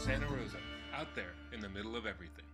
Santa Rosa, out there in the middle of everything.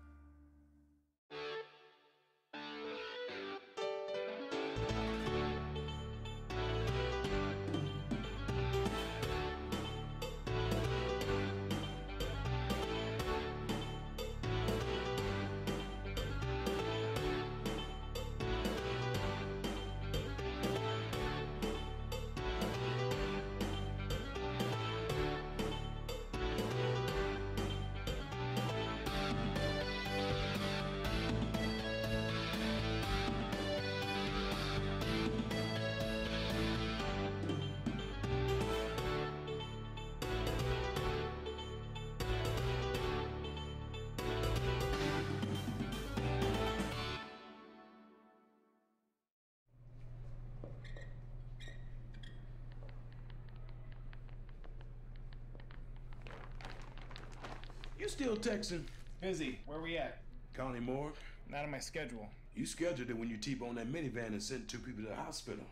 You still texting? Busy. Where we at? County morgue? Not on my schedule. You scheduled it when you T-boned that minivan and sent 2 people to the hospital.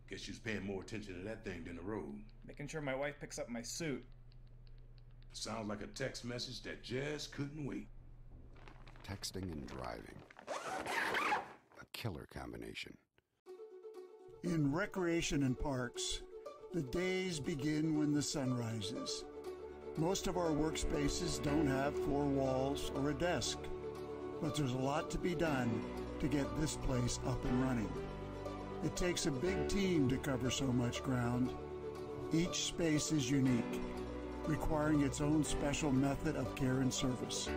Guess you was paying more attention to that thing than the road. Making sure my wife picks up my suit. Sounds like a text message that just couldn't wait. Texting and driving. A killer combination. In recreation and parks, the days begin when the sun rises. Most of our workspaces don't have 4 walls or a desk, but there's a lot to be done to get this place up and running. It takes a big team to cover so much ground. Each space is unique, requiring its own special method of care and service.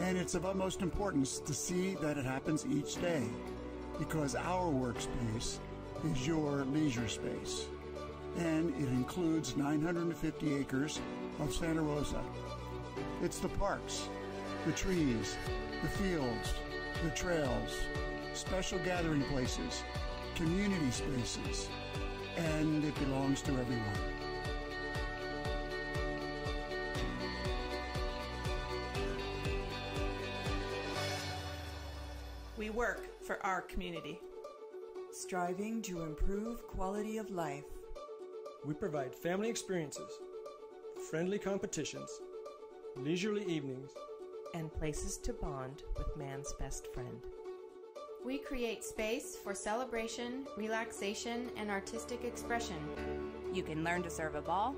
And it's of utmost importance to see that it happens each day, because our workspace is your leisure space. And it includes 950 acres of Santa Rosa. It's the parks, the trees, the fields, the trails, special gathering places, community spaces, and it belongs to everyone. We work for our community, striving to improve quality of life. We provide family experiences, friendly competitions, leisurely evenings, and places to bond with man's best friend. We create space for celebration, relaxation, and artistic expression. You can learn to serve a ball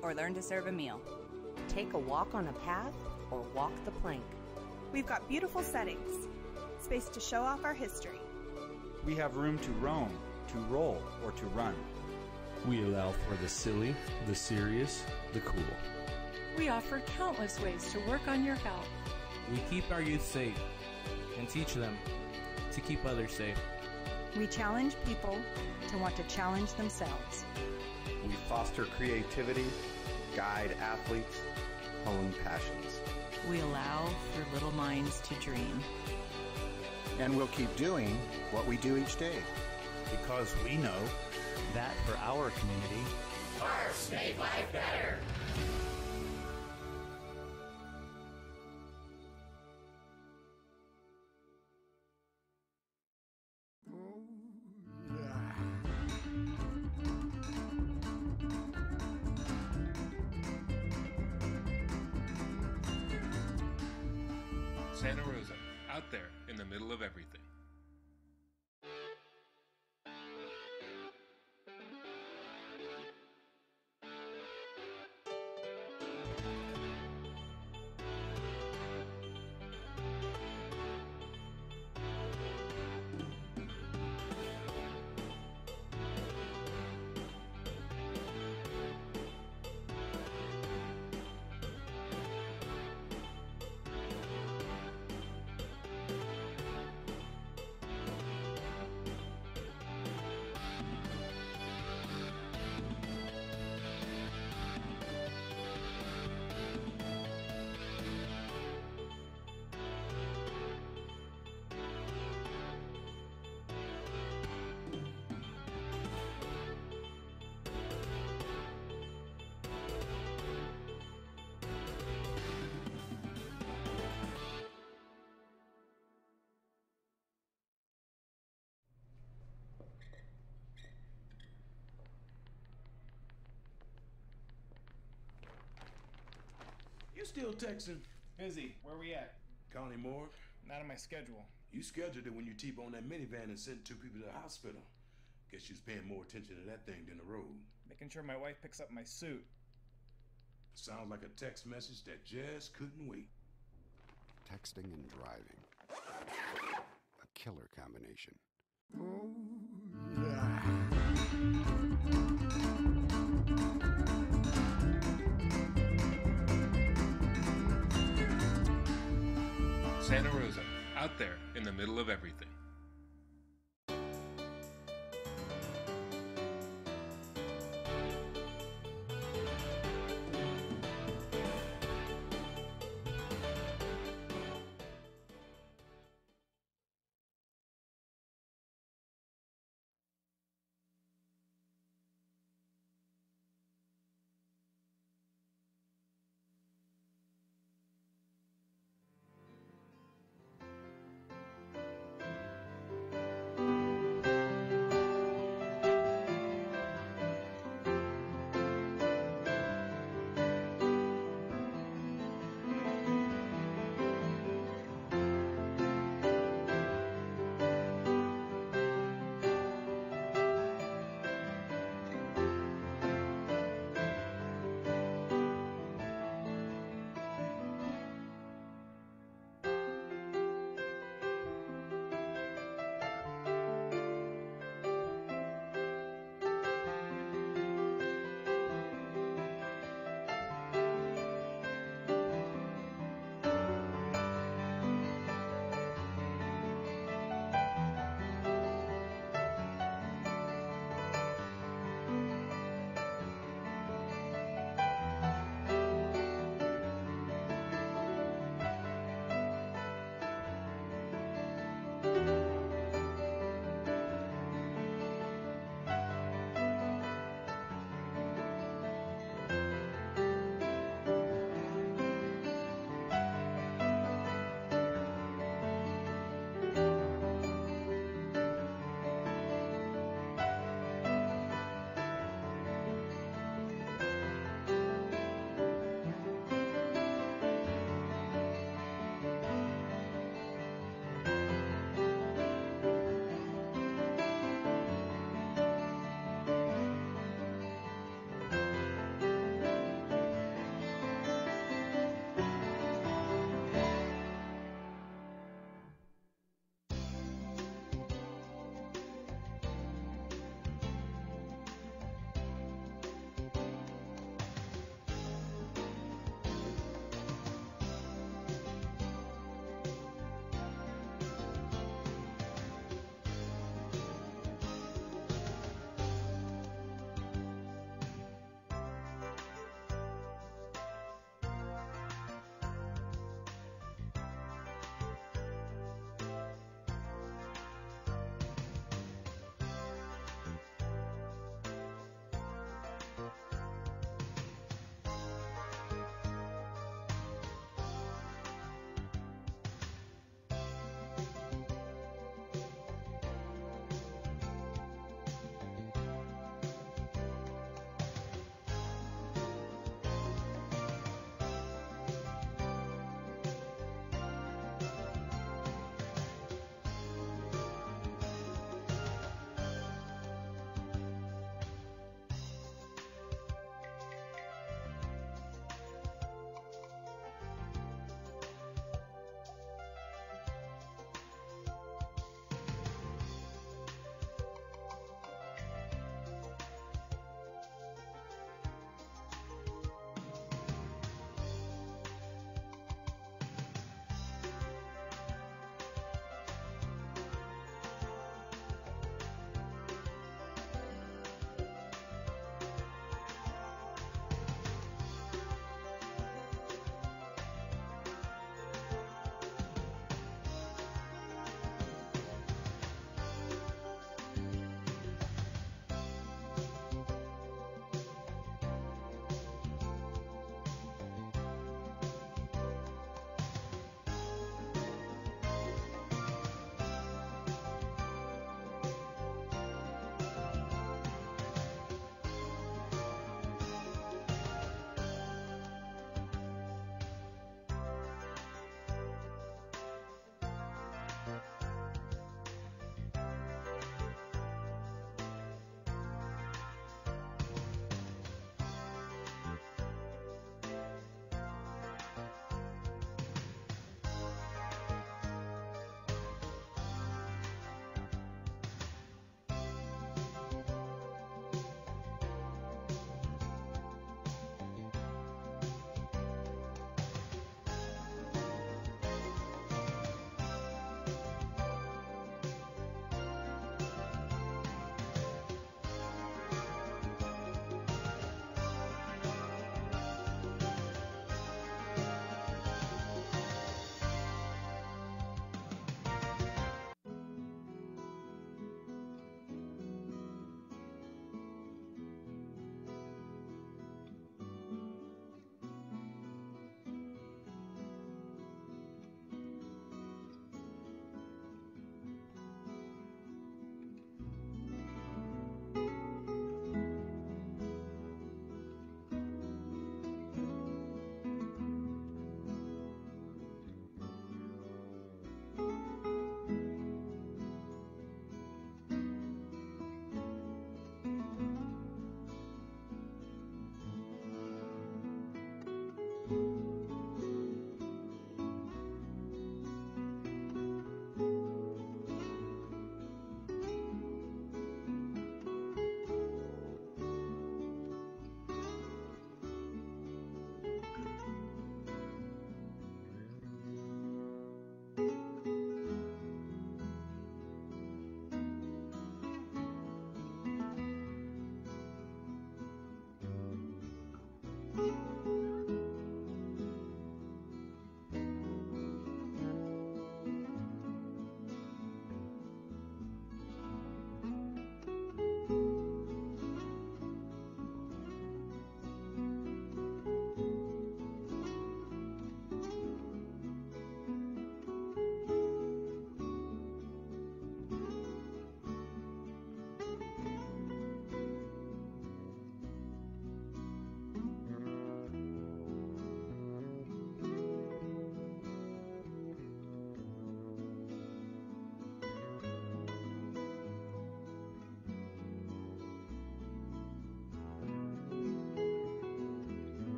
or learn to serve a meal. Take a walk on a path or walk the plank. We've got beautiful settings, space to show off our history. We have room to roam, to roll, or to run. We allow for the silly, the serious, the cool. We offer countless ways to work on your health. We keep our youth safe and teach them to keep others safe. We challenge people to want to challenge themselves. We foster creativity, guide athletes, hone passions. We allow for little minds to dream. And we'll keep doing what we do each day. Because we know that for our community, parks make life better. Santa Rosa, out there in the middle of everything. still texting? Busy. Where we at? County morgue? Not on my schedule. You scheduled it when you T-boned that minivan and sent 2 people to the hospital. Guess you was paying more attention to that thing than the road. Making sure my wife picks up my suit. Sounds like a text message that just couldn't wait. Texting and driving. A killer combination. Oh, yeah. Santa Rosa, out there in the middle of everything.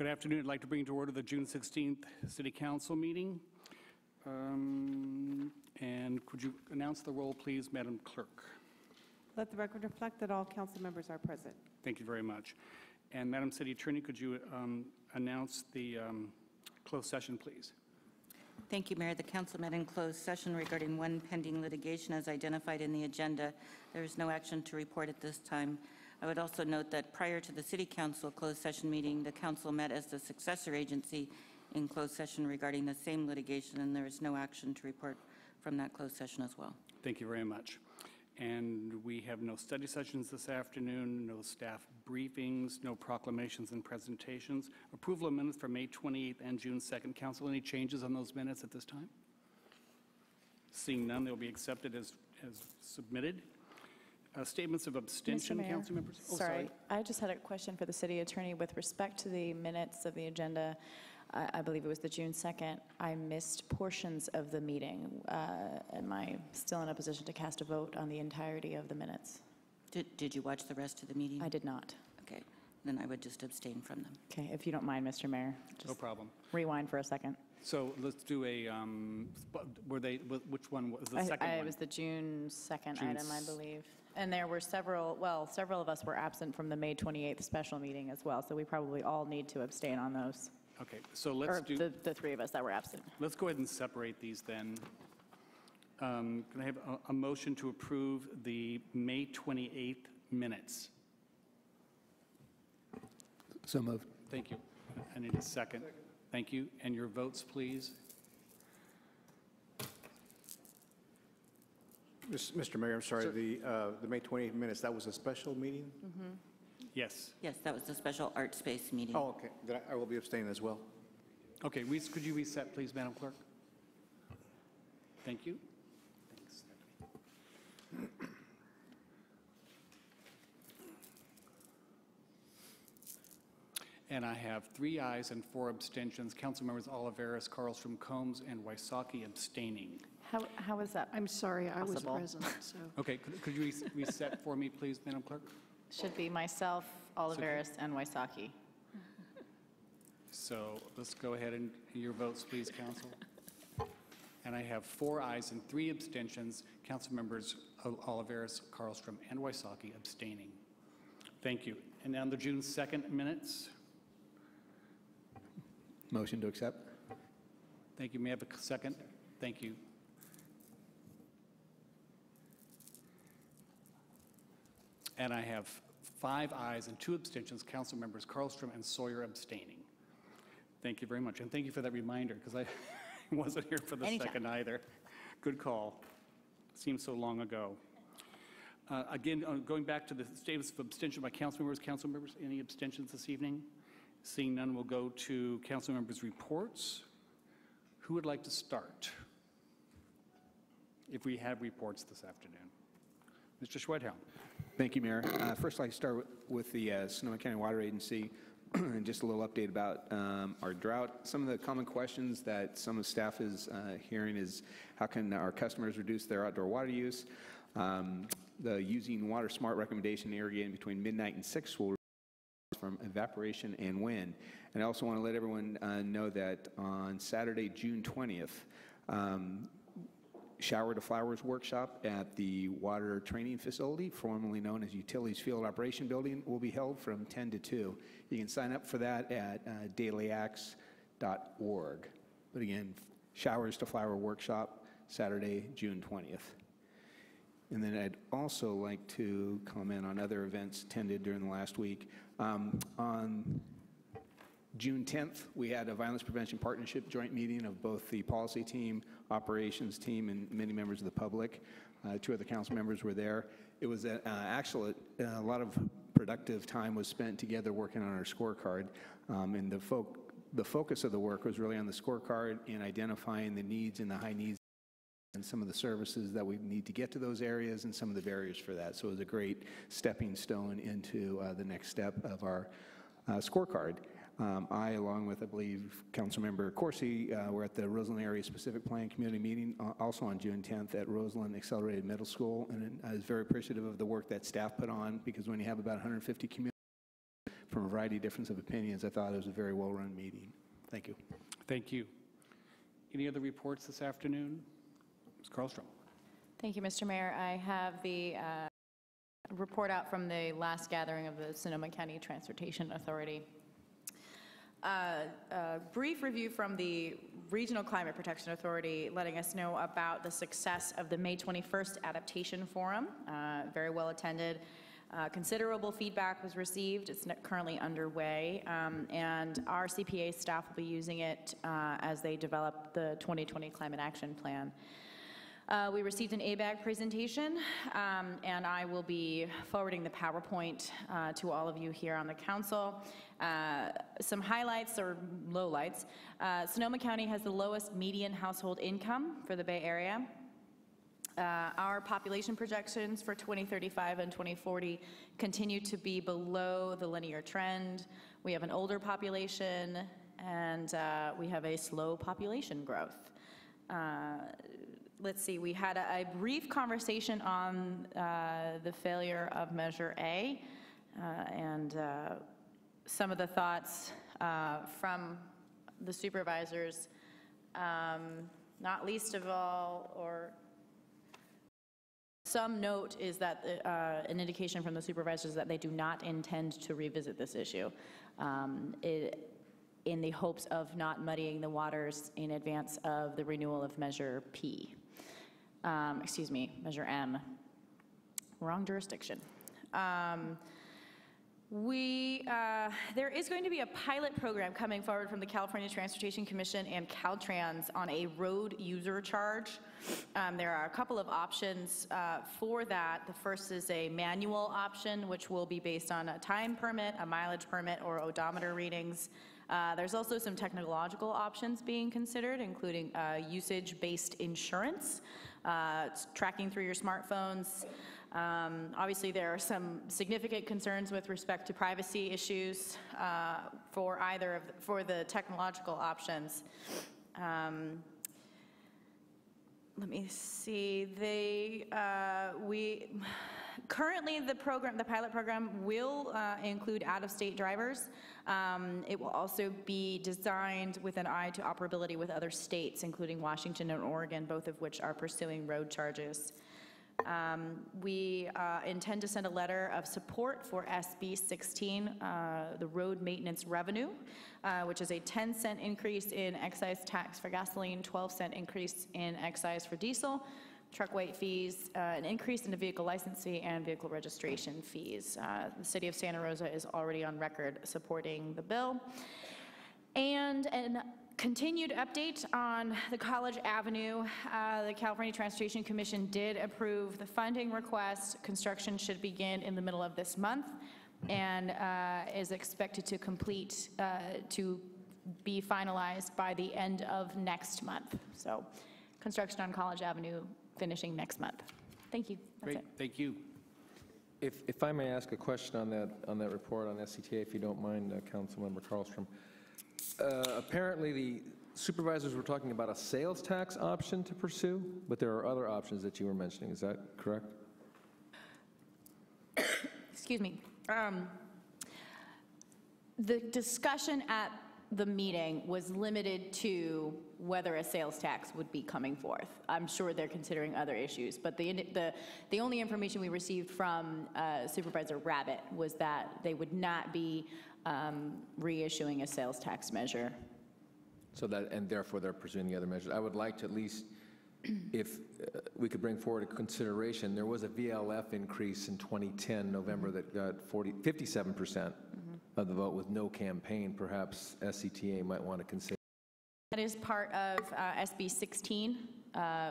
Good afternoon. I'd like to bring to order the June 16th City Council meeting. And could you announce the roll, please, Madam Clerk? Let the record reflect that all council members are present. Thank you very much. And Madam City Attorney, could you announce the closed session, please? Thank you, Mayor. The council met in closed session regarding one pending litigation as identified in the agenda. There is no action to report at this time. I would also note that prior to the City Council closed session meeting, the council met as the successor agency in closed session regarding the same litigation, and there is no action to report from that closed session as well. Thank you very much. And we have no study sessions this afternoon, no staff briefings, no proclamations and presentations. Approval of minutes for May 28th and June 2nd. Council, any changes on those minutes at this time? Seeing none, they'll be accepted as submitted. Statements of abstention, council members? Oh, sorry, I just had a question for the city attorney with respect to the minutes of the agenda. I believe it was the June 2nd. I missed portions of the meeting. Am I still in a position to cast a vote on the entirety of the minutes? Did you watch the rest of the meeting? I did not. Okay, then I would just abstain from them. Okay, if you don't mind, Mr. Mayor. No problem. Rewind for a second. So let's do a, which one was the second one? It was the June 2nd item, I believe. And there were several of us were absent from the May 28th special meeting as well, so we probably all need to abstain on those. Okay, so let's do... the three of us that were absent. Let's go ahead and separate these then. Can I have a motion to approve the May 28th minutes? So moved. Thank you. I need a second. Thank you. And your votes, please. Mr. Mayor, I'm sorry, the May 28th minutes, that was a special meeting? Mm-hmm. Yes. Yes, that was the special art space meeting. Oh, okay. Then I will be abstaining as well. Okay, could you reset, please, Madam Clerk? Thank you. Thanks, Stephanie. And I have 3 ayes and 4 abstentions. Council members Oliveris, Carlstrom, Combs, and Wysocki abstaining. How is that? I'm sorry, I was possible? present. So. Okay, could you reset for me, please, Madam Clerk? Should be myself, Oliveris, and Wysocki. So let's go ahead and your votes, please, Council. And I have 4 ayes and 3 abstentions. Council members Oliveris, Carlstrom, and Wysocki abstaining. Thank you. And now the June 2nd minutes. Motion to accept. Thank you. May I have a second? Thank you. And I have 5 ayes and 2 abstentions. Council members Carlstrom and Sawyer abstaining. Thank you very much. And thank you for that reminder, because I wasn't here for the second either. Good call. Seems so long ago. Again, going back to the status of abstention by council members, any abstentions this evening? Seeing none, we'll go to council members' reports. Who would like to start? If we have reports this afternoon. Mr. Schwedhelm. Thank you, Mayor. First, I'd like to start with the Sonoma County Water Agency and just a little update about our drought. Some of the common questions that some of staff is hearing is how can our customers reduce their outdoor water use? The using water smart recommendation irrigating between midnight and 6 will from evaporation and wind. And I also want to let everyone know that on Saturday, June 20th, Shower to Flowers workshop at the water training facility, formerly known as Utilities Field Operation Building, will be held from 10 to 2. You can sign up for that at dailyax.org. But again, Showers to Flower workshop, Saturday, June 20th. And then I'd also like to comment on other events attended during the last week. On June 10th, we had a Violence Prevention Partnership joint meeting of both the policy team, operations team, and many members of the public. 2 other council members were there. It was actually a lot of productive time was spent together working on our scorecard. And the focus of the work was really on the scorecard and identifying the needs and the high needs and some of the services that we need to get to those areas and some of the barriers for that. So it was a great stepping stone into the next step of our scorecard. I, along with, I believe, Councilmember Corsi, were at the Roseland Area Specific Plan Community Meeting, also on June 10th at Roseland Accelerated Middle School, and I was very appreciative of the work that staff put on, because when you have about 150 community from a variety of difference of opinions. I thought it was a very well-run meeting. Thank you. Thank you. Any other reports this afternoon? Ms. Karlstrom. Thank you, Mr. Mayor. I have the report out from the last gathering of the Sonoma County Transportation Authority. A brief review from the Regional Climate Protection Authority letting us know about the success of the May 21st Adaptation Forum. Very well attended. Considerable feedback was received. It's currently underway, and our CPA staff will be using it as they develop the 2020 Climate Action Plan. We received an ABAG presentation, and I will be forwarding the PowerPoint to all of you here on the council. Some highlights or lowlights. Sonoma County has the lowest median household income for the Bay Area. Our population projections for 2035 and 2040 continue to be below the linear trend. We have an older population, and we have a slow population growth. Let's see, we had a brief conversation on the failure of Measure A, and some of the thoughts from the supervisors, not least of all, or some note is that an indication from the supervisors that they do not intend to revisit this issue in the hopes of not muddying the waters in advance of the renewal of Measure P. Excuse me, Measure M. Wrong jurisdiction. There is going to be a pilot program coming forward from the California Transportation Commission and Caltrans on a road user charge. There are a couple of options for that. The first is a manual option, which will be based on a time permit, a mileage permit, or odometer readings. There's also some technological options being considered, including usage-based insurance, tracking through your smartphones. Obviously, there are some significant concerns with respect to privacy issues for the technological options. Let me see. Currently, the pilot program will include out-of-state drivers. It will also be designed with an eye to operability with other states, including Washington and Oregon, both of which are pursuing road charges. We intend to send a letter of support for SB 16, the road maintenance revenue, which is a 10-cent increase in excise tax for gasoline, 12-cent increase in excise for diesel, truck weight fees, an increase in the vehicle license fee, and vehicle registration fees. The city of Santa Rosa is already on record supporting the bill. And an continued update on the College Avenue. The California Transportation Commission did approve the funding request. Construction should begin in the middle of this month and is expected to complete, to be finalized by the end of next month. So construction on College Avenue finishing next month. Thank you. That's it. Thank you. If I may ask a question on that report on SCTA, if you don't mind, Councilmember Karlstrom. Apparently, the supervisors were talking about a sales tax option to pursue, but there are other options that you were mentioning. Is that correct? Excuse me. The discussion at the meeting was limited to whether a sales tax would be coming forth. I'm sure they're considering other issues, but the only information we received from Supervisor Rabbit was that they would not be reissuing a sales tax measure. So that, and therefore they're pursuing the other measures. I would like to at least, if we could bring forward a consideration, there was a VLF increase in 2010, November, that got 57% of the vote with no campaign. Perhaps SCTA might want to consider. That is part of SB 16,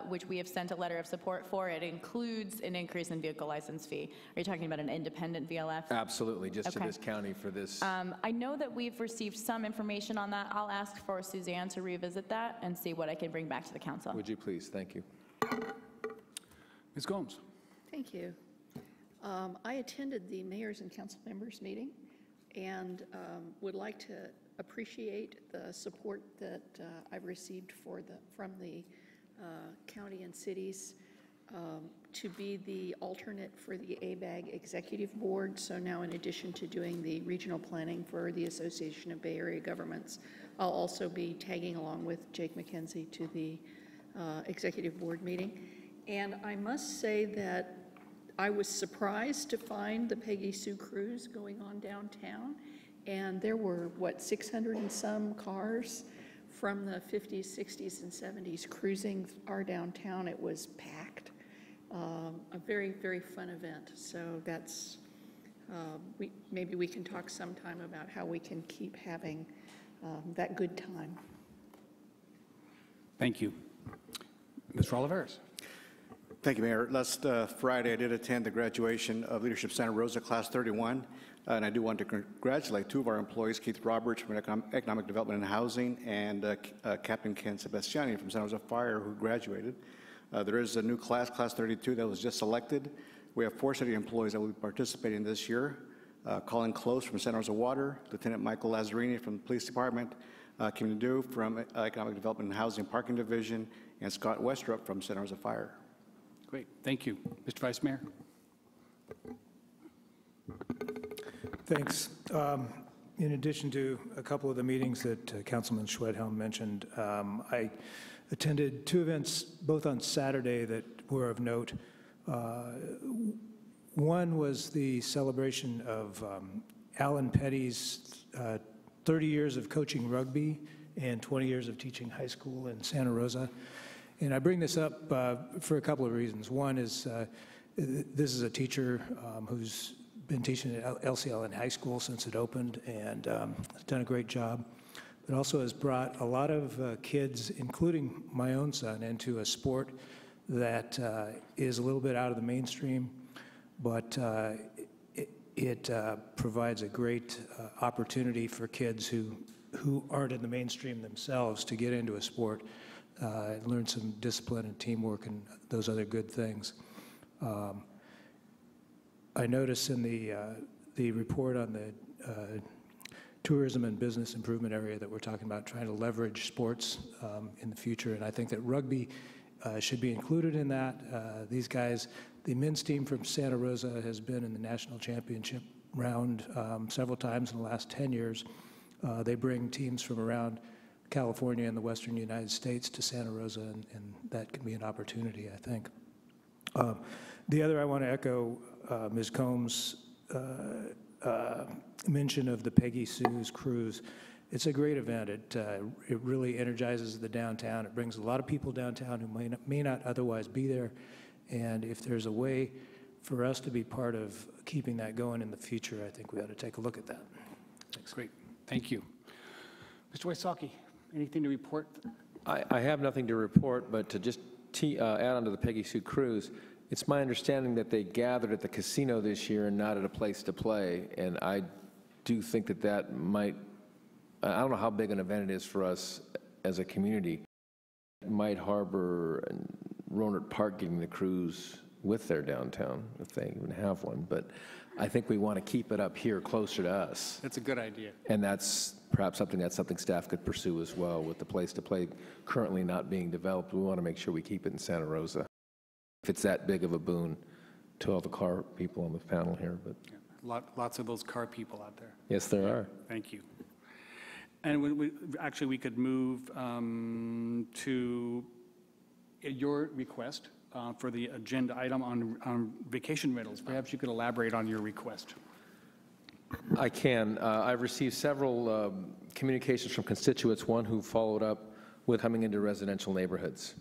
which we have sent a letter of support for. It includes an increase in vehicle license fee. Are you talking about an independent VLF? Absolutely, just okay. to this county for this. I know that we've received some information on that. I'll ask for Suzanne to revisit that and see what I can bring back to the council. Would you please? Thank you. Ms. Gomes. Thank you. I attended the mayors and council members meeting and would like to appreciate the support that I've received from the county and cities to be the alternate for the ABAG Executive Board. So now, in addition to doing the regional planning for the Association of Bay Area Governments, I'll also be tagging along with Jake McKenzie to the Executive Board meeting. And I must say that I was surprised to find the Peggy Sue Cruise going on downtown. And there were, what, 600 and some cars from the 50s, 60s, and 70s cruising our downtown. It was packed. A very, very fun event. So that's, maybe we can talk sometime about how we can keep having that good time. Thank you. Mr. Oliveris. Thank you, Mayor. Last Friday, I did attend the graduation of Leadership Santa Rosa Class 31, and I do want to congratulate two of our employees, Keith Roberts from Economic Development and Housing, and Captain Ken Sebastiani from Santa Rosa Fire, who graduated. There is a new class, Class 32, that was just selected. We have 4 city employees that will be participating this year. Colin Close from Santa Rosa Water, Lieutenant Michael Lazzarini from the Police Department, Kim Nadeau from Economic Development and Housing Parking Division, and Scott Westrup from Santa Rosa Fire. Great, thank you. Mr. Vice Mayor. Thanks. In addition to a couple of the meetings that Councilman Schwedhelm mentioned, I attended 2 events, both on Saturday, that were of note. One was the celebration of Alan Petty's 30 years of coaching rugby and 20 years of teaching high school in Santa Rosa. And I bring this up for a couple of reasons. One is this is a teacher who's been teaching at LCL in high school since it opened, and has done a great job, but also has brought a lot of kids, including my own son, into a sport that is a little bit out of the mainstream, but it provides a great opportunity for kids who aren't in the mainstream themselves to get into a sport, learn some discipline and teamwork and those other good things. I notice in the report on the tourism and business improvement area that we're talking about trying to leverage sports in the future, and I think that rugby should be included in that. These guys, the men's team from Santa Rosa has been in the national championship round several times in the last 10 years. They bring teams from around California and the western United States to Santa Rosa, and that can be an opportunity, I think. The other, I want to echo Ms. Combs' mention of the Peggy Sue's Cruise. It's a great event. It really energizes the downtown. It brings a lot of people downtown who may not otherwise be there. And if there's a way for us to be part of keeping that going in the future, I think we ought to take a look at that. Thanks. Great. Thank you. Mr. Wysocki, anything to report? I have nothing to report, but to just add on to the Peggy Sue Cruise, it's my understanding that they gathered at the casino this year and not at a place to play. And I do think that that might, I don't know how big an event it is for us as a community. It might harbor and Rohnert Park getting the cruise with their downtown, if they even have one. But I think we want to keep it up here closer to us. That's a good idea. And that's perhaps something staff could pursue as well, with the place to play currently not being developed. We want to make sure we keep it in Santa Rosa, if it's that big of a boon to all the car people on the panel here. But yeah, lots of those car people out there. Yes, there are. Thank you. And we could move to your request for the agenda item on vacation rentals. Perhaps you could elaborate on your request. I can. I've received several communications from constituents, one who followed up with coming into residential neighborhoods.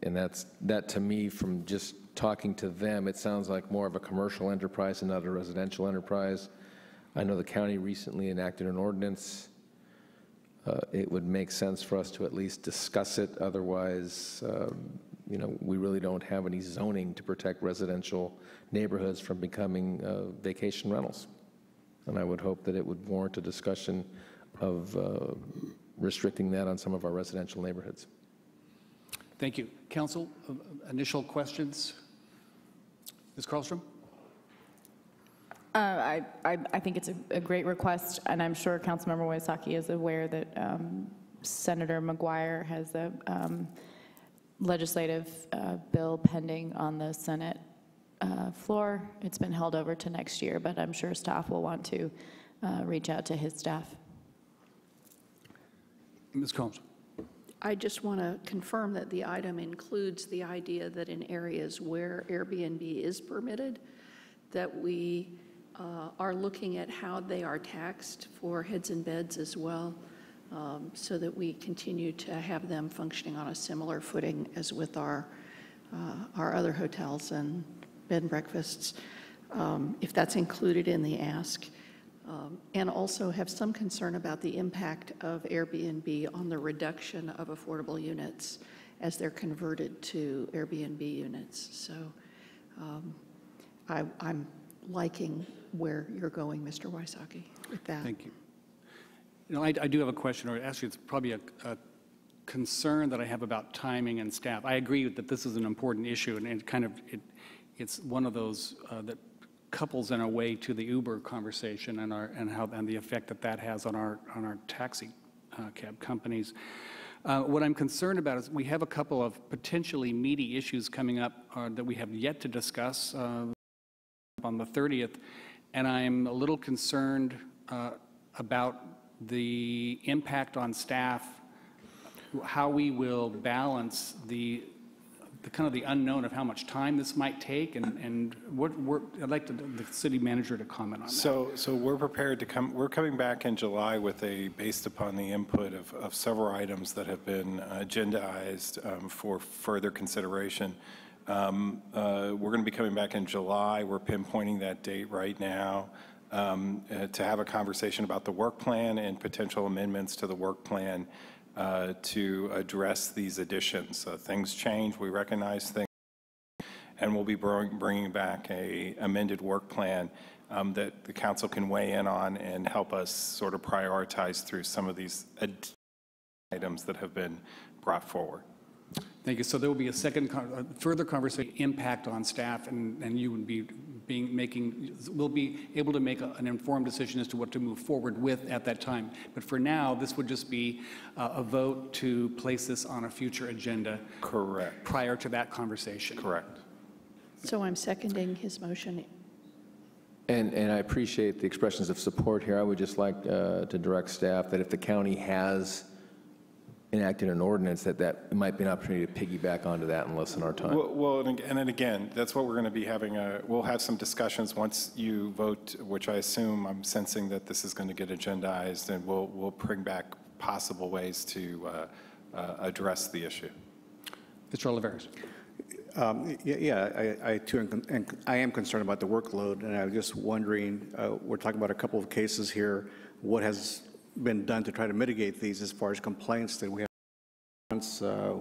And that to me, from just talking to them, it sounds like more of a commercial enterprise and not a residential enterprise. I know the county recently enacted an ordinance. It would make sense for us to at least discuss it. Otherwise, we really don't have any zoning to protect residential neighborhoods from becoming vacation rentals. And I would hope that it would warrant a discussion of restricting that on some of our residential neighborhoods. Thank you. Council, initial questions? Ms. Karlstrom? I think it's a great request, and I'm sure Councilmember Wysocki is aware that Senator McGuire has a legislative bill pending on the Senate floor. It's been held over to next year, but I'm sure staff will want to reach out to his staff. Ms. Combs. I just want to confirm that the item includes the idea that in areas where Airbnb is permitted, that we are looking at how they are taxed for heads and beds as well, so that we continue to have them functioning on a similar footing as with our other hotels and bed and breakfasts, if that's included in the ask. And also have some concern about the impact of Airbnb on the reduction of affordable units as they're converted to Airbnb units. So I'm liking where you're going, Mr. Wysocki, with that. Thank you. You know, I do have a question, or actually it's probably a concern that I have about timing and staff. I agree that this is an important issue, and it's one of those that couples in a way to the Uber conversation and the effect that has on our taxi cab companies. What I'm concerned about is we have a couple of potentially meaty issues coming up that we have yet to discuss on the 30th, and I'm a little concerned about the impact on staff, how we will balance the kind of the unknown of how much time this might take, and I'd like the city manager to comment on that. So we're prepared to come. We're coming back in July with based upon the input of several items that have been agendized for further consideration. We're going to be coming back in July. We're pinpointing that date right now to have a conversation about the work plan and potential amendments to the work plan to address these additions. Things change, we recognize things, and we'll be bringing back an amended work plan that the council can weigh in on and help us sort of prioritize through some of these items that have been brought forward. Thank you. So there will be a further conversation, impact on staff, and you would be we'll be able to make an informed decision as to what to move forward with at that time. But for now, this would just be a vote to place this on a future agenda. Correct. Prior to that conversation. Correct. So I'm seconding his motion. And I appreciate the expressions of support here. I would just like to direct staff that if the county has enacted an ordinance, that might be an opportunity to piggyback onto that and lessen our time. Well, and then again, that's what we're going to be having. We'll have some discussions once you vote, which I assume, I'm sensing that this is going to get agendized, and we'll bring back possible ways to address the issue. Mr. Olivares. I too am concerned about the workload, and I was just wondering, we're talking about a couple of cases here. What has been done to try to mitigate these as far as complaints that we have?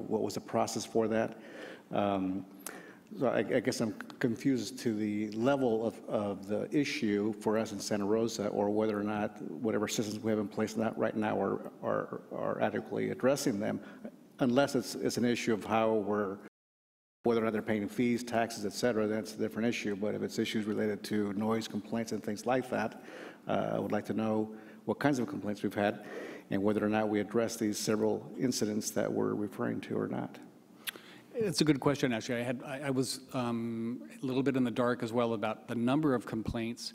What was the process for that? So I guess I'm confused to the level of the issue for us in Santa Rosa, or whether or not whatever systems we have in place right now are adequately addressing them, unless it's an issue of whether or not they're paying fees, taxes, et cetera. That's a different issue. But if it's issues related to noise complaints and things like that, I would like to know what kinds of complaints we've had and whether or not we address these several incidents that we're referring to or not. It's a good question, actually. I was a little bit in the dark as well about the number of complaints.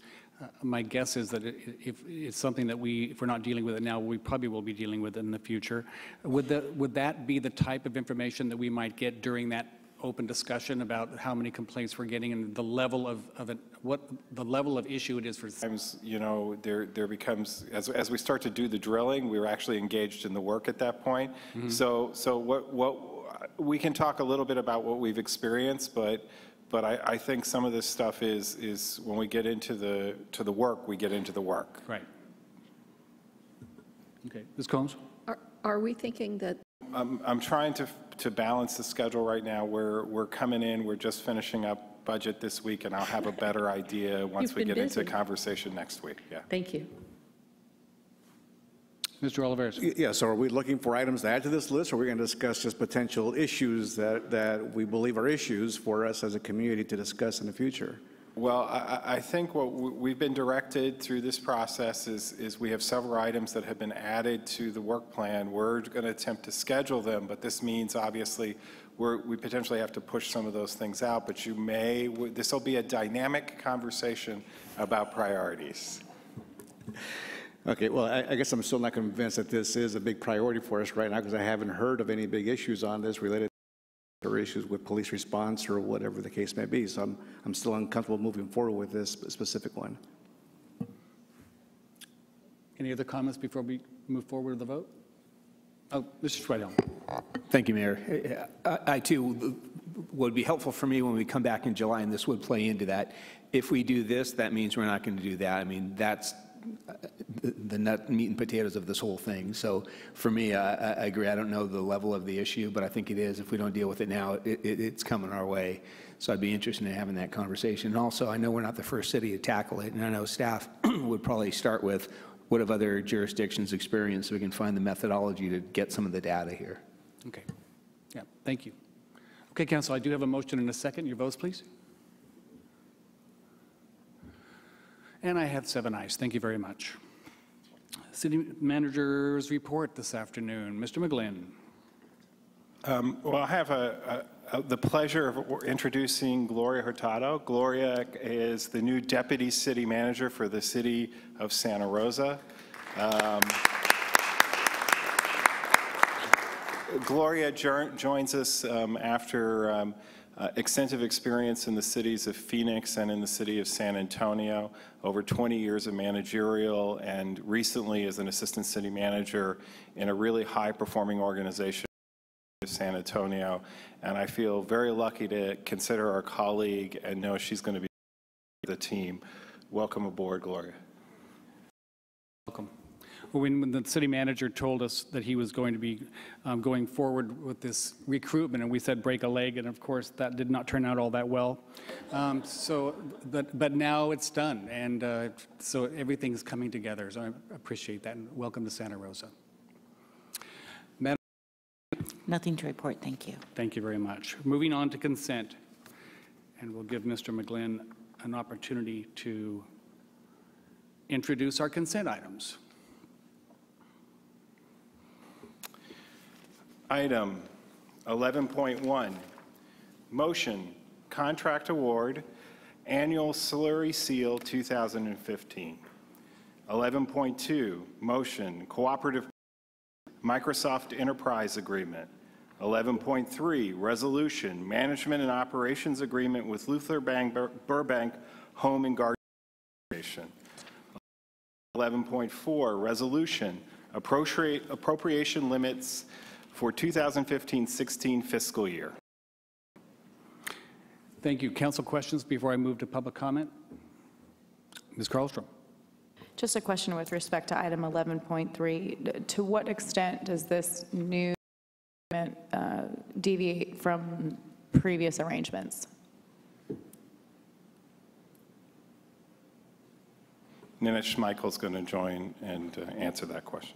My guess is that if it's something that if we're not dealing with it now, we probably will be dealing with it in the future. Would that be the type of information that we might get during that open discussion about how many complaints we're getting and the level of it, what the level of issue it is for? Sometimes, you know, there becomes, as we start to do the drilling, we were actually engaged in the work at that point. Mm-hmm. So what we can talk a little bit about what we've experienced, but I think some of this stuff is when we get into the work, we get into the work. Right. Okay, Ms. Combs. Are we thinking that? I'm trying to balance the schedule right now. We're coming in. We're just finishing up budget this week, and I'll have a better idea once we get into conversation next week. Yeah. Thank you. Mr. Olivares. Yeah, so are we looking for items to add to this list, or are we going to discuss just potential issues that we believe are issues for us as a community to discuss in the future? Well, I think what we've been directed through this process is we have several items that have been added to the work plan. We're going to attempt to schedule them, but this means obviously we potentially have to push some of those things out, but this will be a dynamic conversation about priorities. Okay, well, I guess I'm still not convinced that this is a big priority for us right now because I haven't heard of any big issues on this related or issues with police response or whatever the case may be. So I'm still uncomfortable moving forward with this specific one. Any other comments before we move forward to the vote? Oh, Mr. Schwedel. Thank you, Mayor. I too would be helpful for me when we come back in July, and this would play into that. If we do this, that means we're not going to do that. I mean, that's the nut, meat, and potatoes of this whole thing. So for me, I agree. I don't know the level of the issue, but I think it is. If we don't deal with it now, it's coming our way. So I'd be interested in having that conversation. And also, I know we're not the first city to tackle it, and I know staff would probably start with what have other jurisdictions experienced so we can find the methodology to get some of the data here. Okay. Yeah, thank you. Okay, Council, I do have a motion and a second. Your votes, please. And I have 7 ayes. Thank you very much. City Manager's report this afternoon. Mr. McGlynn. Well, I have the pleasure of introducing Gloria Hurtado. Gloria is the new Deputy City Manager for the City of Santa Rosa. Gloria joins us after extensive experience in the cities of Phoenix and in the city of San Antonio, over 20 years of managerial, and recently as an assistant city manager in a really high-performing organization of San Antonio. And I feel very lucky to consider our colleague and know she's going to be the team. Welcome aboard, Gloria. Welcome. Well, when the city manager told us that he was going to be going forward with this recruitment, and we said break a leg, and of course that did not turn out all that well. But now it's done, and so everything's coming together. So I appreciate that, and welcome to Santa Rosa. Madam. Nothing to report, thank you. Thank you very much. Moving on to consent, and we'll give Mr. McGlynn an opportunity to introduce our consent items. Item 11.1, motion, contract award, annual slurry seal 2015. 11.2, motion, cooperative Microsoft Enterprise Agreement. 11.3, resolution, management and operations agreement with Luther Burbank Home and Garden Association. 11.4, resolution, appropriation limits for 2015-16 fiscal year. Thank you. Council questions before I move to public comment? Ms. Karlstrom. Just a question with respect to item 11.3. To what extent does this new agreement deviate from previous arrangements? Nina Schmeichel's going to join and answer that question.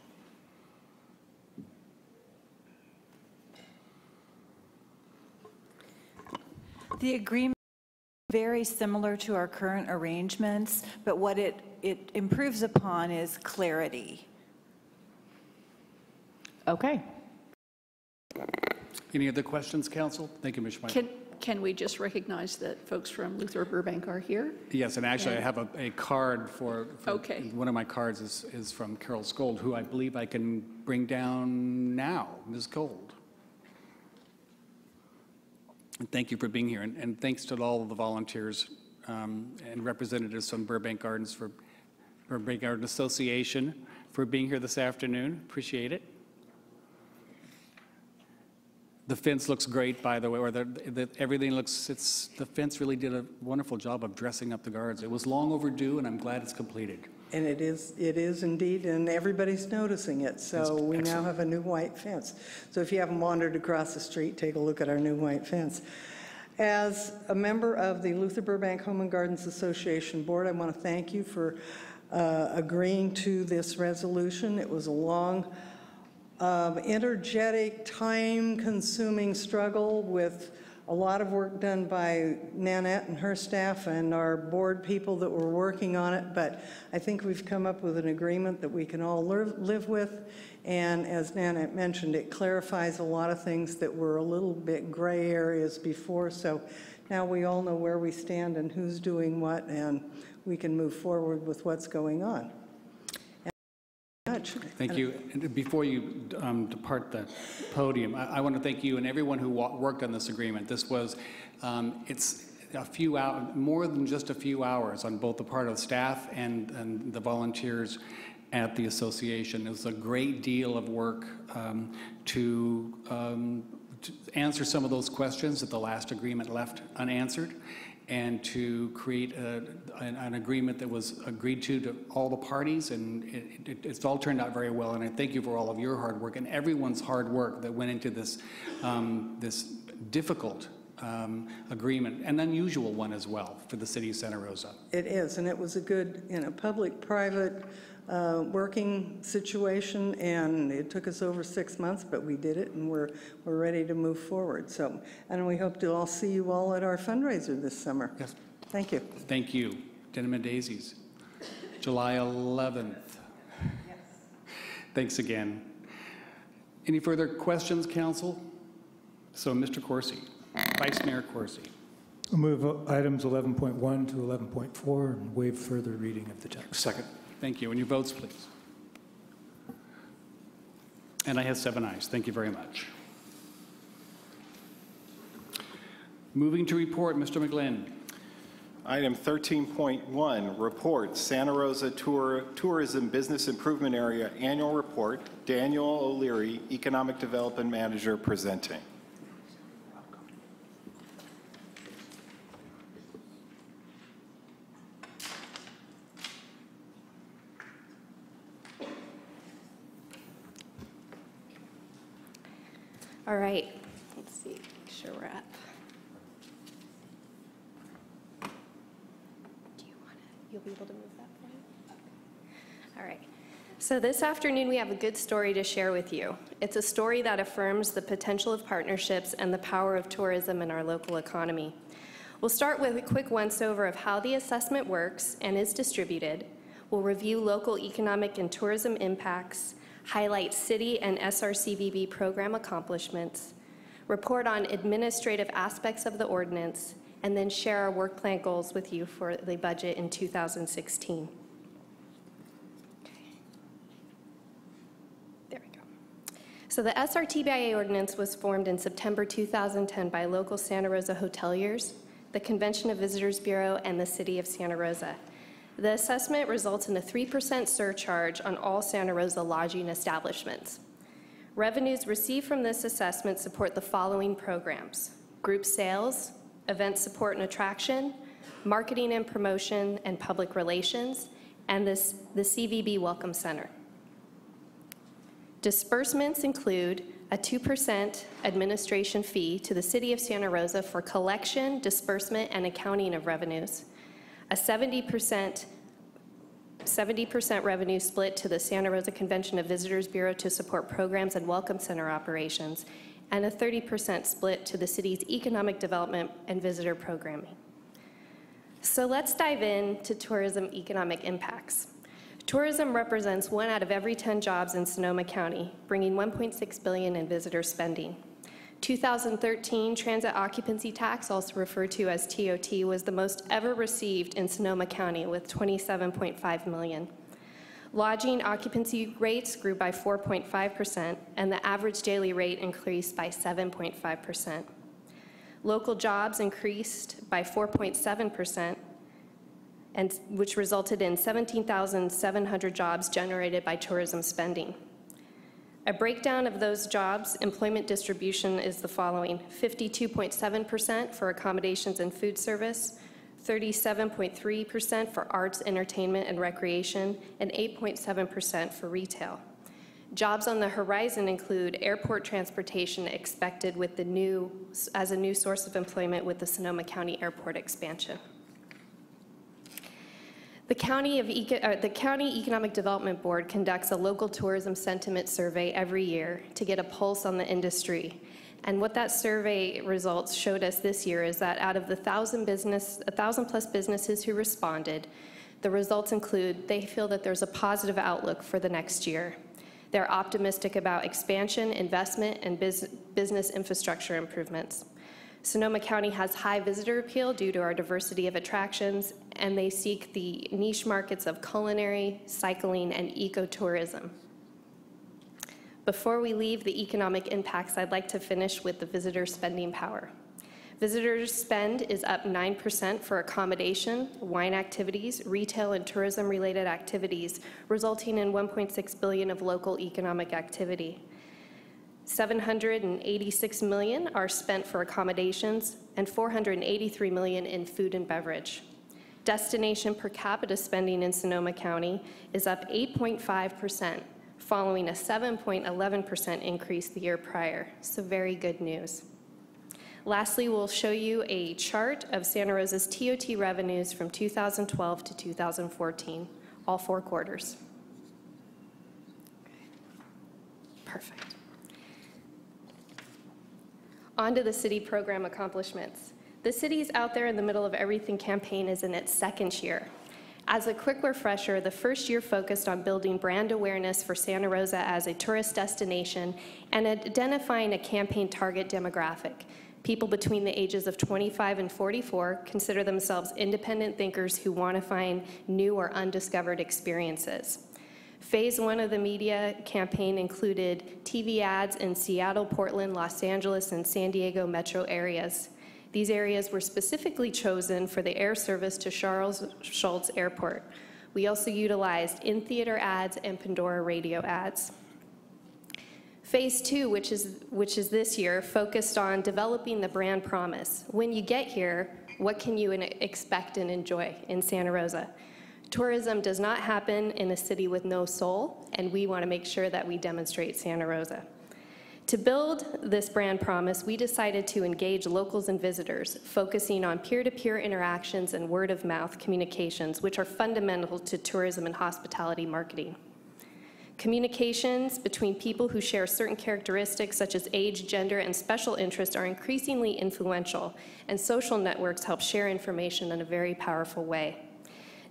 The agreement is very similar to our current arrangements, but what it improves upon is clarity. Okay. Any other questions, Council? Thank you, Ms. Schmeichel. Can we just recognize that folks from Luther Burbank are here? Yes, and actually I have a card for okay. One of my cards is from Carol Skold, who I believe I can bring down now, Ms. Gold. And thank you for being here, and thanks to all of the volunteers and representatives from Burbank Gardens for Burbank Garden Association for being here this afternoon. Appreciate it. The fence looks great, by the way, or everything looks, the fence really did a wonderful job of dressing up the guards. It was long overdue, and I'm glad it's completed. And it is indeed, and everybody's noticing it. So we now have a new white fence. So if you haven't wandered across the street, take a look at our new white fence. As a member of the Luther Burbank Home and Gardens Association Board, I want to thank you for agreeing to this resolution. It was a long, energetic, time-consuming struggle with a lot of work done by Nanette and her staff and our board people that were working on it, but I think we've come up with an agreement that we can all live with. And as Nanette mentioned, it clarifies a lot of things that were a little bit gray areas before. So now we all know where we stand and who's doing what, and we can move forward with what's going on. Thank you. And before you depart the podium, I want to thank you and everyone who worked on this agreement. This was, it's a few hours, more than just a few hours on both the part of staff and the volunteers at the association. It was a great deal of work to answer some of those questions that the last agreement left unanswered, and to create an agreement that was agreed to all the parties, and it's all turned out very well. And I thank you for all of your hard work and everyone's hard work that went into this this difficult agreement, an unusual one as well for the city of Santa Rosa. It is, and it was a good, public-private working situation, and it took us over 6 months, but we did it, and we're ready to move forward. So, and we hope to all see you all at our fundraiser this summer. Yes. Thank you. Thank you. Denim and Daisies, July 11th. Yes. Thanks again. Any further questions, Council? So, Mr. Corsi, Vice Mayor Corsi. I'll move items 11.1 to 11.4 and waive further reading of the text. Second. Thank you. And your votes, please. And I have 7 ayes. Thank you very much. Moving to report, Mr. McGlynn. Item 13.1, report, Santa Rosa Tourism Business Improvement Area Annual Report, Daniel O'Leary, Economic Development Manager, presenting. All right, let's see, make sure we're up. You'll be able to move that for me? Okay. All right. So this afternoon we have a good story to share with you. It's a story that affirms the potential of partnerships and the power of tourism in our local economy. We'll start with a quick once-over of how the assessment works and is distributed. We'll review local economic and tourism impacts, highlight city and SRCVB program accomplishments, report on administrative aspects of the ordinance, and then share our work plan goals with you for the budget in 2016. There we go. So the SRTBIA ordinance was formed in September 2010 by local Santa Rosa hoteliers, the Convention of Visitors Bureau, and the City of Santa Rosa. The assessment results in a 3% surcharge on all Santa Rosa lodging establishments. Revenues received from this assessment support the following programs: group sales, event support and attraction, marketing and promotion, and public relations, and the CVB Welcome Center. Disbursements include a 2% administration fee to the City of Santa Rosa for collection, disbursement, and accounting of revenues, a 70% revenue split to the Santa Rosa Convention of Visitors Bureau to support programs and Welcome Center operations, and a 30% split to the city's economic development and visitor programming. So let's dive into tourism economic impacts. Tourism represents 1 out of every 10 jobs in Sonoma County, bringing $1.6 billion in visitor spending. 2013 transit occupancy tax, also referred to as TOT, was the most ever received in Sonoma County with $27.5 million. Lodging occupancy rates grew by 4.5%, and the average daily rate increased by 7.5%. Local jobs increased by 4.7%, and which resulted in 17,700 jobs generated by tourism spending. A breakdown of those jobs, employment distribution is the following: 52.7% for accommodations and food service, 37.3% for arts, entertainment, and recreation, and 8.7% for retail. Jobs on the horizon include airport transportation, expected with as a new source of employment with the Sonoma County Airport expansion. The County Economic Development Board conducts a local tourism sentiment survey every year to get a pulse on the industry. And what that survey results showed us this year is that out of the 1,000 plus businesses who responded, the results include they feel that there's a positive outlook for the next year. They're optimistic about expansion, investment, and business infrastructure improvements. Sonoma County has high visitor appeal due to our diversity of attractions, and they seek the niche markets of culinary, cycling, and ecotourism. Before we leave the economic impacts, I'd like to finish with the visitor spending power. Visitors' spend is up 9% for accommodation, wine activities, retail and tourism-related activities, resulting in $1.6 billion of local economic activity. $786 million are spent for accommodations and $483 million in food and beverage. Destination per capita spending in Sonoma County is up 8.5%, following a 7.11% increase the year prior. So very good news. Lastly, we'll show you a chart of Santa Rosa's TOT revenues from 2012 to 2014, all 4 quarters. Perfect. On to the city program accomplishments. The City's Out There in the Middle of Everything campaign is in its 2nd year. As a quick refresher, the first year focused on building brand awareness for Santa Rosa as a tourist destination and identifying a campaign target demographic. People between the ages of 25 and 44 consider themselves independent thinkers who want to find new or undiscovered experiences. Phase 1 of the media campaign included TV ads in Seattle, Portland, Los Angeles, and San Diego metro areas. These areas were specifically chosen for the air service to Charles Schulz Airport. We also utilized in-theater ads and Pandora radio ads. Phase 2, which is this year, focused on developing the brand promise. When you get here, what can you expect and enjoy in Santa Rosa? Tourism does not happen in a city with no soul, and we want to make sure that we demonstrate Santa Rosa. To build this brand promise, we decided to engage locals and visitors, focusing on peer-to-peer interactions and word-of-mouth communications, which are fundamental to tourism and hospitality marketing. Communications between people who share certain characteristics such as age, gender, and special interests are increasingly influential, and social networks help share information in a very powerful way.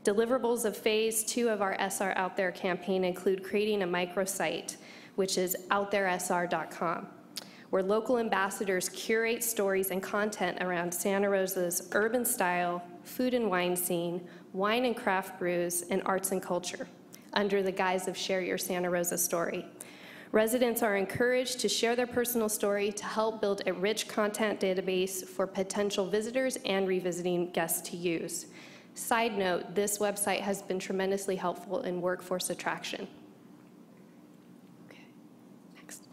Deliverables of Phase 2 of our SR Out There campaign include creating a microsite, which is outtheresr.com, where local ambassadors curate stories and content around Santa Rosa's urban style, food and wine scene, wine and craft brews, and arts and culture, under the guise of Share Your Santa Rosa Story. Residents are encouraged to share their personal story to help build a rich content database for potential visitors and revisiting guests to use. Side note, this website has been tremendously helpful in workforce attraction. Okay, next.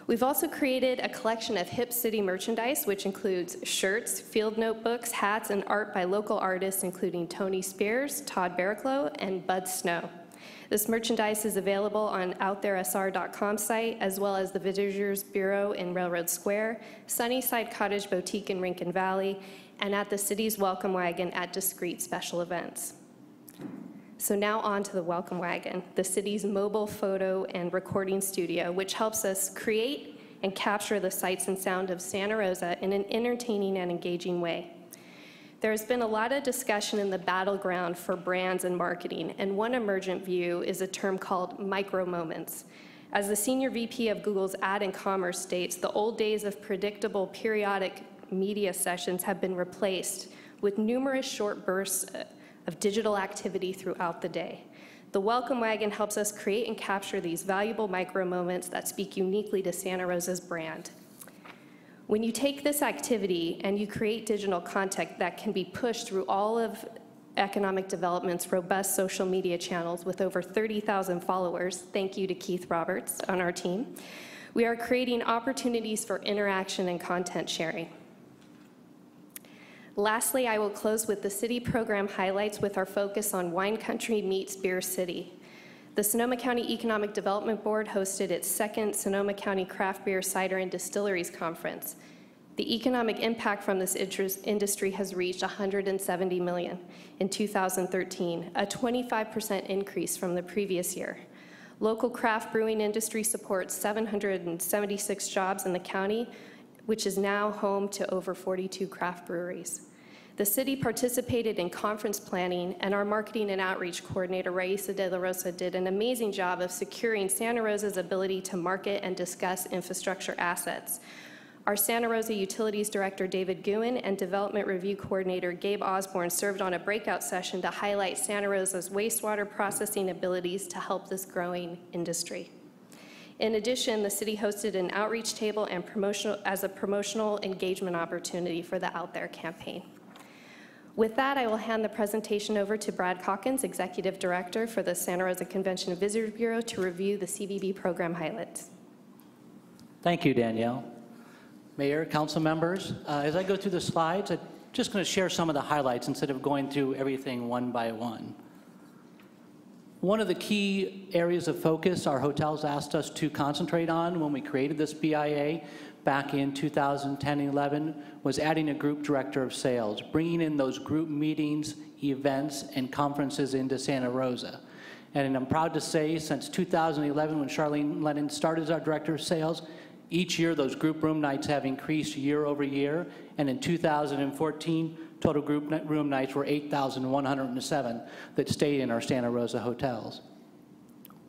We've also created a collection of hip city merchandise, which includes shirts, field notebooks, hats, and art by local artists, including Tony Spears, Todd Barraclough, and Bud Snow. This merchandise is available on outtheresr.com site, as well as the Visitors Bureau in Railroad Square, Sunnyside Cottage Boutique in Rincon Valley, and at the city's Welcome Wagon at discrete special events. So now on to the Welcome Wagon, the city's mobile photo and recording studio, which helps us create and capture the sights and sound of Santa Rosa in an entertaining and engaging way. There's been a lot of discussion in the battleground for brands and marketing, and one emergent view is a term called micro moments. As the Senior VP of Google's Ad and Commerce states, the old days of predictable periodic media sessions have been replaced with numerous short bursts of digital activity throughout the day. The Welcome Wagon helps us create and capture these valuable micro moments that speak uniquely to Santa Rosa's brand. When you take this activity and you create digital content that can be pushed through all of economic development's robust social media channels with over 30,000 followers, thank you to Keith Roberts on our team, we are creating opportunities for interaction and content sharing. Lastly, I will close with the city program highlights with our focus on Wine Country meets Beer City. The Sonoma County Economic Development Board hosted its 2nd Sonoma County Craft Beer, Cider, and Distilleries Conference. The economic impact from this industry has reached $170 million in 2013, a 25% increase from the previous year. Local craft brewing industry supports 776 jobs in the county which is now home to over 42 craft breweries. The city participated in conference planning, and our marketing and outreach coordinator, Raisa de la Rosa, did an amazing job of securing Santa Rosa's ability to market and discuss infrastructure assets. Our Santa Rosa Utilities Director, David Guin, and Development Review Coordinator, Gabe Osborne, served on a breakout session to highlight Santa Rosa's wastewater processing abilities to help this growing industry. In addition, the city hosted an outreach table and as a promotional engagement opportunity for the Out There campaign. With that, I will hand the presentation over to Brad Calkins, Executive Director for the Santa Rosa Convention and Visitors Bureau, to review the CVB program highlights. Thank you, Danielle. Mayor, council members, as I go through the slides, I'm just going to share some of the highlights instead of going through everything one by one. One of the key areas of focus our hotels asked us to concentrate on when we created this BIA back in 2010-11 was adding a group director of sales, bringing in those group meetings, events, and conferences into Santa Rosa. And I'm proud to say since 2011, when Charlene Lennon started as our director of sales, each year those group room nights have increased year over year, and in 2014, total group room nights were 8,107 that stayed in our Santa Rosa hotels.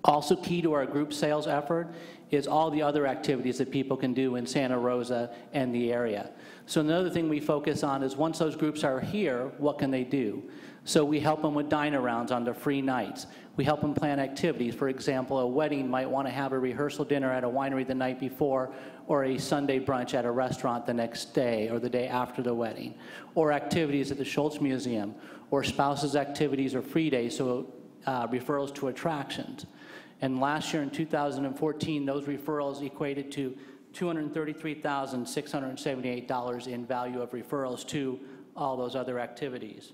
Also key to our group sales effort is all the other activities that people can do in Santa Rosa and the area. So another thing we focus on is once those groups are here, what can they do? So we help them with dine-arounds on the free nights. We help them plan activities. For example, a wedding might want to have a rehearsal dinner at a winery the night before, or a Sunday brunch at a restaurant the next day or the day after the wedding, or activities at the Schultz Museum, or spouses' activities or free days, so referrals to attractions. And last year in 2014, those referrals equated to $233,678 in value of referrals to all those other activities.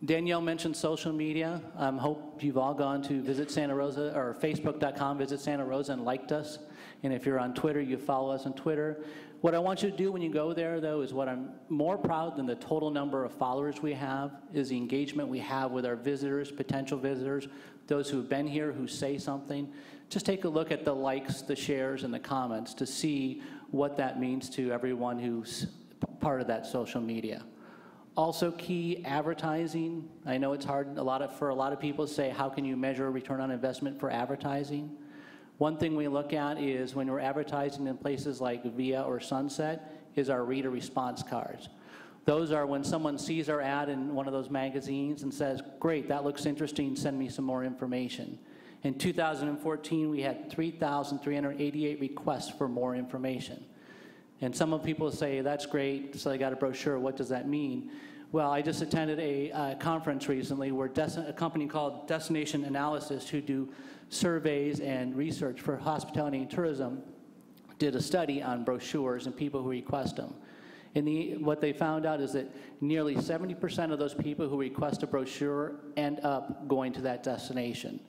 Danielle mentioned social media. I hope you've all gone to Visit Santa Rosa or Facebook.com, Visit Santa Rosa, and liked us. And if you're on Twitter, you follow us on Twitter. What I want you to do when you go there, though, is what I'm more proud than the total number of followers we have is the engagement we have with our visitors, potential visitors, those who've been here, who say something. Just take a look at the likes, the shares, and the comments to see what that means to everyone who's part of that social media. Also key, advertising. I know it's hard for a lot of people to say, how can you measure a return on investment for advertising? One thing we look at is when we're advertising in places like Via or Sunset is our reader response cards. Those are when someone sees our ad in one of those magazines and says, great, that looks interesting, send me some more information. In 2014, we had 3,388 requests for more information. And some of people say, that's great, so I got a brochure, what does that mean? Well, I just attended a conference recently where a company called Destination Analysis, who do surveys and research for hospitality and tourism, did a study on brochures and people who request them. And what they found out is that nearly 70% of those people who request a brochure end up going to that destination.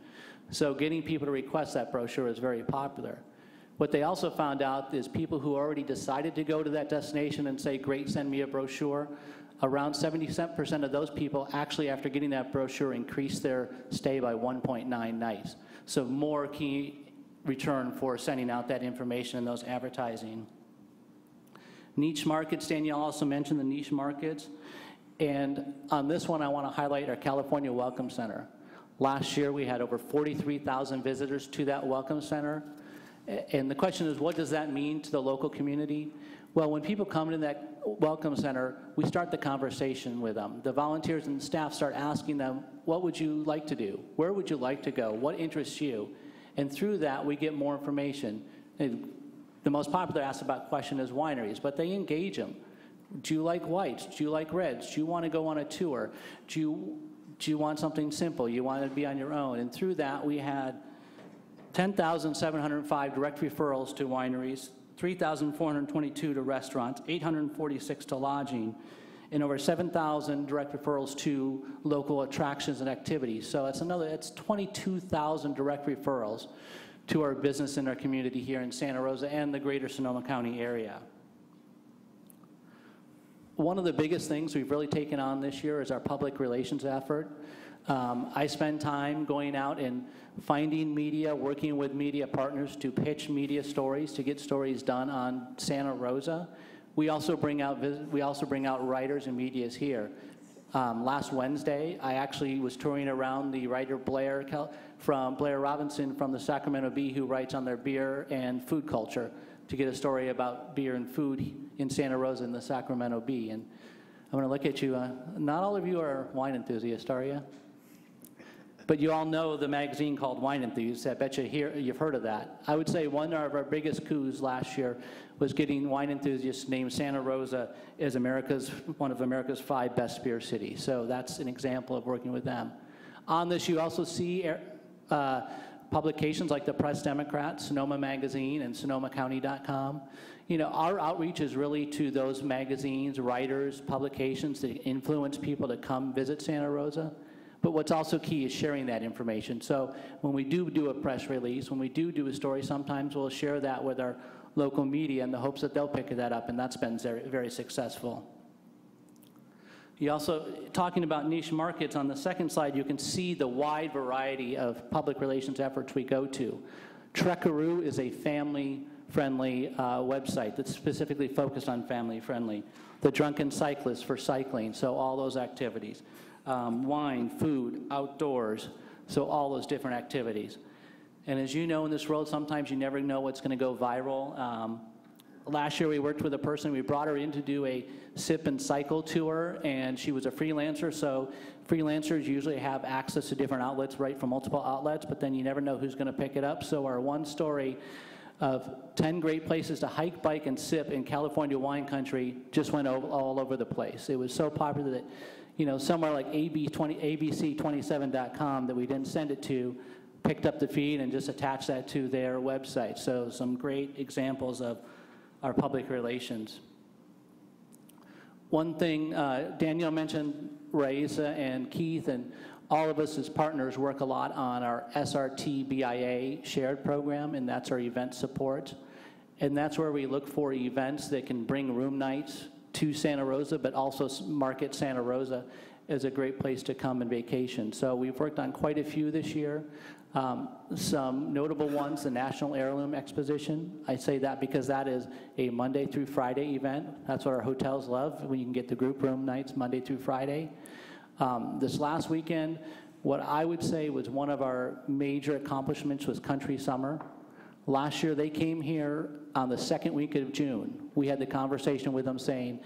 So getting people to request that brochure is very popular. What they also found out is people who already decided to go to that destination and say, great, send me a brochure, around 70% of those people actually, after getting that brochure, increased their stay by 1.9 nights. So more key return for sending out that information and those advertising. Niche markets, Danielle also mentioned the niche markets. And on this one, I want to highlight our California Welcome Center. Last year, we had over 43,000 visitors to that Welcome Center. And the question is, what does that mean to the local community? Well, when people come to that Welcome Center, we start the conversation with them. The volunteers and the staff start asking them, what would you like to do? Where would you like to go? What interests you? And through that, we get more information. And the most popular asked about question is wineries, but they engage them. Do you like whites? Do you like reds? Do you want to go on a tour? Do you want something simple? You want to be on your own? And through that, we had 10,705 direct referrals to wineries, 3,422 to restaurants, 846 to lodging, and over 7,000 direct referrals to local attractions and activities. So it's 22,000 direct referrals to our business and our community here in Santa Rosa and the greater Sonoma County area. One of the biggest things we've really taken on this year is our public relations effort. I spend time going out and finding media, working with media partners to pitch media stories, to get stories done on Santa Rosa. We also bring out writers and medias here. Last Wednesday, I actually was touring around the writer Blair Robinson from the Sacramento Bee, who writes on their beer and food culture, to get a story about beer and food in Santa Rosa in the Sacramento Bee. And I'm going to look at you. Not all of you are wine enthusiasts, are you? But you all know the magazine called Wine Enthusiast. I bet you've heard of that. I would say one of our biggest coups last year was getting Wine Enthusiasts named Santa Rosa as one of America's 5 best beer cities. So that's an example of working with them. On this, you also see publications like the Press Democrat, Sonoma Magazine, and SonomaCounty.com. You know, our outreach is really to those magazines, writers, publications that influence people to come visit Santa Rosa. But what's also key is sharing that information. So when we do a press release, when we do a story, sometimes we'll share that with our local media in the hopes that they'll pick that up, and that's been very, very successful. You also, talking about niche markets, on the second slide, you can see the wide variety of public relations efforts we go to. Trekkaroo is a family-friendly website that's specifically focused on family-friendly. The Drunken Cyclist for cycling, so all those activities. Wine, food, outdoors, so all those different activities. And as you know, in this world, sometimes you never know what's going to go viral. Last year, we worked with a person. We brought her in to do a sip and cycle tour, and she was a freelancer. So freelancers usually have access to different outlets, right, from multiple outlets, but then you never know who's going to pick it up. So our one story of 10 great places to hike, bike, and sip in California wine country just went all over the place. It was so popular that, you know, somewhere like ABC27.com that we didn't send it to picked up the feed and just attached that to their website. So some great examples of our public relations. One thing, Danielle mentioned Rosa and Keith, and all of us as partners work a lot on our SRT BIA shared program, and that's our event support. And that's where we look for events that can bring room nights to Santa Rosa, but also market Santa Rosa as a great place to come and vacation. So we've worked on quite a few this year. Some notable ones, the National Heirloom Exposition. I say that because that is a Monday through Friday event. That's what our hotels love, when you can get the group room nights Monday through Friday. This last weekend, what I would say was one of our major accomplishments was Country Summer. Last year, they came here on the second week of June. We had the conversation with them saying,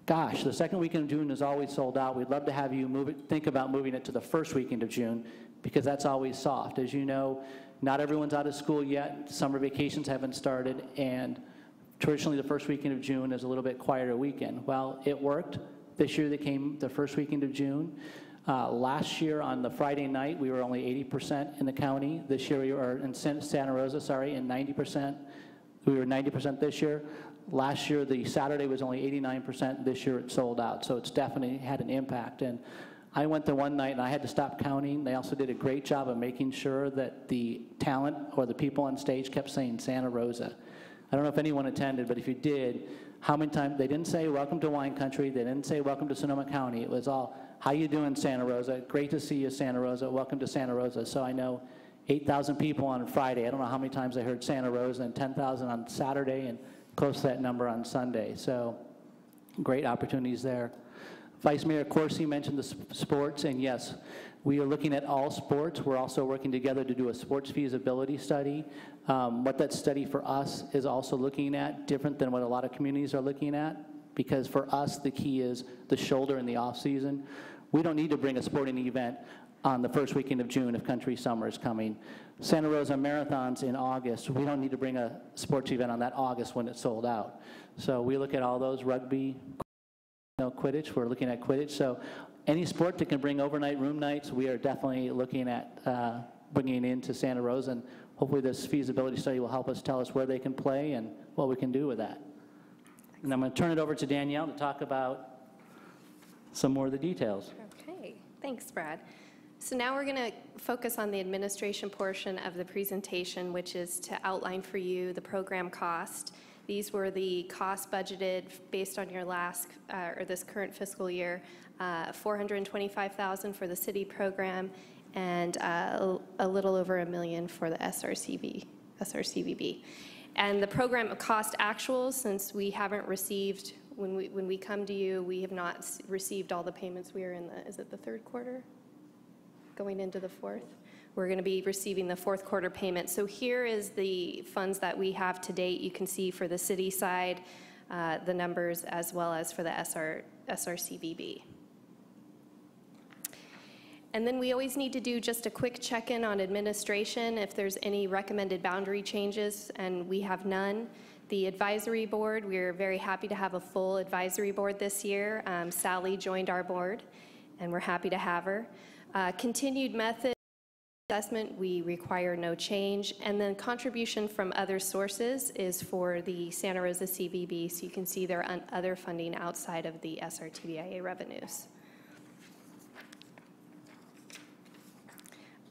gosh, the second weekend of June is always sold out. We'd love to have you think about moving it to the first weekend of June, because that's always soft. As you know, not everyone's out of school yet. Summer vacations haven't started, and traditionally the first weekend of June is a little bit quieter weekend. Well, it worked. This year they came the first weekend of June. Last year on the Friday night, we were only 80% in the county. This year we were in Santa Rosa, and 90%. We were 90% this year. Last year, the Saturday was only 89%. This year, it sold out. So it's definitely had an impact. And I went there one night, and I had to stop counting. They also did a great job of making sure that the talent or the people on stage kept saying Santa Rosa. I don't know if anyone attended, but if you did, how many times, they didn't say welcome to wine country. They didn't say welcome to Sonoma County. It was all, how you doing, Santa Rosa? Great to see you, Santa Rosa. Welcome to Santa Rosa. So I know 8,000 people on Friday. I don't know how many times I heard Santa Rosa, and 10,000 on Saturday, and close to that number on Sunday. So great opportunities there. Vice Mayor Corsi mentioned the sports, and yes, we are looking at all sports. We're also working together to do a sports feasibility study. What that study for us is also looking at, different than what a lot of communities are looking at, because for us, the key is the shoulder in the off-season. We don't need to bring a sporting event on the first weekend of June if Country Summer is coming. Santa Rosa Marathon's in August. We don't need to bring a sports event on that August when it's sold out. So we look at all those, rugby, Quidditch. We're looking at Quidditch. So any sport that can bring overnight room nights, we are definitely looking at bringing into Santa Rosa, and hopefully this feasibility study will help us tell us where they can play and what we can do with that. And I'm going to turn it over to Danielle to talk about some more of the details. Okay, thanks, Brad. So now we're going to focus on the administration portion of the presentation, which is to outline for you the program cost. These were the costs budgeted based on your last, or this current fiscal year, $425,000 for the city program, and a little over $1 million for the SRCVB. And the program cost actuals, since we haven't received, when we come to you, we have not received all the payments. We are in the, is it the third quarter? Going into the fourth? We're going to be receiving the fourth quarter payment. So here is the funds that we have to date. You can see for the city side, the numbers, as well as for the SRCVB. And then we always need to do just a quick check-in on administration if there's any recommended boundary changes, and we have none. The advisory board, we're very happy to have a full advisory board this year. Sally joined our board, and we're happy to have her. Continued method assessment, we require no change. And then contribution from other sources is for the Santa Rosa CVB, so you can see there are other funding outside of the SRTBIA revenues.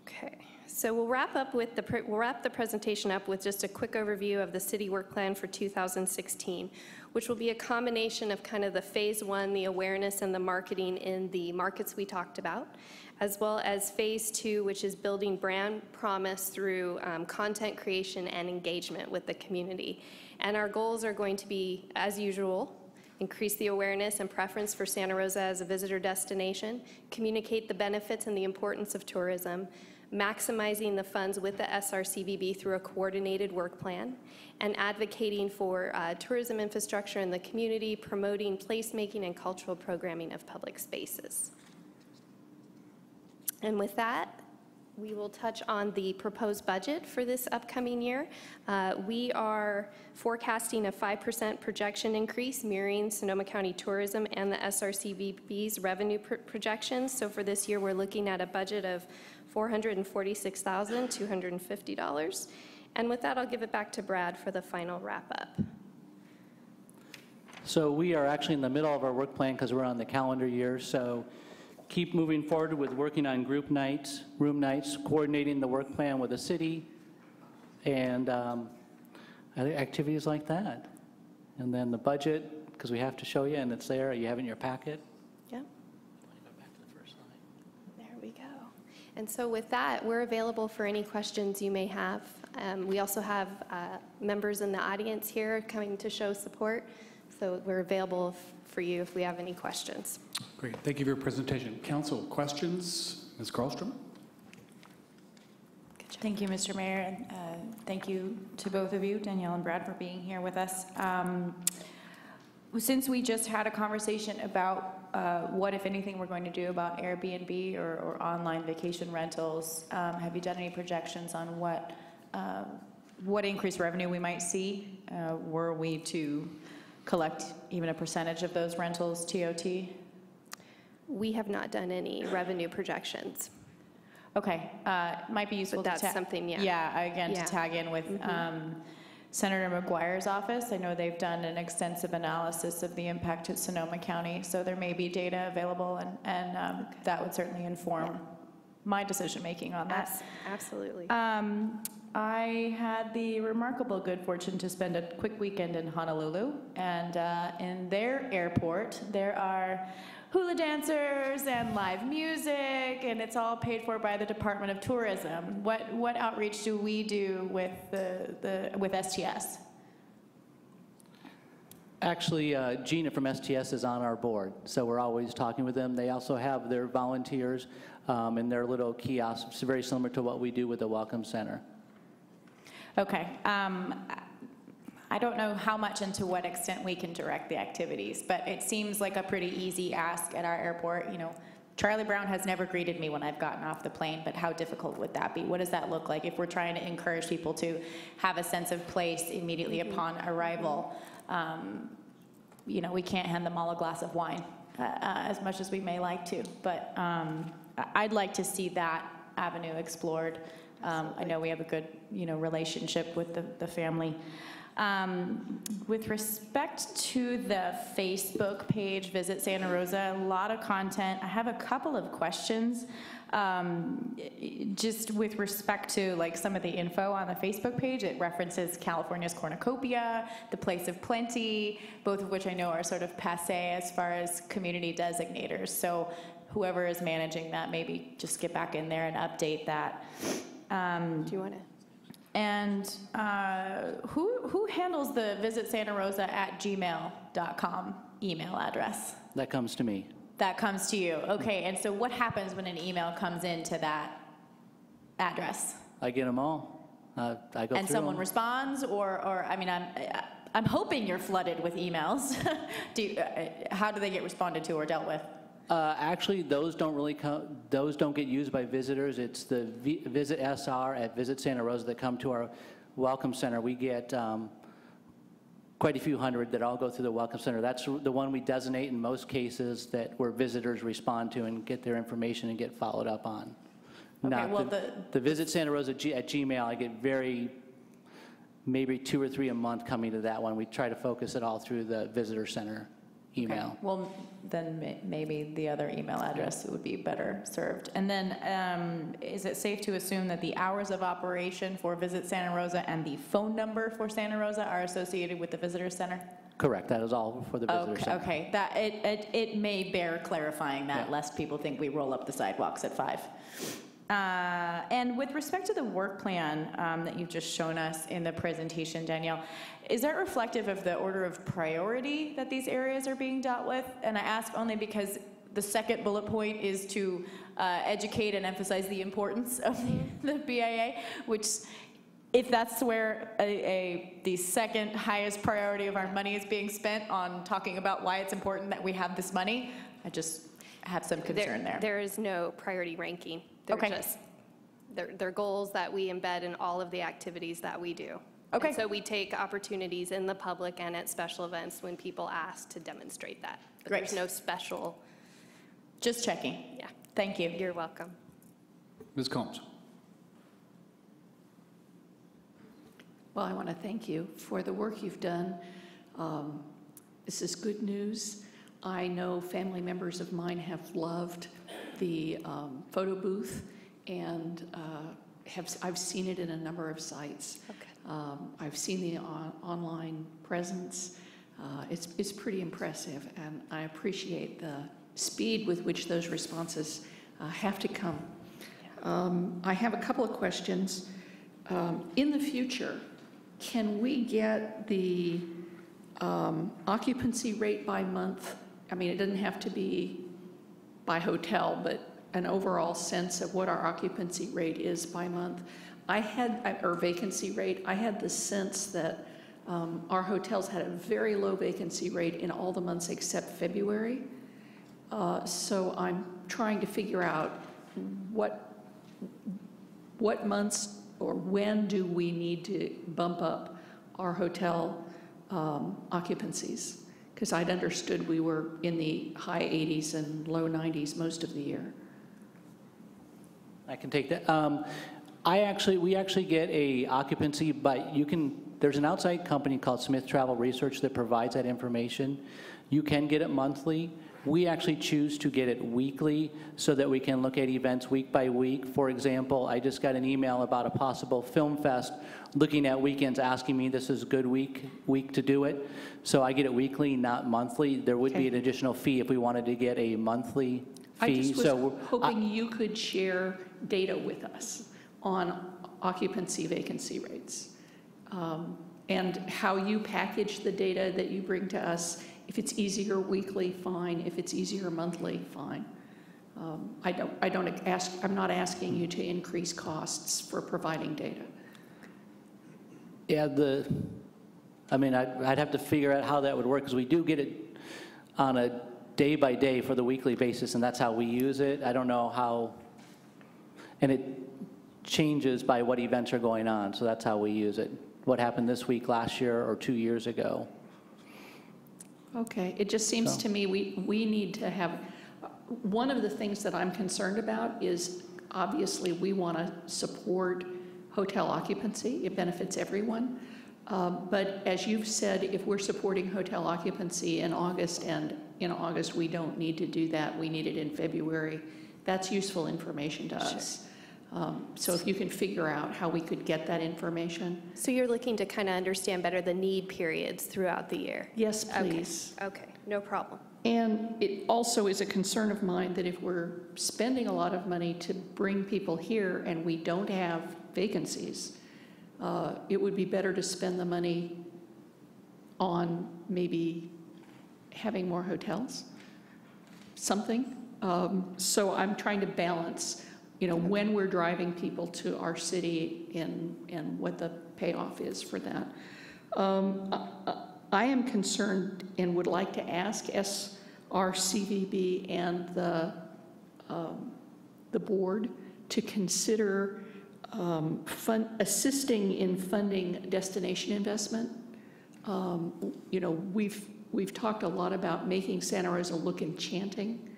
Okay, so we'll wrap the presentation up with just a quick overview of the city work plan for 2016, which will be a combination of kind of the phase one, the awareness and the marketing in the markets we talked about, as well as phase two, which is building brand promise through content creation and engagement with the community. And our goals are going to be, as usual, increase the awareness and preference for Santa Rosa as a visitor destination, communicate the benefits and the importance of tourism, maximizing the funds with the SRCVB through a coordinated work plan, and advocating for tourism infrastructure in the community, promoting placemaking and cultural programming of public spaces. And with that, we will touch on the proposed budget for this upcoming year. We are forecasting a 5% projection increase, mirroring Sonoma County Tourism and the SRCVB's revenue projections. So for this year, we're looking at a budget of $446,250. And with that, I'll give it back to Brad for the final wrap-up. So we are actually in the middle of our work plan because we're on the calendar year. So keep moving forward with working on group nights, room nights, coordinating the work plan with the city, and activities like that. And then the budget, because we have to show you, and it's there. You have it in your packet. Yeah. There we go. And so with that, we're available for any questions you may have. We also have members in the audience here coming to show support, so we're available for you if we have any questions. Great. Thank you for your presentation. Council, questions? Ms. Karlstrom? Thank you, Mr. Mayor, and thank you to both of you, Danielle and Brad, for being here with us. Since we just had a conversation about what, if anything, we're going to do about Airbnb or online vacation rentals, have you done any projections on what increased revenue we might see were we to collect even a percentage of those rentals, TOT? We have not done any revenue projections. Okay, might be useful. But that's something, yeah. Yeah, again, to tag in with Senator McGuire's office. I know they've done an extensive analysis of the impact to Sonoma County, so there may be data available, and that would certainly inform my decision-making on that. Absolutely. I had the remarkable good fortune to spend a quick weekend in Honolulu, and in their airport, there are hula dancers and live music, and it's all paid for by the Department of Tourism. What outreach do we do with with STS? Actually, Gina from STS is on our board, so we're always talking with them. They also have their volunteers in their little kiosks, very similar to what we do with the Welcome Center. Okay. I don't know how much and to what extent we can direct the activities, but it seems like a pretty easy ask at our airport. You know, Charlie Brown has never greeted me when I've gotten off the plane, but how difficult would that be? What does that look like if we're trying to encourage people to have a sense of place immediately upon arrival? You know, we can't hand them all a glass of wine as much as we may like to, but I'd like to see that avenue explored. I know we have a good, relationship with the family. With respect to the Facebook page, Visit Santa Rosa, a lot of content. I have a couple of questions. Just with respect to some of the info on the Facebook page, it references California's cornucopia, the Place of Plenty, both of which I know are sort of passé as far as community designators. So whoever is managing that, maybe just get back in there and update that. Do you want to? And who handles the visitsantarosa@gmail.com email address? That comes to me. That comes to you. Okay, and so what happens when an email comes into that address? I get them all. I go And through someone them. responds, or I mean, I'm hoping you're flooded with emails. How do they get responded to or dealt with? Actually, those don't really those don't get used by visitors. It's the Visit SR at Visit Santa Rosa that come to our Welcome Center. We get quite a few hundred that all go through the Welcome Center. That's the one we designate in most cases that where visitors respond to and get their information and get followed up on. Okay, Not well, the Visit Santa Rosa at Gmail, I get maybe 2 or 3 a month coming to that one. We try to focus it all through the Visitor Center email. Okay. Well, then maybe the other email address would be better served. And then is it safe to assume that the hours of operation for Visit Santa Rosa and the phone number for Santa Rosa are associated with the Visitor Center? Correct. That is all for the Visitor Center. Okay. That it may bear clarifying that, lest people think we roll up the sidewalks at 5. And with respect to the work plan that you've just shown us in the presentation, Danielle, is that reflective of the order of priority that these areas are being dealt with? And I ask only because the second bullet point is to educate and emphasize the importance of the BIA, which, if that's where the second highest priority of our money is being spent on talking about why it's important that we have this money, I just have some concern there. There is no priority ranking. They're just, they're goals that we embed in all of the activities that we do. Okay. And so we take opportunities in the public and at special events when people ask to demonstrate that. But Great. There's no special. Just checking. Yeah. Thank you. You're welcome. Ms. Combs. Well, I want to thank you for the work you've done. This is good news. I know family members of mine have loved the photo booth, and I've seen it in a number of sites. Okay. I've seen the online presence. It's pretty impressive, and I appreciate the speed with which those responses have to come. I have a couple of questions. In the future, can we get the occupancy rate by month? I mean, it doesn't have to be by hotel, but an overall sense of what our occupancy rate is by month. Or vacancy rate. I had the sense that our hotels had a very low vacancy rate in all the months except February. So I'm trying to figure out what months or when do we need to bump up our hotel occupancies? Because I'd understood we were in the high 80s and low 90s most of the year. I can take that. We actually get a occupancy, but there's an outside company called Smith Travel Research that provides that information. You can get it monthly. We actually choose to get it weekly so that we can look at events week by week. For example, I just got an email about a possible film fest looking at weekends asking me this is a good week to do it. So I get it weekly, not monthly. There would be an additional fee if we wanted to get a monthly fee. I just was hoping you could share data with us on occupancy vacancy rates and how you package the data that you bring to us. If it's easier weekly, fine. If it's easier monthly, fine. I'm not asking you to increase costs for providing data. Yeah, I'd have to figure out how that would work because we do get it on a day by day for the weekly basis, and that's how we use it. I don't know how, and it changes by what events are going on, so that's how we use it. What happened this week, last year, or 2 years ago. Okay, it just seems to me we need to have, one of the things that I'm concerned about is obviously we want to support hotel occupancy. It benefits everyone. But as you've said, if we're supporting hotel occupancy in August and in August we don't need to do that, we need it in February, that's useful information to us. So if you can figure out how we could get that information. So you're looking to kind of understand better the need periods throughout the year? Yes, please. Okay. no problem. And it also is a concern of mine that if we're spending a lot of money to bring people here and we don't have vacancies, it would be better to spend the money on maybe having more hotels, something. So I'm trying to balance, when we're driving people to our city and what the payoff is for that. I am concerned and would like to ask SRCVB and the board to consider assisting in funding destination investment. We've talked a lot about making Santa Rosa look enchanting,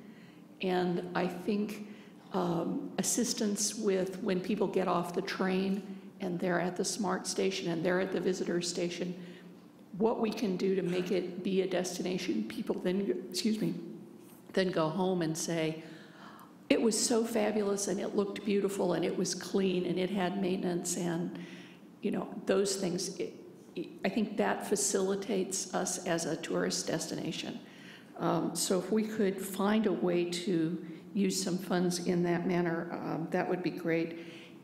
and I think assistance with when people get off the train and they're at the SMART station and they're at the visitor station, what we can do to make it be a destination, people then go home and say, it was so fabulous and it looked beautiful and it was clean and it had maintenance and, those things. I think that facilitates us as a tourist destination. So if we could find a way to use some funds in that manner, that would be great.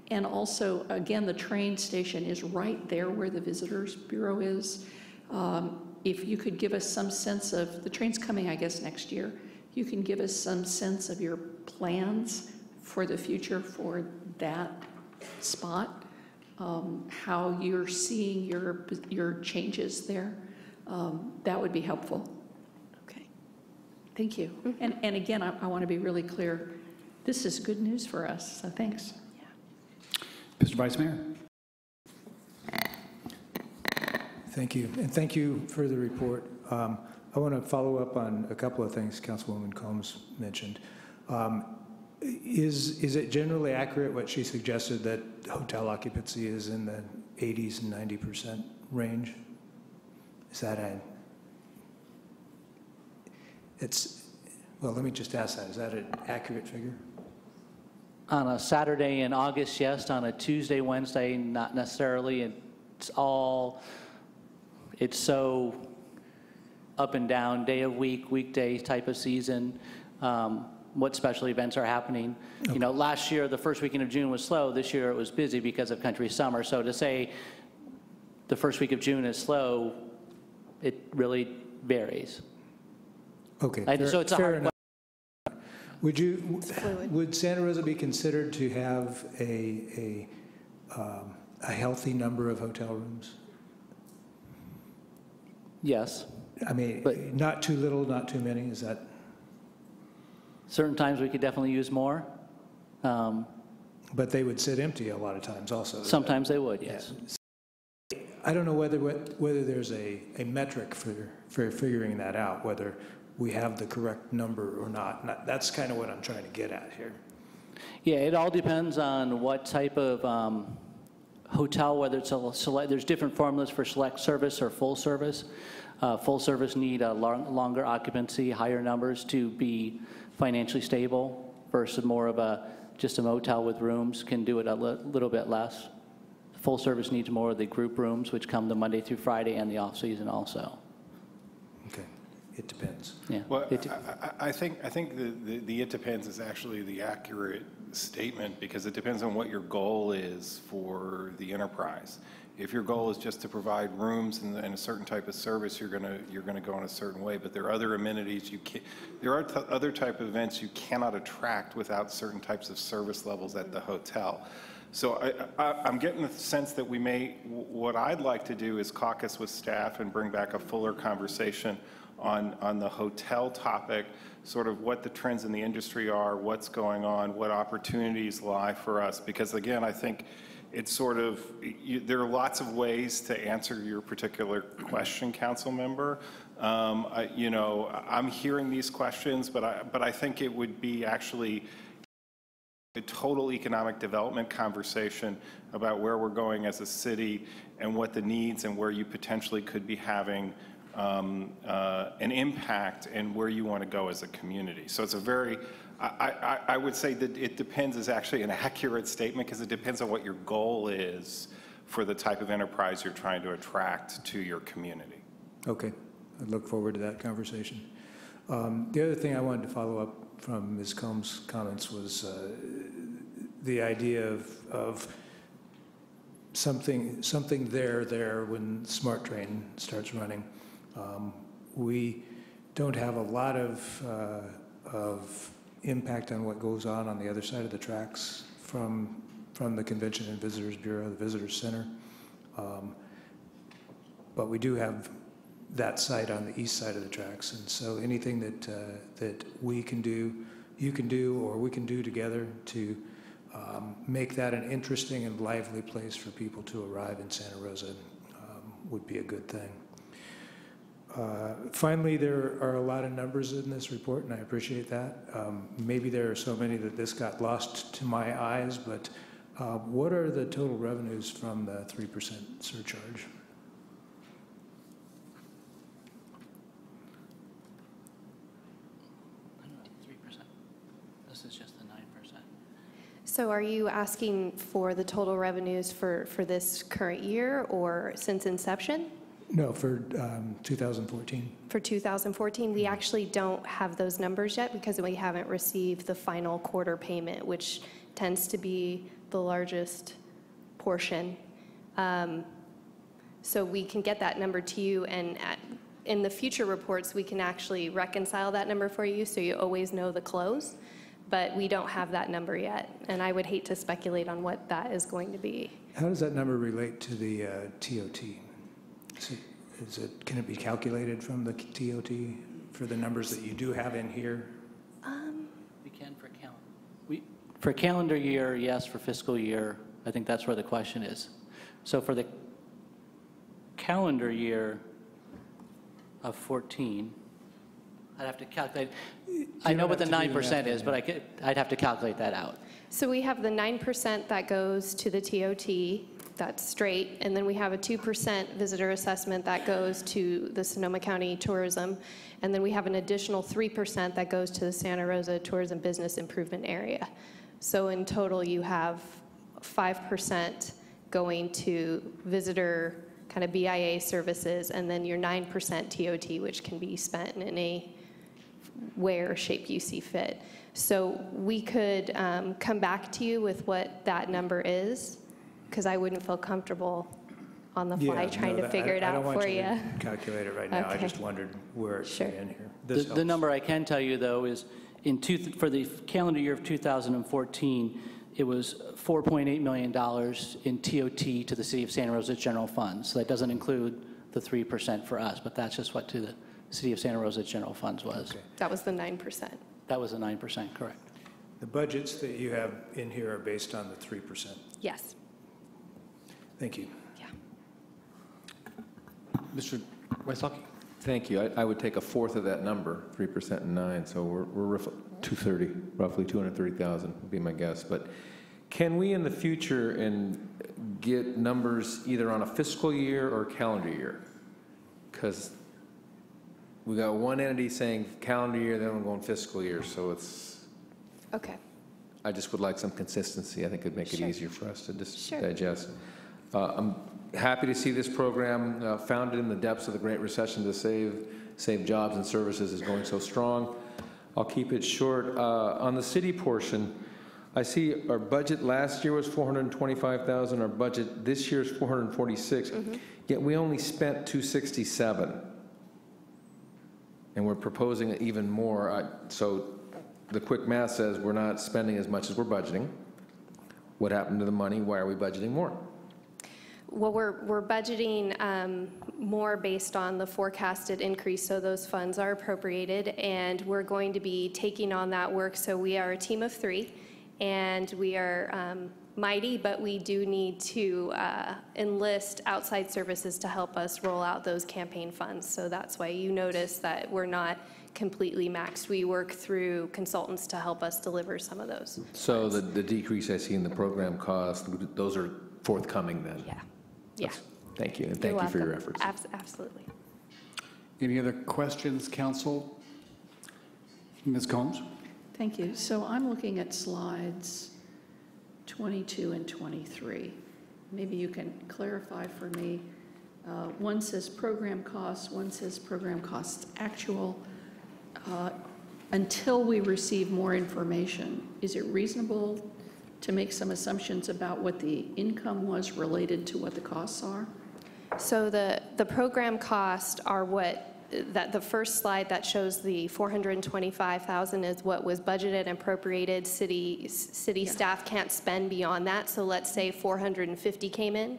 And also, again, the train station is right there where the Visitors Bureau is. If you could give us some sense of, the train's coming, I guess, next year. You can give us some sense of your plans for the future for that spot, how you're seeing your changes there. That would be helpful. Okay, thank you. And again, I want to be really clear. This is good news for us, so thanks. Mr. Vice Mayor. Thank you, and thank you for the report. I want to follow up on a couple of things Councilwoman Combs mentioned. Is it generally accurate what she suggested, that hotel occupancy is in the 80s and 90% range? Is that well, let me just ask that. Is that an accurate figure? On a Saturday in August, yes. On a Tuesday, Wednesday, not necessarily. It's so up and down, day of week, weekday type of season, what special events are happening. Okay. Last year, the first weekend of June was slow. This year it was busy because of country summer. So to say the first week of June is slow, it really varies. Okay, so it's fair enough. Would Santa Rosa be considered to have a healthy number of hotel rooms? Yes. I mean, but not too little, not too many, is that? Certain times we could definitely use more. But they would sit empty a lot of times also. Sometimes they would, yes. Yeah. I don't know whether there's a metric for figuring that out, whether we have the correct number or not. That's kind of what I'm trying to get at here. Yeah, it all depends on what type of hotel, whether it's there's different formulas for select service or full service. Full service need a longer occupancy, higher numbers to be financially stable, versus more of just a motel with rooms can do it a little bit less. Full service needs more of the group rooms, which come the Monday through Friday and the off season also. Okay, it depends. Yeah. Well, I think the it depends is actually the accurate statement, because it depends on what your goal is for the enterprise. If your goal is just to provide rooms and a certain type of service, you're gonna go in a certain way. But there are other amenities there are other type of events you cannot attract without certain types of service levels at the hotel. So I'm getting the sense that what I'd like to do is caucus with staff and bring back a fuller conversation on the hotel topic, sort of what the trends in the industry are, what's going on, what opportunities lie for us. Because again, I think it's sort of, there are lots of ways to answer your particular question, council member. I'm hearing these questions, but I think it would be actually a total economic development conversation about where we're going as a city and what the needs and where you potentially could be having an impact and where you want to go as a community. So it's a very, I would say that it depends is actually an accurate statement, because it depends on what your goal is for the type of enterprise you're trying to attract to your community. Okay, I look forward to that conversation. The other thing I wanted to follow up from Ms. Combs' comments was the idea of something there when Smart Train starts running. We don't have a lot of impact on what goes on the other side of the tracks from the Convention and Visitors Bureau, the Visitors Center. But we do have that site on the east side of the tracks. And so anything that we can do, you can do, or we can do together to make that an interesting and lively place for people to arrive in Santa Rosa would be a good thing. Finally, there are a lot of numbers in this report, and I appreciate that. Maybe there are so many that this got lost to my eyes, but what are the total revenues from the 3% surcharge? So are you asking for the total revenues for this current year or since inception? No, for 2014. For 2014, we actually don't have those numbers yet because we haven't received the final quarter payment, which tends to be the largest portion. So we can get that number to you, and in the future reports, we can actually reconcile that number for you so you always know the close. But we don't have that number yet, and I would hate to speculate on what that is going to be. How does that number relate to the TOT? Can it be calculated from the TOT for the numbers that you do have in here? We can for calendar year, yes. For fiscal year, I think that's where the question is. So for the calendar year of 14, I'd have to calculate. I know what the 9% is, but I'd have to calculate that out. So we have the 9% that goes to the TOT, that's straight, and then we have a 2% visitor assessment that goes to the Sonoma County Tourism, and then we have an additional 3% that goes to the Santa Rosa Tourism Business Improvement Area. So in total, you have 5% going to visitor kind of BIA services, and then your 9% TOT, which can be spent in any way or shape you see fit. So we could come back to you with what that number is, because I wouldn't feel comfortable on the fly trying to figure it out for you. I don't want you to calculate it right now. Okay. I just wondered where it's in here. The number I can tell you, though, is for the calendar year of 2014, it was $4.8 million in TOT to the City of Santa Rosa general funds. So that doesn't include the 3% for us, but that's just what to the City of Santa Rosa general funds was. Okay. That was the 9%. That was the 9%, correct. The budgets that you have in here are based on the 3%. Yes. Thank you. Mr. Wysocki. Thank you. I would take a fourth of that number, 3% and 9, so we're 230, roughly 230,000 would be my guess. But can we in the future get numbers either on a fiscal year or calendar year? Because we got one entity saying calendar year, then we're going fiscal year, so it's. Okay. I just would like some consistency. I think it'd make it easier for us to just digest. I'm happy to see this program founded in the depths of the Great Recession to save jobs and services is going so strong. I'll keep it short. On the city portion, I see our budget last year was $425,000. Our budget this year is $446,000. Yet we only spent $267,000, and we're proposing even more. So the quick math says we're not spending as much as we're budgeting. What happened to the money? Why are we budgeting more? Well, we're budgeting more based on the forecasted increase, so those funds are appropriated, and we're going to be taking on that work. So we are a team of 3, and we are mighty, but we do need to enlist outside services to help us roll out those campaign funds. So that's why you notice that we're not completely maxed. We work through consultants to help us deliver some of those. So the decrease I see in the program cost, those are forthcoming then? Yeah. Thank you, and thank you for your efforts. Absolutely. Any other questions, council? Ms. Combs? Thank you. So I'm looking at slides 22 and 23. Maybe you can clarify for me One says program costs, one says program costs actual. Until we receive more information, is it reasonable to make some assumptions about what the income was related to what the costs are? So the program costs are what, that the first slide that shows the 425,000 is what was budgeted and appropriated. City staff can't spend beyond that. So let's say 450 came in.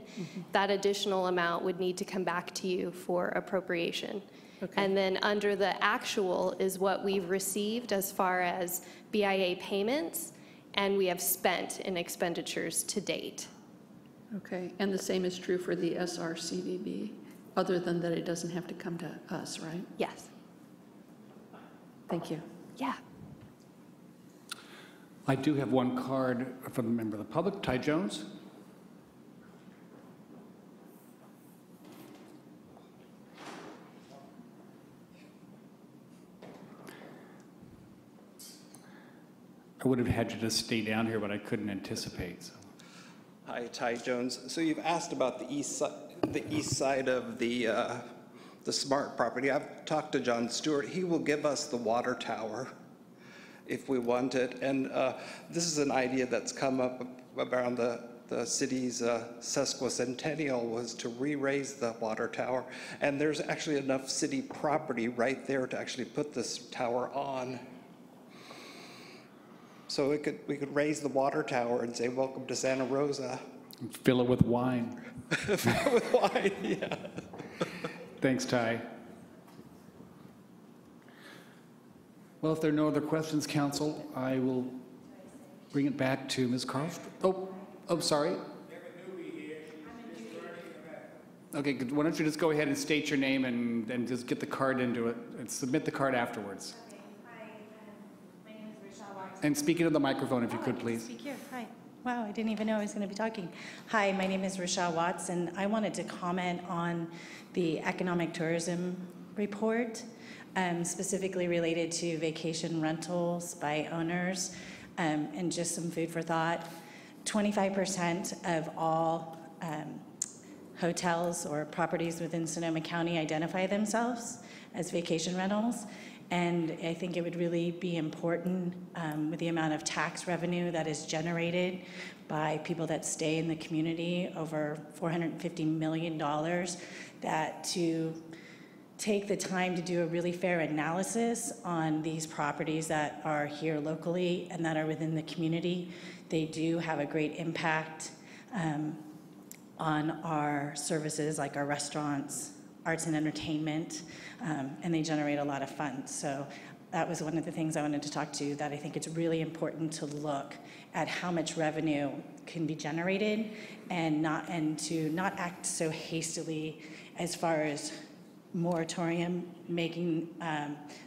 That additional amount would need to come back to you for appropriation. Okay. And then under the actual is what we've received as far as BIA payments, and we have spent in expenditures to date. Okay, and the same is true for the SRCVB, other than that it doesn't have to come to us, right? Yes. Thank you. Yeah. I do have one card from a member of the public, Ty Jones. I would have had you just stay down here, but I couldn't anticipate. So. Hi, Ty Jones. So you've asked about the east side of the SMART property. I've talked to John Stewart. He will give us the water tower if we want it. And this is an idea that's come up around the city's sesquicentennial, was to re-raise the water tower. And there's actually enough city property right there to actually put this tower on. So we could raise the water tower and say, welcome to Santa Rosa. Fill it with wine. Fill it with wine, yeah. Thanks, Ty. Well, if there are no other questions, Council, I will bring it back to Ms. Carlstrom. Oh, sorry. Okay, why don't you just go ahead and state your name and just get the card into it and submit the card afterwards. And speak into the microphone if you could, please. Speak here. Hi. Wow, I didn't even know I was going to be talking. Hi, my name is Rochelle Watts, and I wanted to comment on the economic tourism report, specifically related to vacation rentals by owners, and just some food for thought. 25% of all hotels or properties within Sonoma County identify themselves as vacation rentals. And I think it would really be important with the amount of tax revenue that is generated by people that stay in the community, over $450 million, that to take the time to do a really fair analysis on these properties that are here locally and that are within the community. They do have a great impact on our services, like our restaurants, arts and entertainment, and they generate a lot of funds. So that was one of the things I wanted to talk to, that I think it's really important to look at how much revenue can be generated and to not act so hastily as far as moratorium, making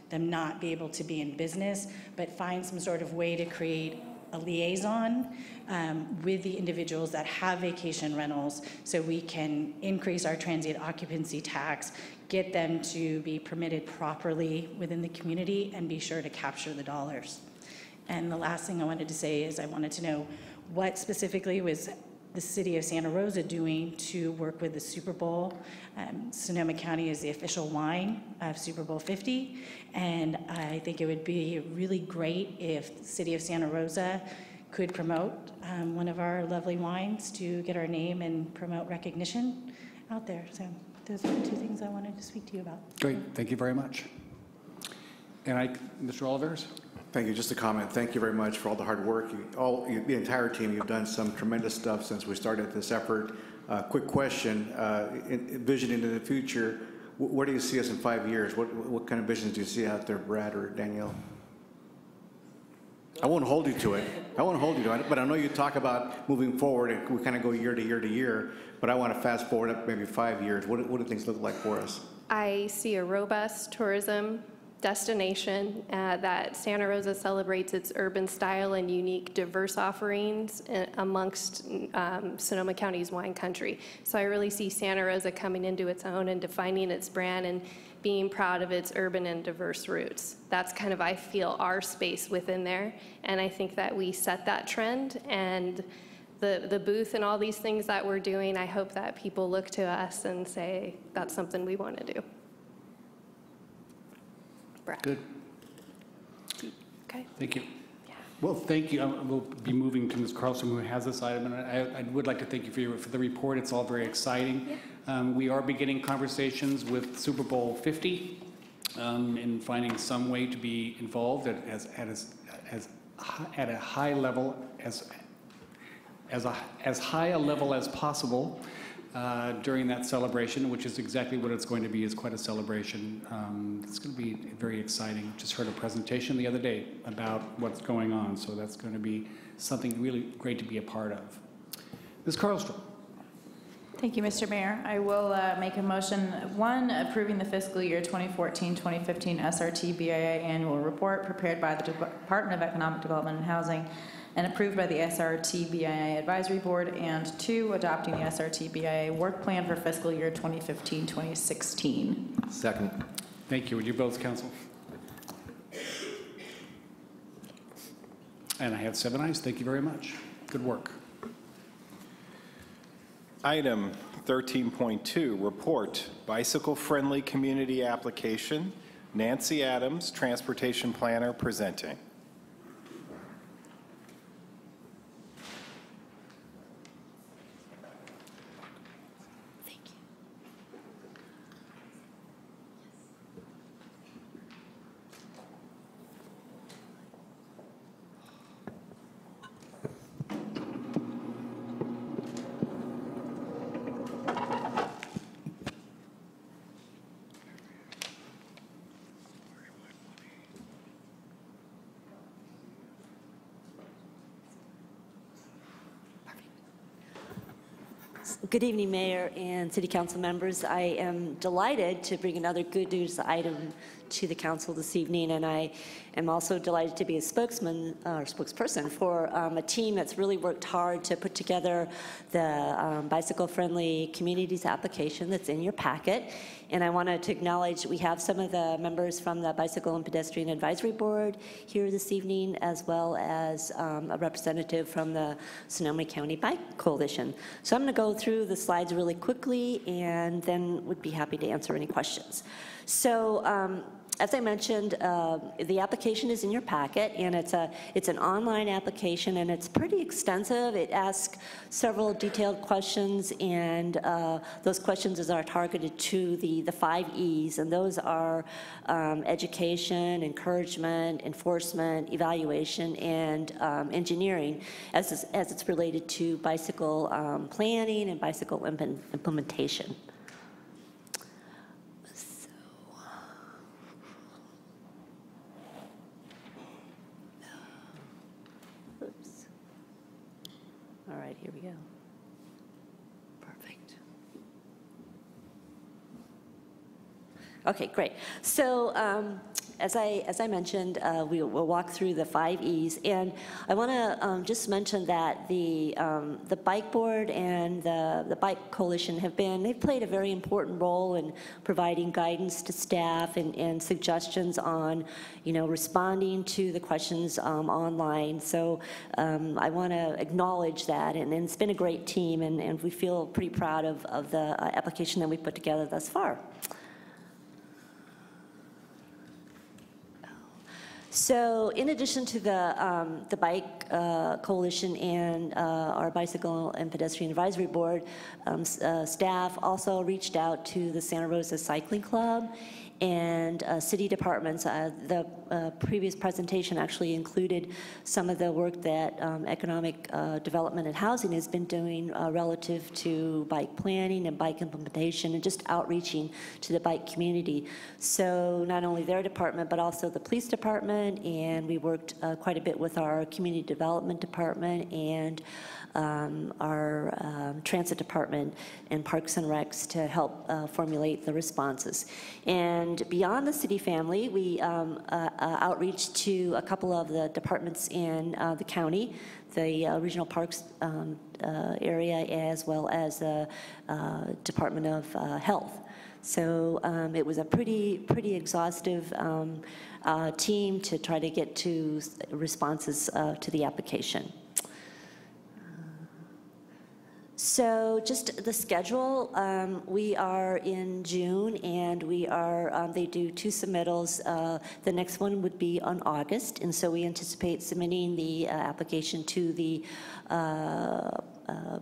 them not be able to be in business, but find some sort of way to create a liaison with the individuals that have vacation rentals, so we can increase our transient occupancy tax, get them to be permitted properly within the community, and be sure to capture the dollars. And the last thing I wanted to say is I wanted to know what specifically was the city of Santa Rosa doing to work with the Super Bowl. Sonoma County is the official wine of Super Bowl 50, and I think it would be really great if the city of Santa Rosa could promote one of our lovely wines to get our name and promote recognition out there. So those are the two things I wanted to speak to you about. Great, thank you very much. And Mr. Olivers? Thank you. Just a comment. Thank you very much for all the hard work. The entire team, you've done some tremendous stuff since we started this effort. Quick question, vision into the future, where do you see us in 5 years? What kind of visions do you see out there, Brad or Danielle? I won't hold you to it. I won't hold you to it, but I know you talk about moving forward, and we kind of go year to year to year, but I want to fast forward up maybe 5 years. What do things look like for us? I see a robust tourism destination that Santa Rosa celebrates its urban style and unique diverse offerings amongst Sonoma County's wine country. So I really see Santa Rosa coming into its own and defining its brand and being proud of its urban and diverse roots. That's kind of, I feel, our space within there. And I think that we set that trend, and the booth and all these things that we're doing, I hope that people look to us and say, that's something we want to do. Brad. Good. Okay. Thank you. Well, thank you. We'll be moving to Ms. Carlstrom, who has this item, and I would like to thank you for the report. It's all very exciting. Yeah. We are beginning conversations with Super Bowl 50 in finding some way to be involved at a high level, as high a level as possible during that celebration, which is exactly what it's going to be, is quite a celebration. It's going to be very exciting. Just heard a presentation the other day about what's going on, so that's going to be something really great to be a part of. Ms. Carlstrom. Thank you, Mr. Mayor. I will make a motion, one, approving the fiscal year 2014-2015 SRT BIA annual report prepared by the Department of Economic Development and Housing and approved by the SRT BIA Advisory Board, and two, adopting the SRT BIA work plan for fiscal year 2015-2016. Second. Thank you. Would you both, counsel? And I have 7 ayes. Thank you very much. Good work. Item 13.2, report, bicycle-friendly community application. Nancy Adams, transportation planner, presenting. Good evening, Mayor and City Council members. I am delighted to bring another good news item to the Council this evening, and I am also delighted to be a spokesman or spokesperson for a team that's really worked hard to put together the bicycle-friendly communities application that's in your packet. And I wanted to acknowledge we have some of the members from the Bicycle and Pedestrian Advisory Board here this evening, as well as a representative from the Sonoma County Bike Coalition. So I'm going to go through the slides really quickly and then would be happy to answer any questions. So as I mentioned, the application is in your packet, and it's an online application, and it's pretty extensive. It asks several detailed questions, and those questions are targeted to the 5 E's, and those are education, encouragement, enforcement, evaluation, and engineering, as it's related to bicycle planning and bicycle implementation. All right, here we go. Perfect. Okay, great. So as I mentioned, we will walk through the 5 E's, and I want to just mention that the Bike Board and the Bike Coalition they've played a very important role in providing guidance to staff and suggestions on, responding to the questions online. So I want to acknowledge that, and it's been a great team, and we feel pretty proud of the application that we put together thus far. So in addition to the Bike Coalition and our Bicycle and Pedestrian Advisory Board, staff also reached out to the Santa Rosa Cycling Club and city departments. The previous presentation actually included some of the work that Economic Development and Housing has been doing relative to bike planning and bike implementation and just outreaching to the bike community. So not only their department, but also the police department, and we worked quite a bit with our community development department and our transit department and Parks and Recs to help formulate the responses. And beyond the city family, we outreach to a couple of the departments in the county, the regional parks area, as well as the Department of Health. So it was a pretty exhaustive team to try to get to responses to the application. So just the schedule, we are in June, and we are, they do 2 submittals. The next one would be on August, and so we anticipate submitting the application to the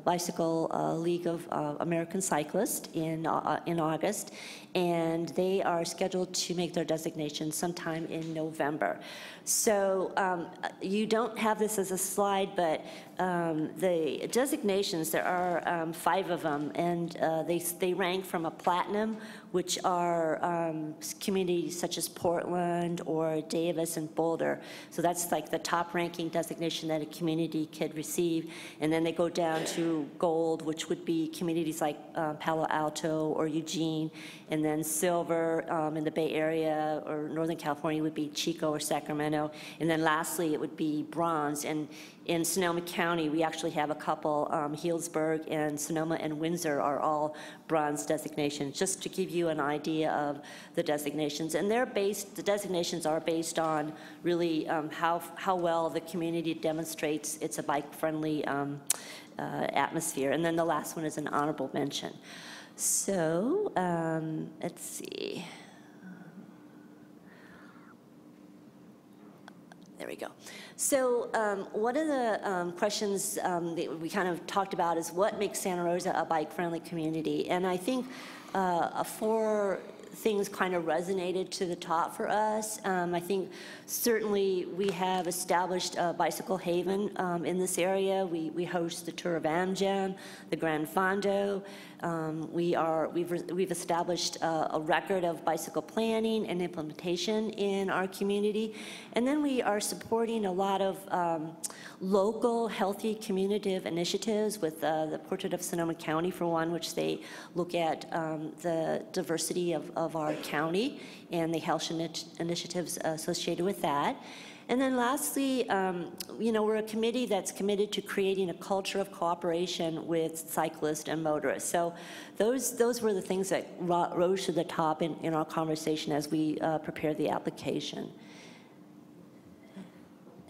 Bicycle League of American Cyclists in August, and they are scheduled to make their designation sometime in November. So you don't have this as a slide, but the designations, there are 5 of them, and they rank from a platinum, which are communities such as Portland or Davis and Boulder. So that's like the top ranking designation that a community could receive. And then they go down to gold, which would be communities like Palo Alto or Eugene. And then silver in the Bay Area or Northern California would be Chico or Sacramento. And then lastly, it would be bronze. And in Sonoma County, we actually have a couple, Healdsburg and Sonoma and Windsor are all bronze designations, just to give you an idea of the designations. And the designations are based on really how well the community demonstrates it's a bike-friendly atmosphere. And then the last one is an honorable mention. So let's see. There we go. So one of the questions that we kind of talked about is what makes Santa Rosa a bike-friendly community? And I think 4 things kind of resonated to the top for us. I think certainly we have established a bicycle haven in this area. We host the Tour of Amgen, the Gran Fondo. We've established a record of bicycle planning and implementation in our community. And then we are supporting a lot of local healthy community initiatives with the Portrait of Sonoma County, for one, which they look at the diversity of our county and the health initiatives associated with that. And then lastly, we're a committee that's committed to creating a culture of cooperation with cyclists and motorists. So those were the things that rose to the top in our conversation as we prepared the application.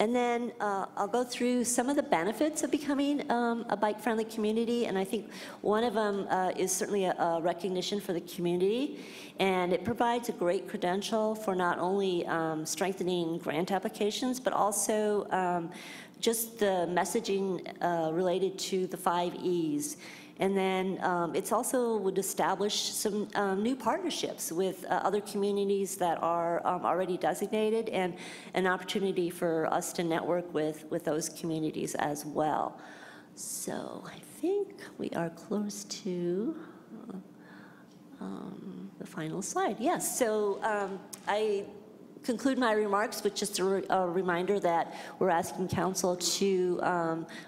And then I'll go through some of the benefits of becoming a bike-friendly community, and I think one of them is certainly a recognition for the community, and it provides a great credential for not only strengthening grant applications, but also just the messaging related to the 5 E's. And then it's also would establish some new partnerships with other communities that are already designated, and an opportunity for us to network with those communities as well. So I think we are close to the final slide. Yes, so I conclude my remarks with just a reminder that we're asking council to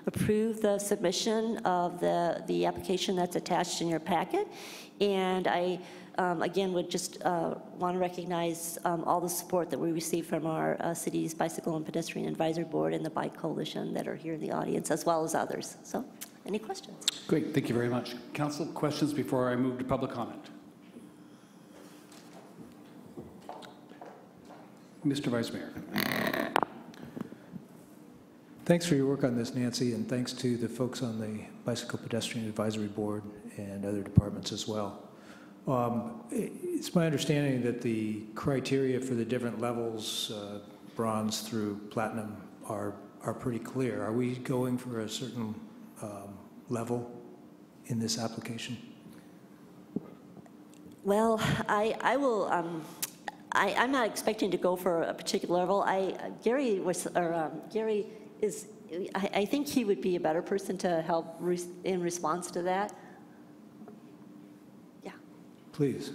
approve the submission of the application that's attached in your packet. And I, again, would just want to recognize all the support that we received from our city's Bicycle and Pedestrian Advisory Board and the Bike Coalition that are here in the audience, as well as others. So, any questions? Great, thank you very much. Council, questions before I move to public comment? Mr. Vice Mayor. Thanks for your work on this, Nancy, and thanks to the folks on the Bicycle Pedestrian Advisory Board and other departments as well. It's my understanding that the criteria for the different levels, bronze through platinum, are pretty clear. Are we going for a certain level in this application? Well, I will. I'm not expecting to go for a particular level. Gary is. I think he would be a better person to help in response to that. Yeah. Please.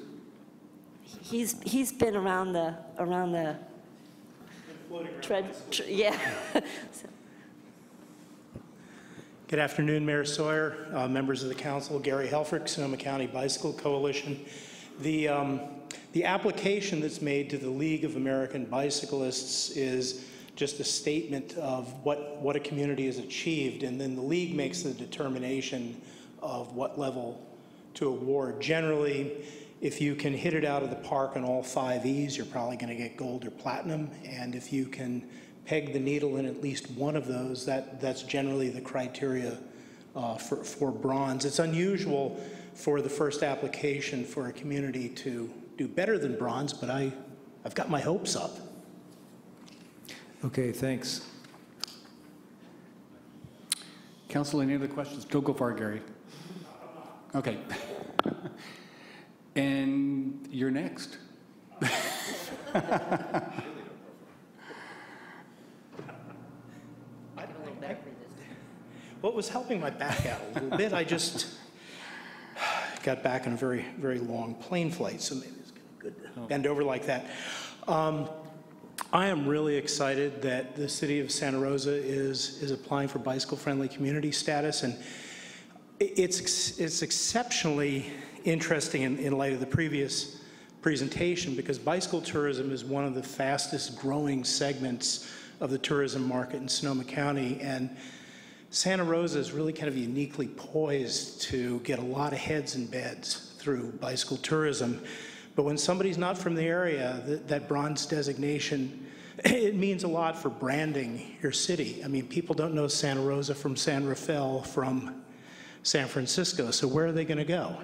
He's been around the yeah. So. Good afternoon, Mayor Sawyer, members of the council, Gary Helfrich, Sonoma County Bicycle Coalition. The application that's made to the League of American Bicyclists is just a statement of what a community has achieved, and then the league makes the determination of what level to award. Generally, if you can hit it out of the park on all 5 E's, you're probably going to get gold or platinum, and if you can peg the needle in at least one of those, that's generally the criteria for bronze. It's unusual for the first application for a community to do better than bronze, but I've got my hopes up. Okay, thanks. Council, any other questions? Don't go far, Gary. Okay. And you're next. What was helping my back out a little bit, I just got back on a very, very long plane flight, so maybe it's good to bend over like that. I am really excited that the city of Santa Rosa is applying for bicycle-friendly community status, and it's exceptionally interesting in light of the previous presentation, because bicycle tourism is one of the fastest growing segments of the tourism market in Sonoma County, and Santa Rosa is really kind of uniquely poised to get a lot of heads and beds through bicycle tourism. But when somebody's not from the area, that bronze designation, it means a lot for branding your city. I mean, people don't know Santa Rosa from San Rafael from San Francisco, so where are they going to go?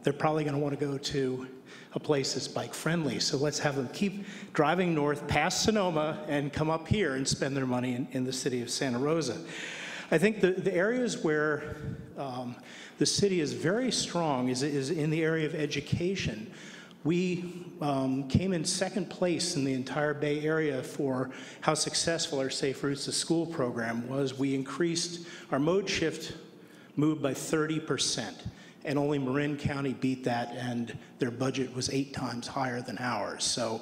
They're probably going to want to go to a place that's bike friendly. So let's have them keep driving north past Sonoma and come up here and spend their money in the city of Santa Rosa. I think the areas where the city is very strong is in the area of education. We came in second place in the entire Bay Area for how successful our Safe Routes to School program was. We increased our mode shift moved by 30%. And only Marin County beat that, and their budget was 8 times higher than ours. So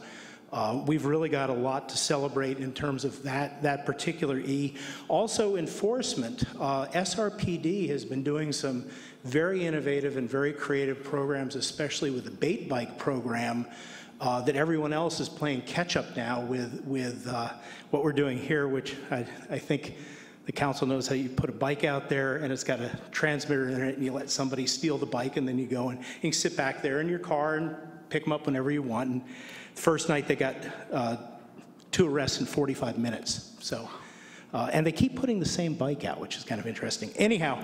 we've really got a lot to celebrate in terms of that particular E. Also, enforcement. SRPD has been doing some very innovative and very creative programs, especially with the bait bike program, that everyone else is playing catch up now with what we're doing here, which I think the council knows how you put a bike out there and it's got a transmitter in it, and you let somebody steal the bike, and then you go and you can sit back there in your car and pick them up whenever you want. And the first night they got 2 arrests in 45 minutes. So, and they keep putting the same bike out, which is kind of interesting. Anyhow,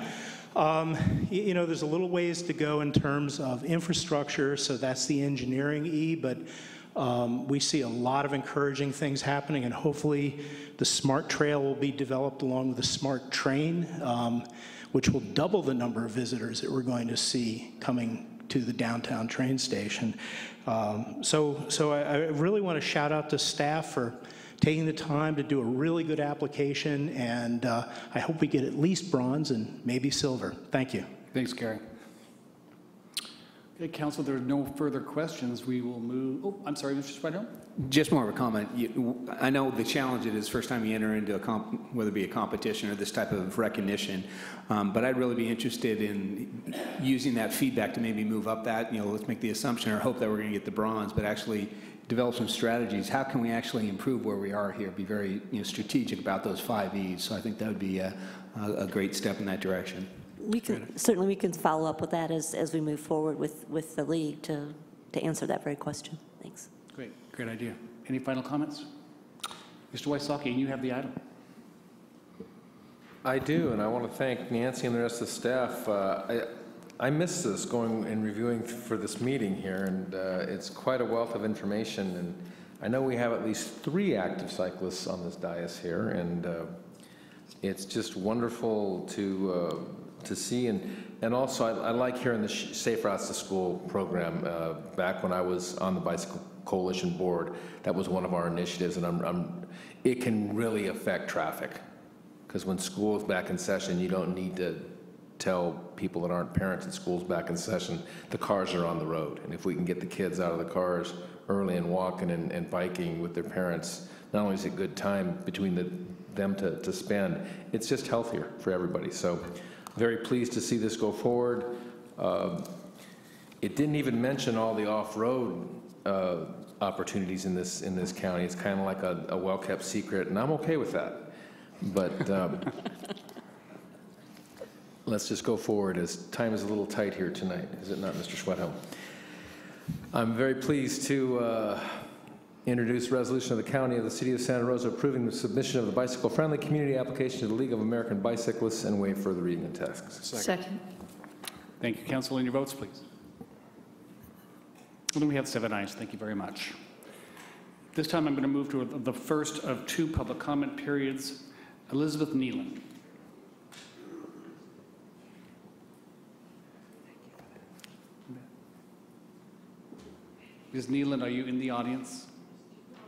you know, there's a little ways to go in terms of infrastructure, so that's the engineering E, but we see a lot of encouraging things happening, and hopefully the SMART Trail will be developed along with the SMART Train, which will double the number of visitors that we're going to see coming to the downtown train station. So I really want to shout out to staff for taking the time to do a really good application, and I hope we get at least bronze and maybe silver. Thank you. Thanks, Gary. Okay, Council, there are no further questions. We will move. Oh, I'm sorry, Mr. Spadon? Just more of a comment. I know the challenge it is first time you enter into whether it be a competition or this type of recognition, but I'd really be interested in using that feedback to maybe move up that, let's make the assumption or hope that we're going to get the bronze, but actually develop some strategies. How can we actually improve where we are here? Be very strategic about those 5 E's. So I think that would be a great step in that direction. We can follow up with that as we move forward with the league to answer that very question. Thanks. Great idea. Any final comments? Mr. Wysocki, you have the item. I do, and I want to thank Nancy and the rest of the staff. I missed this going and reviewing for this meeting here, and it's quite a wealth of information. And I know we have at least 3 active cyclists on this dais here, and it's just wonderful to see. And also, I like hearing the Safe Routes to School program. Back when I was on the Bicycle Coalition Board, that was one of our initiatives, and it can really affect traffic. Because when school is back in session, you don't need to tell people that aren't parents that school's back in session, the cars are on the road. And if we can get the kids out of the cars early and walking and biking with their parents, not only is it a good time between them to spend, it's just healthier for everybody. So very pleased to see this go forward. It didn't even mention all the off-road opportunities in this county. It's kind of like a well-kept secret, and I'm okay with that. But let's just go forward, as time is a little tight here tonight, is it not, Mr. Schwedhelm? I'm very pleased to introduce resolution of the County of the City of Santa Rosa approving the submission of the bicycle-friendly community application to the League of American Bicyclists and waive further reading and text. Second. Thank you, Council. And your votes, please. Well, then we have 7 ayes. Thank you very much. This time I'm going to move to the first of 2 public comment periods. Elizabeth Neelan. Ms. Neelan, are you in the audience? I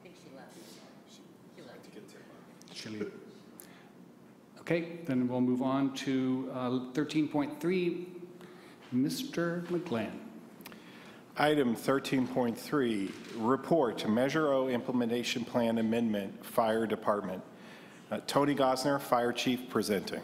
think she left. She left. Okay, then we'll move on to 13.3, Mr. McGlann. Item 13.3, report Measure O Implementation Plan Amendment, Fire Department. Tony Gosner, Fire Chief, presenting.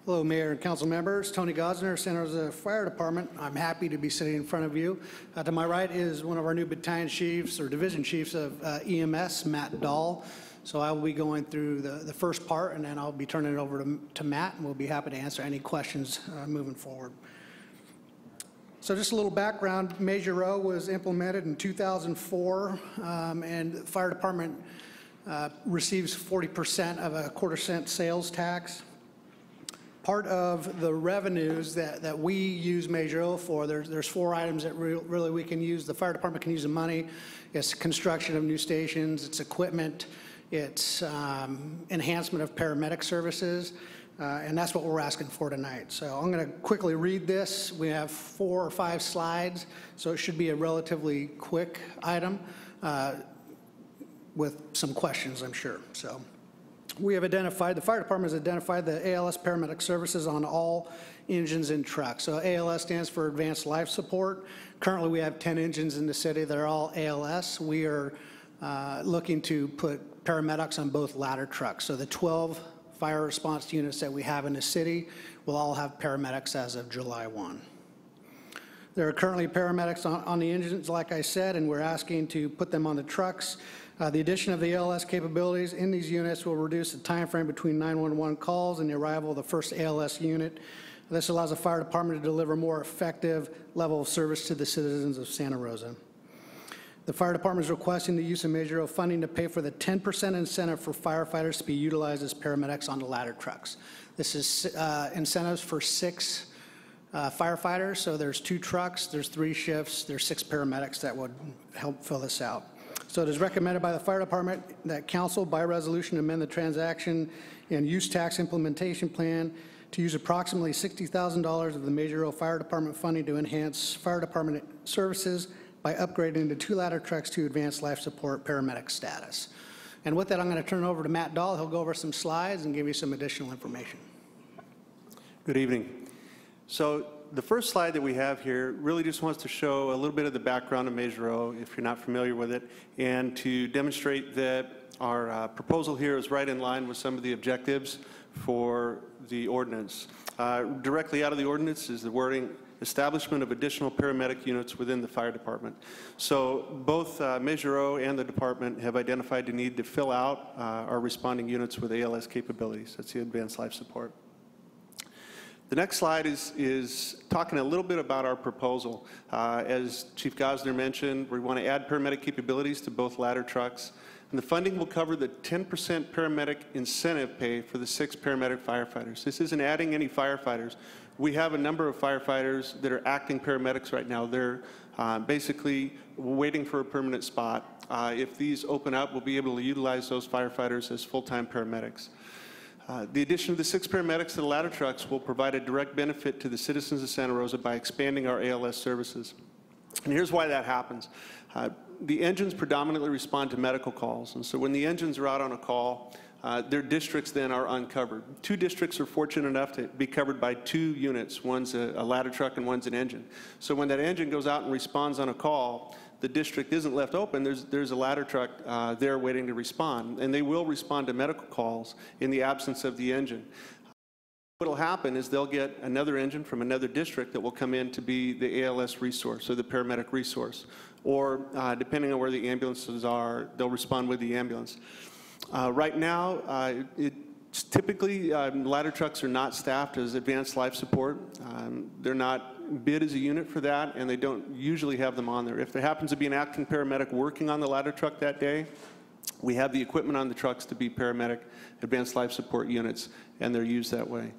Hello, Mayor and council members. Tony Gosner, Santa Rosa Fire Department. I'm happy to be sitting in front of you. To my right is one of our new battalion chiefs or division chiefs of EMS, Matt Dahl. So I will be going through the first part, and then I'll be turning it over to Matt, and we'll be happy to answer any questions moving forward. So just a little background. Measure O was implemented in 2004, and the fire department receives 40% of a quarter-cent sales tax. Part of the revenues that we use Measure O for, there's 4 items that really we can use. The fire department can use the money. It's construction of new stations, it's equipment, it's enhancement of paramedic services, and that's what we're asking for tonight. So I'm going to quickly read this. We have 4 or 5 slides, so it should be a relatively quick item with some questions, I'm sure. So. We have identified, the fire department has identified the ALS paramedic services on all engines and trucks. So ALS stands for Advanced Life Support. Currently we have 10 engines in the city that are all ALS. We are looking to put paramedics on both ladder trucks. So the 12 fire response units that we have in the city will all have paramedics as of July 1. There are currently paramedics on the engines, like I said, and we're asking to put them on the trucks. The addition of the ALS capabilities in these units will reduce the time frame between 911 calls and the arrival of the first ALS unit. This allows the fire department to deliver more effective level of service to the citizens of Santa Rosa. The fire department is requesting the use of Measure O funding to pay for the 10% incentive for firefighters to be utilized as paramedics on the ladder trucks. This is incentives for 6 firefighters, so there's 2 trucks, there's 3 shifts, there's 6 paramedics that would help fill this out. So it is recommended by the fire department that council by resolution amend the transaction and use tax implementation plan to use approximately $60,000 of the Measure O fire department funding to enhance fire department services by upgrading the 2 ladder trucks to Advanced Life Support paramedic status. And with that, I'm going to turn it over to Matt Dahl. He'll go over some slides and give you some additional information. Good evening. So the first slide that we have here really just wants to show a little bit of the background of Measure O, if you're not familiar with it, and to demonstrate that our proposal here is right in line with some of the objectives for the ordinance. Directly out of the ordinance is the wording, establishment of additional paramedic units within the fire department. So both Measure O and the department have identified the need to fill out our responding units with ALS capabilities. That's the Advanced Life Support. The next slide is talking a little bit about our proposal. As Chief Gosner mentioned, we want to add paramedic capabilities to both ladder trucks. And the funding will cover the 10% paramedic incentive pay for the 6 paramedic firefighters. This isn't adding any firefighters. We have a number of firefighters that are acting paramedics right now. They're basically waiting for a permanent spot. If these open up, we'll be able to utilize those firefighters as full-time paramedics. The addition of the 6 paramedics to the ladder trucks will provide a direct benefit to the citizens of Santa Rosa by expanding our ALS services. And here's why that happens. The engines predominantly respond to medical calls, and so when the engines are out on a call, their districts then are uncovered. 2 districts are fortunate enough to be covered by 2 units. One's a ladder truck and one's an engine. So when that engine goes out and responds on a call, the district isn't left open. There's a ladder truck there waiting to respond, and they will respond to medical calls in the absence of the engine. What will happen is they'll get another engine from another district that will come in to be the ALS resource or the paramedic resource, or depending on where the ambulances are, they'll respond with the ambulance. Right now, it's typically ladder trucks are not staffed as advanced life support. They're not bid as a unit for that, and they don't usually have them on there. If there happens to be an acting paramedic working on the ladder truck that day, we have the equipment on the trucks to be paramedic advanced life support units, and they're used that way.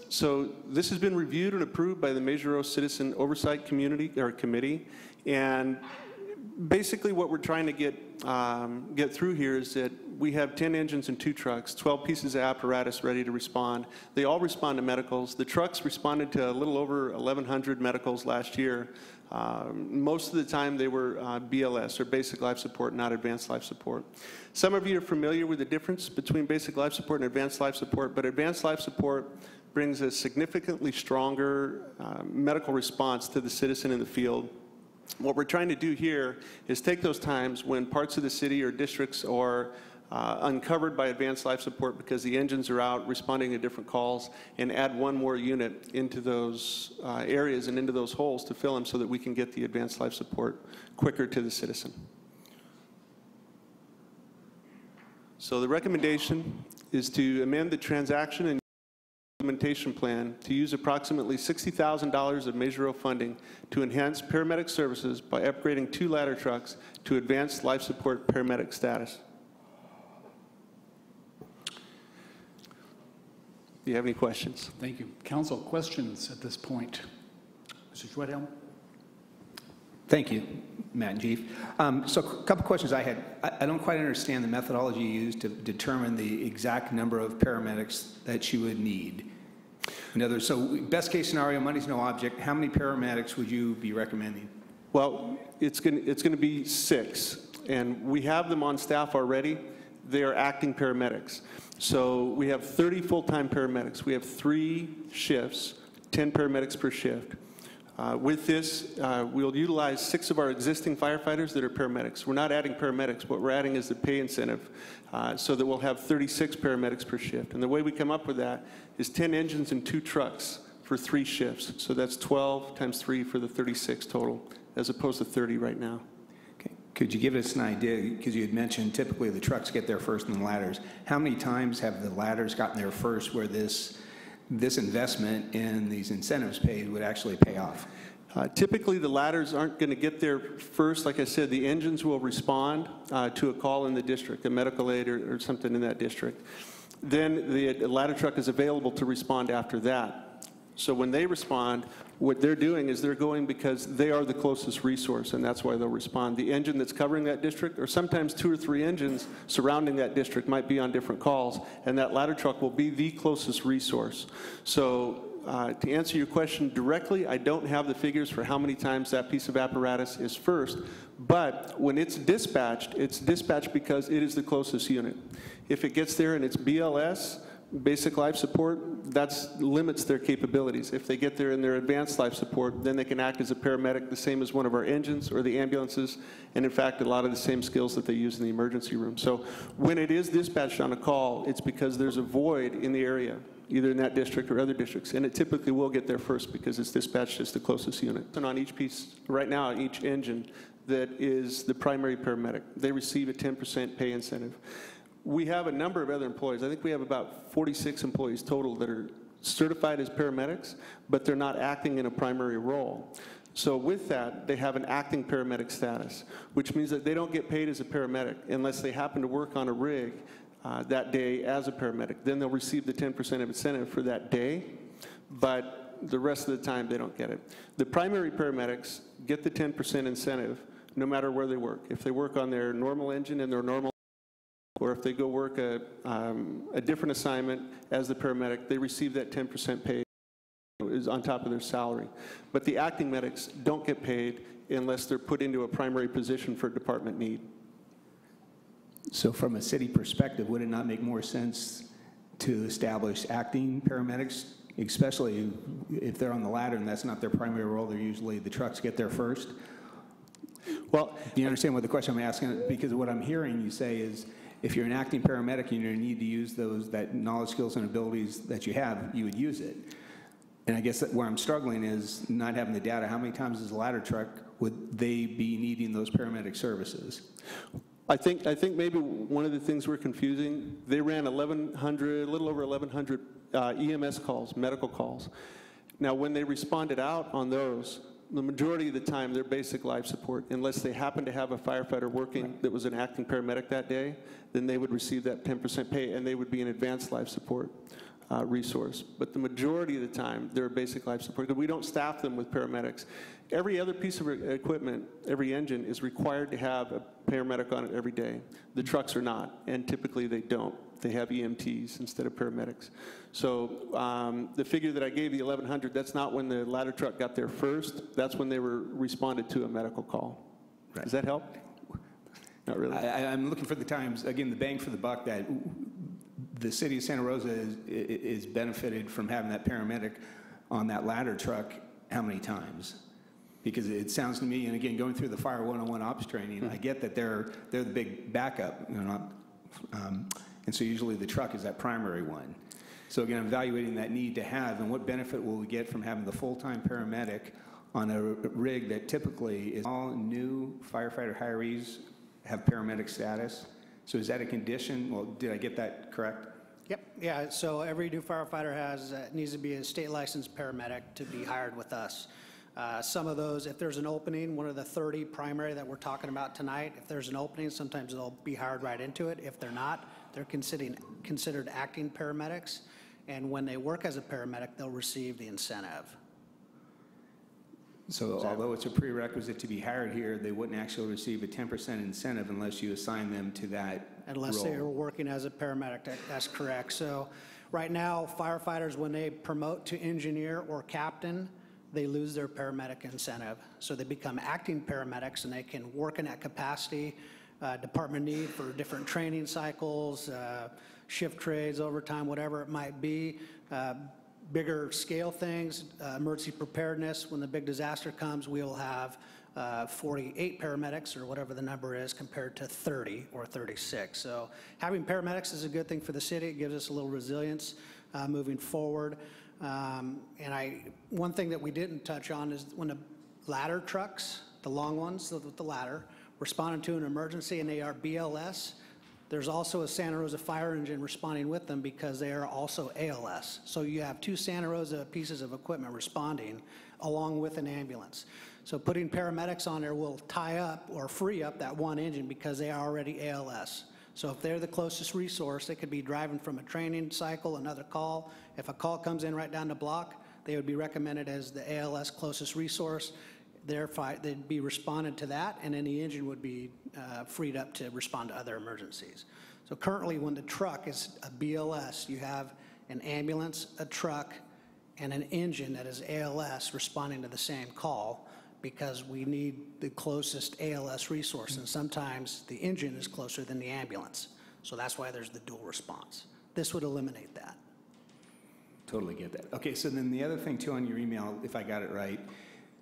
So this has been reviewed and approved by the Measure O Citizen Oversight Committee, and basically what we're trying to get through here is that we have 10 engines and 2 trucks, 12 pieces of apparatus ready to respond. They all respond to medicals. The trucks responded to a little over 1,100 medicals last year. Most of the time they were BLS, or basic life support, not advanced life support. Some of you are familiar with the difference between basic life support and advanced life support, but advanced life support brings a significantly stronger medical response to the citizen in the field. What we're trying to do here is take those times when parts of the city or districts are uncovered by advanced life support because the engines are out responding to different calls, and add 1 more unit into those areas and into those holes to fill them so that we can get the advanced life support quicker to the citizen. So the recommendation is to amend the transaction and implementation plan to use approximately $60,000 of Measure O funding to enhance paramedic services by upgrading 2 ladder trucks to advanced life support paramedic status. Do you have any questions? Thank you. Council, questions at this point? Mr. Schwedhelm? Thank you, Matt and Chief. So a couple questions I had. I don't quite understand the methodology you used to determine the exact number of paramedics that you would need. In other words, so best case scenario, money's no object, how many paramedics would you be recommending? Well, it's going to be 6, and we have them on staff already. They are acting paramedics. So we have 30 full-time paramedics. We have 3 shifts, 10 paramedics per shift. With this, we'll utilize 6 of our existing firefighters that are paramedics. We're not adding paramedics. What we're adding is the pay incentive so that we'll have 36 paramedics per shift. And the way we come up with that is 10 engines and 2 trucks for 3 shifts. So that's 12 times 3 for the 36 total, as opposed to 30 right now. Could you give us an idea, because you had mentioned typically the trucks get there first and the ladders. How many times have the ladders gotten there first where this investment in these incentives paid would actually pay off? Typically, the ladders aren't going to get there first. Like I said, the engines will respond to a call in the district, a medical aid or something in that district. Then the ladder truck is available to respond after that. So when they respond, what they're doing is they're going because they are the closest resource, and that's why they'll respond. The engine that's covering that district, or sometimes 2 or 3 engines surrounding that district, might be on different calls, and that ladder truck will be the closest resource. So to answer your question directly, I don't have the figures for how many times that piece of apparatus is first, but when it's dispatched because it is the closest unit. If it gets there and it's BLS, basic life support, that limits their capabilities. If they get there in their advanced life support, then they can act as a paramedic, the same as one of our engines or the ambulances, and in fact, a lot of the same skills that they use in the emergency room. So when it is dispatched on a call, it's because there's a void in the area, either in that district or other districts, and it typically will get there first because it's dispatched as the closest unit. And on each piece, right now, each engine that is the primary paramedic, they receive a 10% pay incentive. We have a number of other employees. I think we have about 46 employees total that are certified as paramedics, but they're not acting in a primary role. So with that, they have an acting paramedic status, which means that they don't get paid as a paramedic unless they happen to work on a rig that day as a paramedic. Then they'll receive the 10% of incentive for that day, but the rest of the time they don't get it. The primary paramedics get the 10% incentive no matter where they work. If they work on their normal engine and their normal, or if they go work a different assignment as the paramedic, they receive that 10% pay is on top of their salary. But the acting medics don't get paid unless they're put into a primary position for department need. So from a city perspective, would it not make more sense to establish acting paramedics, especially if they're on the ladder and that's not their primary role? They're usually, the trucks get there first. Well, do you understand what the question I'm asking? Because what I'm hearing you say is, if you're an acting paramedic and you need to use that knowledge, skills, and abilities that you have, you would use it. And I guess that where I'm struggling is not having the data. How many times as a ladder truck would they be needing those paramedic services? I think maybe one of the things we're confusing, they ran 1,100, a little over 1,100 EMS calls, medical calls. Now, when they responded out on those, the majority of the time, they're basic life support. Unless they happen to have a firefighter working that was an acting paramedic that day, then they would receive that 10% pay, and they would be an advanced life support resource. But the majority of the time, they're basic life support, because we don't staff them with paramedics. Every other piece of equipment, every engine is required to have a paramedic on it every day. The trucks are not, and typically they don't. They have EMTs instead of paramedics. So the figure that I gave, the 1,100, that's not when the ladder truck got there first. That's when they were responded to a medical call. Right. Does that help? Not really. I'm looking for the times, again, the bang for the buck that the city of Santa Rosa is benefited from having that paramedic on that ladder truck how many times? Because it sounds to me, and again, going through the Fire 101 ops training, I get that they're the big backup, you know, and so usually the truck is that primary one. So again, I'm evaluating that need to have, and what benefit will we get from having the full-time paramedic on a rig that typically is all new firefighter hirees have paramedic status. So is that a condition? Well, did I get that correct? Yep, yeah, so every new firefighter needs to be a state licensed paramedic to be hired with us. Some of those, if there's an opening, one of the 30 primary that we're talking about tonight, if there's an opening, sometimes they'll be hired right into it. If they're not, they're considered acting paramedics. And when they work as a paramedic, they'll receive the incentive. So although it's a prerequisite to be hired here, they wouldn't actually receive a 10% incentive unless you assign them to that Unless role. they are working as a paramedic, that's correct. So right now, firefighters, when they promote to engineer or captain, they lose their paramedic incentive. So they become acting paramedics and they can work in that capacity, department need for different training cycles, shift trades, overtime, whatever it might be. Bigger scale things, emergency preparedness. When the big disaster comes, we'll have 48 paramedics or whatever the number is compared to 30 or 36. So having paramedics is a good thing for the city. It gives us a little resilience moving forward. One thing that we didn't touch on is when the ladder trucks, the long ones with the ladder, responding to an emergency and they are BLS, there's also a Santa Rosa fire engine responding with them because they are also ALS. So you have two Santa Rosa pieces of equipment responding along with an ambulance. So putting paramedics on there will tie up or free up that one engine because they are already ALS. So if they're the closest resource, they could be driving from a training cycle, another call. If a call comes in right down the block, they would be recommended as the ALS closest resource. They'd be responded to that, and then the engine would be freed up to respond to other emergencies. So currently, when the truck is a BLS, you have an ambulance, a truck, and an engine that is ALS responding to the same call because we need the closest ALS resource, and sometimes the engine is closer than the ambulance. So that's why there's the dual response. This would eliminate that. Totally get that. Okay, so then the other thing too on your email, if I got it right,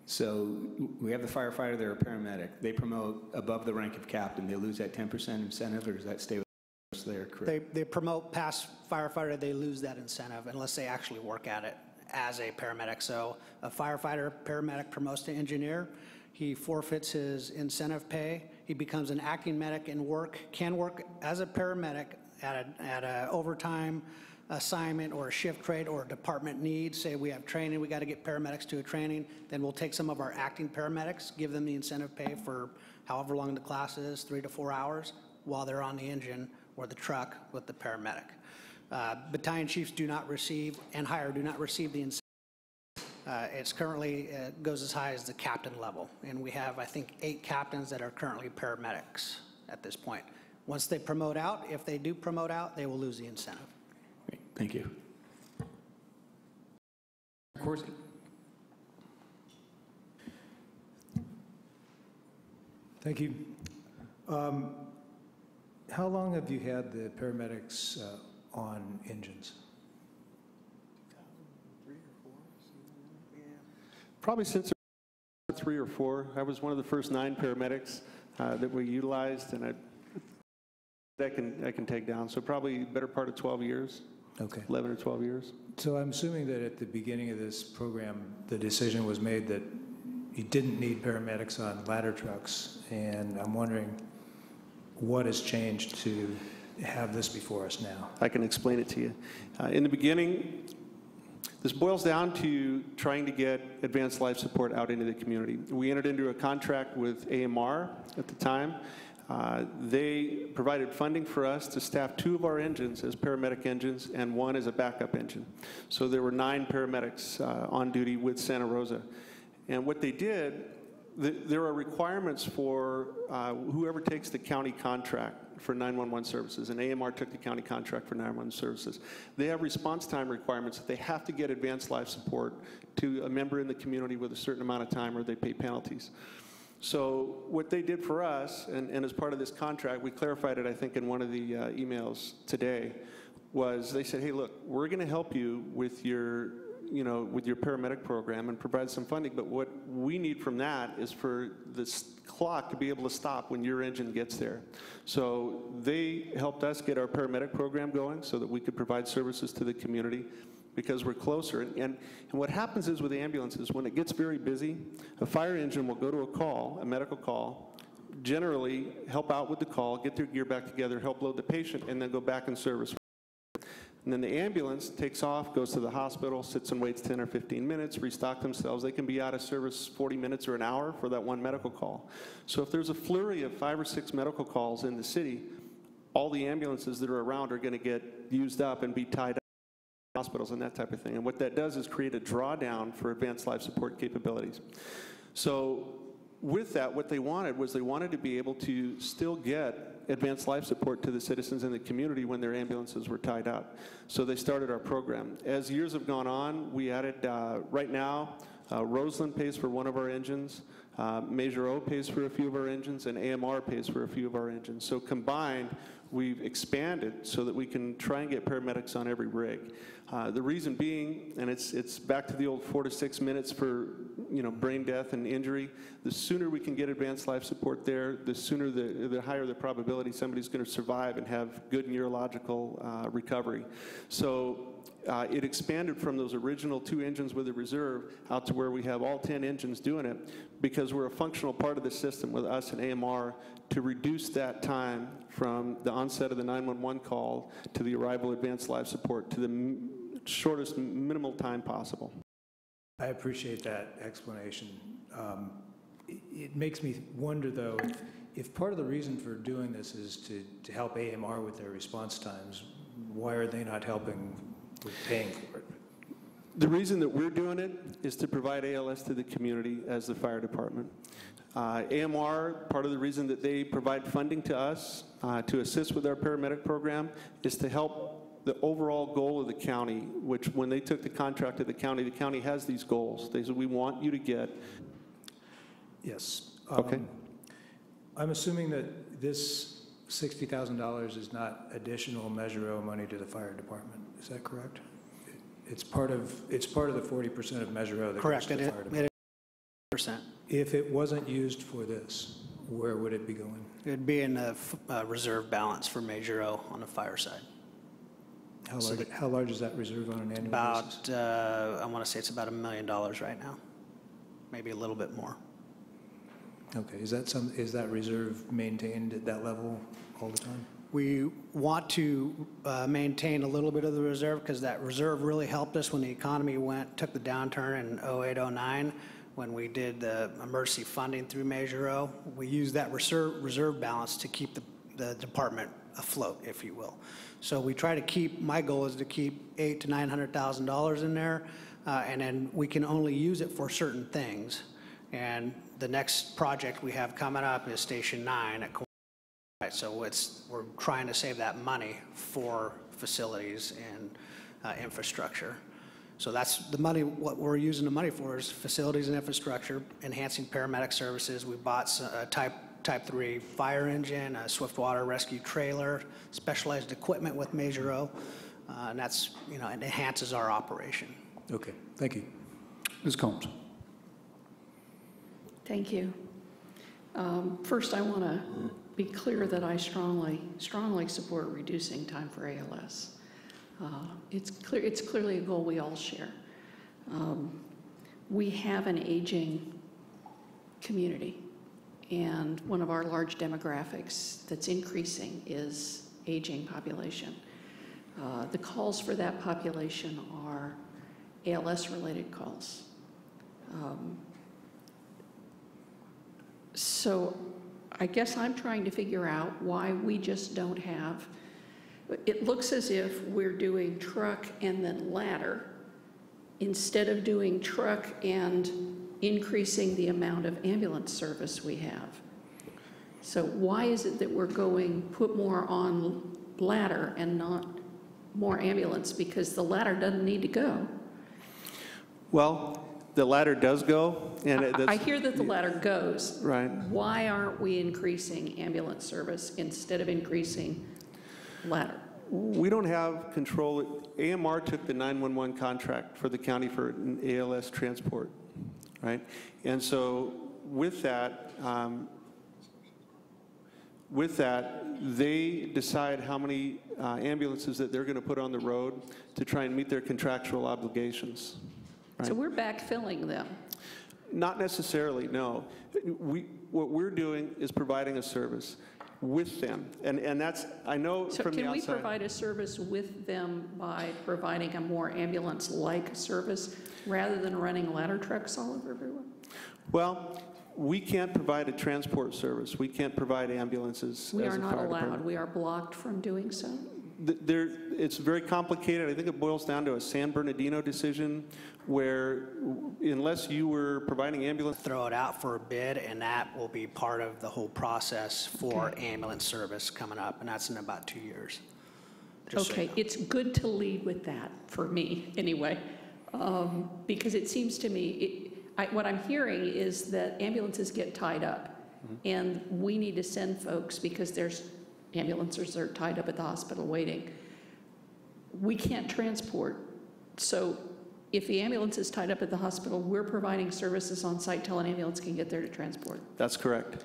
so we have the firefighter, they're a paramedic. They promote above the rank of captain. They lose that 10% incentive, or does that stay with their career? They promote past firefighter, they lose that incentive unless they actually work at it as a paramedic. So a firefighter, paramedic promotes to engineer. He forfeits his incentive pay. He becomes an acting medic and can work as a paramedic at an overtime assignment or a shift trade or a department need. Say we have training, we got to get paramedics to a training, then we'll take some of our acting paramedics, give them the incentive pay for however long the class is, 3 to 4 hours, while they're on the engine or the truck with the paramedic. Battalion chiefs do not receive, and higher do not receive the incentive. It's currently goes as high as the captain level, and we have, I think, 8 captains that are currently paramedics at this point. Once they promote out, if they do promote out, they will lose the incentive. Great. Thank you. Corsi. Thank you. How long have you had the paramedics on engines? Probably since 3 or 4. I was one of the first 9 paramedics that we utilized, and I can take down. So probably better part of 12 years. Okay. 11 or 12 years. So I'm assuming that at the beginning of this program, the decision was made that you didn't need paramedics on ladder trucks, and I'm wondering what has changed to have this before us now. I can explain it to you. In the beginning, this boils down to trying to get advanced life support out into the community. We entered into a contract with AMR at the time. They provided funding for us to staff 2 of our engines as paramedic engines and 1 as a backup engine. So there were 9 paramedics on duty with Santa Rosa. And what they did, there are requirements for whoever takes the county contract for 911 services, and AMR took the county contract for 911 services. They have response time requirements that they have to get advanced life support to a member in the community with a certain amount of time, or they pay penalties. So what they did for us, and as part of this contract, we clarified it, I think, in one of the emails today, was they said, hey, look, we're going to help you with your paramedic program and provide some funding, but what we need from that is for this clock to be able to stop when your engine gets there. So they helped us get our paramedic program going so that we could provide services to the community because we're closer. And what happens is with ambulances, when it gets very busy, a fire engine will go to a call, a medical call, generally help out with the call, get their gear back together, help load the patient, and then go back in service. And then the ambulance takes off, goes to the hospital, sits and waits 10 or 15 minutes, restock themselves. They can be out of service 40 minutes or an hour for that one medical call. So if there's a flurry of 5 or 6 medical calls in the city, all the ambulances that are around are going to get used up and be tied up in hospitals and that type of thing. And what that does is create a drawdown for advanced life support capabilities. So with that, what they wanted was they wanted to be able to still get advanced life support to the citizens in the community when their ambulances were tied up. So they started our program. As years have gone on, we added, right now, Roseland pays for one of our engines, Measure O pays for a few of our engines, and AMR pays for a few of our engines. So combined, we've expanded so that we can try and get paramedics on every rig. The reason being, and it's back to the old 4 to 6 minutes for brain death and injury. The sooner we can get advanced life support there, the sooner the higher the probability somebody's going to survive and have good neurological recovery. So it expanded from those original 2 engines with a reserve out to where we have all 10 engines doing it because we're a functional part of the system with us and AMR to reduce that time from the onset of the 911 call to the arrival of advanced life support to the shortest minimal time possible. I appreciate that explanation. It makes me wonder, though, if part of the reason for doing this is to help AMR with their response times, why are they not helping with paying for it? The reason that we're doing it is to provide ALS to the community as the fire department. AMR, part of the reason that they provide funding to us to assist with our paramedic program is to help the overall goal of the county, which when they took the contract to the county has these goals. They said, we want you to get. Yes. Okay. I'm assuming that this $60,000 is not additional Measure O money to the fire department. Is that correct? It's part of the 40% of Measure O that correct. goes to the fire department. It is 100%. If it wasn't used for this, where would it be going? It'd be in the reserve balance for Measure O on the fire side. How large is that reserve on an annual basis? About, I want to say it's about $1 million right now, maybe a little bit more. Okay, is that reserve maintained at that level all the time? We want to maintain a little bit of the reserve because that reserve really helped us when the economy took the downturn in 08, 09, when we did the emergency funding through Measure O. We used that reserve balance to keep the department afloat, if you will. So we try to keep, my goal is to keep $800,000 to $900,000 in there, and then we can only use it for certain things. And the next project we have coming up is Station 9 at Right, so we're trying to save that money for facilities and infrastructure. So that's the money, what we're using the money for is facilities and infrastructure, enhancing paramedic services. We bought a Type Type 3 fire engine, a swift water rescue trailer, specialized equipment with Major O, and that's, it enhances our operation. Okay, thank you. Ms. Combs. Thank you. First, I want to be clear that I strongly support reducing time for ALS. It's clearly a goal we all share. We have an aging community, and one of our large demographics that's increasing is aging population. The calls for that population are ALS-related calls. So I guess I'm trying to figure out why we just don't have, it looks as if we're doing truck and then ladder instead of doing truck and increasing the amount of ambulance service we have. So why is it that we're put more on ladder and not more ambulance? Because the ladder doesn't need to go. Well, the ladder does go, and I hear that the ladder goes. Right. Why aren't we increasing ambulance service instead of increasing ladder? We don't have control. AMR took the 911 contract for the county for ALS transport, right? And so with that, they decide how many ambulances that they're going to put on the road to try and meet their contractual obligations. Right? So we're backfilling them. Not necessarily, no. What we're doing is providing a service with them. And that's, I know So from the outside. can we provide a service with them by providing a more ambulance-like service rather than running ladder trucks all over everywhere? Well, we can't provide a transport service. We can't provide ambulances. We as are a not fire allowed. department. We are blocked from doing so. It's very complicated. I think it boils down to a San Bernardino decision where unless you were providing ambulance. Throw it out for a bid, and that will be part of the whole process for ambulance service coming up, and that's in about 2 years. Just Okay, so you know. it's good to lead with that, for me, anyway, because it seems to me, what I'm hearing is that ambulances get tied up, and we need to send folks because there's ambulances that are tied up at the hospital waiting. We can't transport, so if the ambulance is tied up at the hospital, we're providing services on site till an ambulance can get there to transport. That's correct.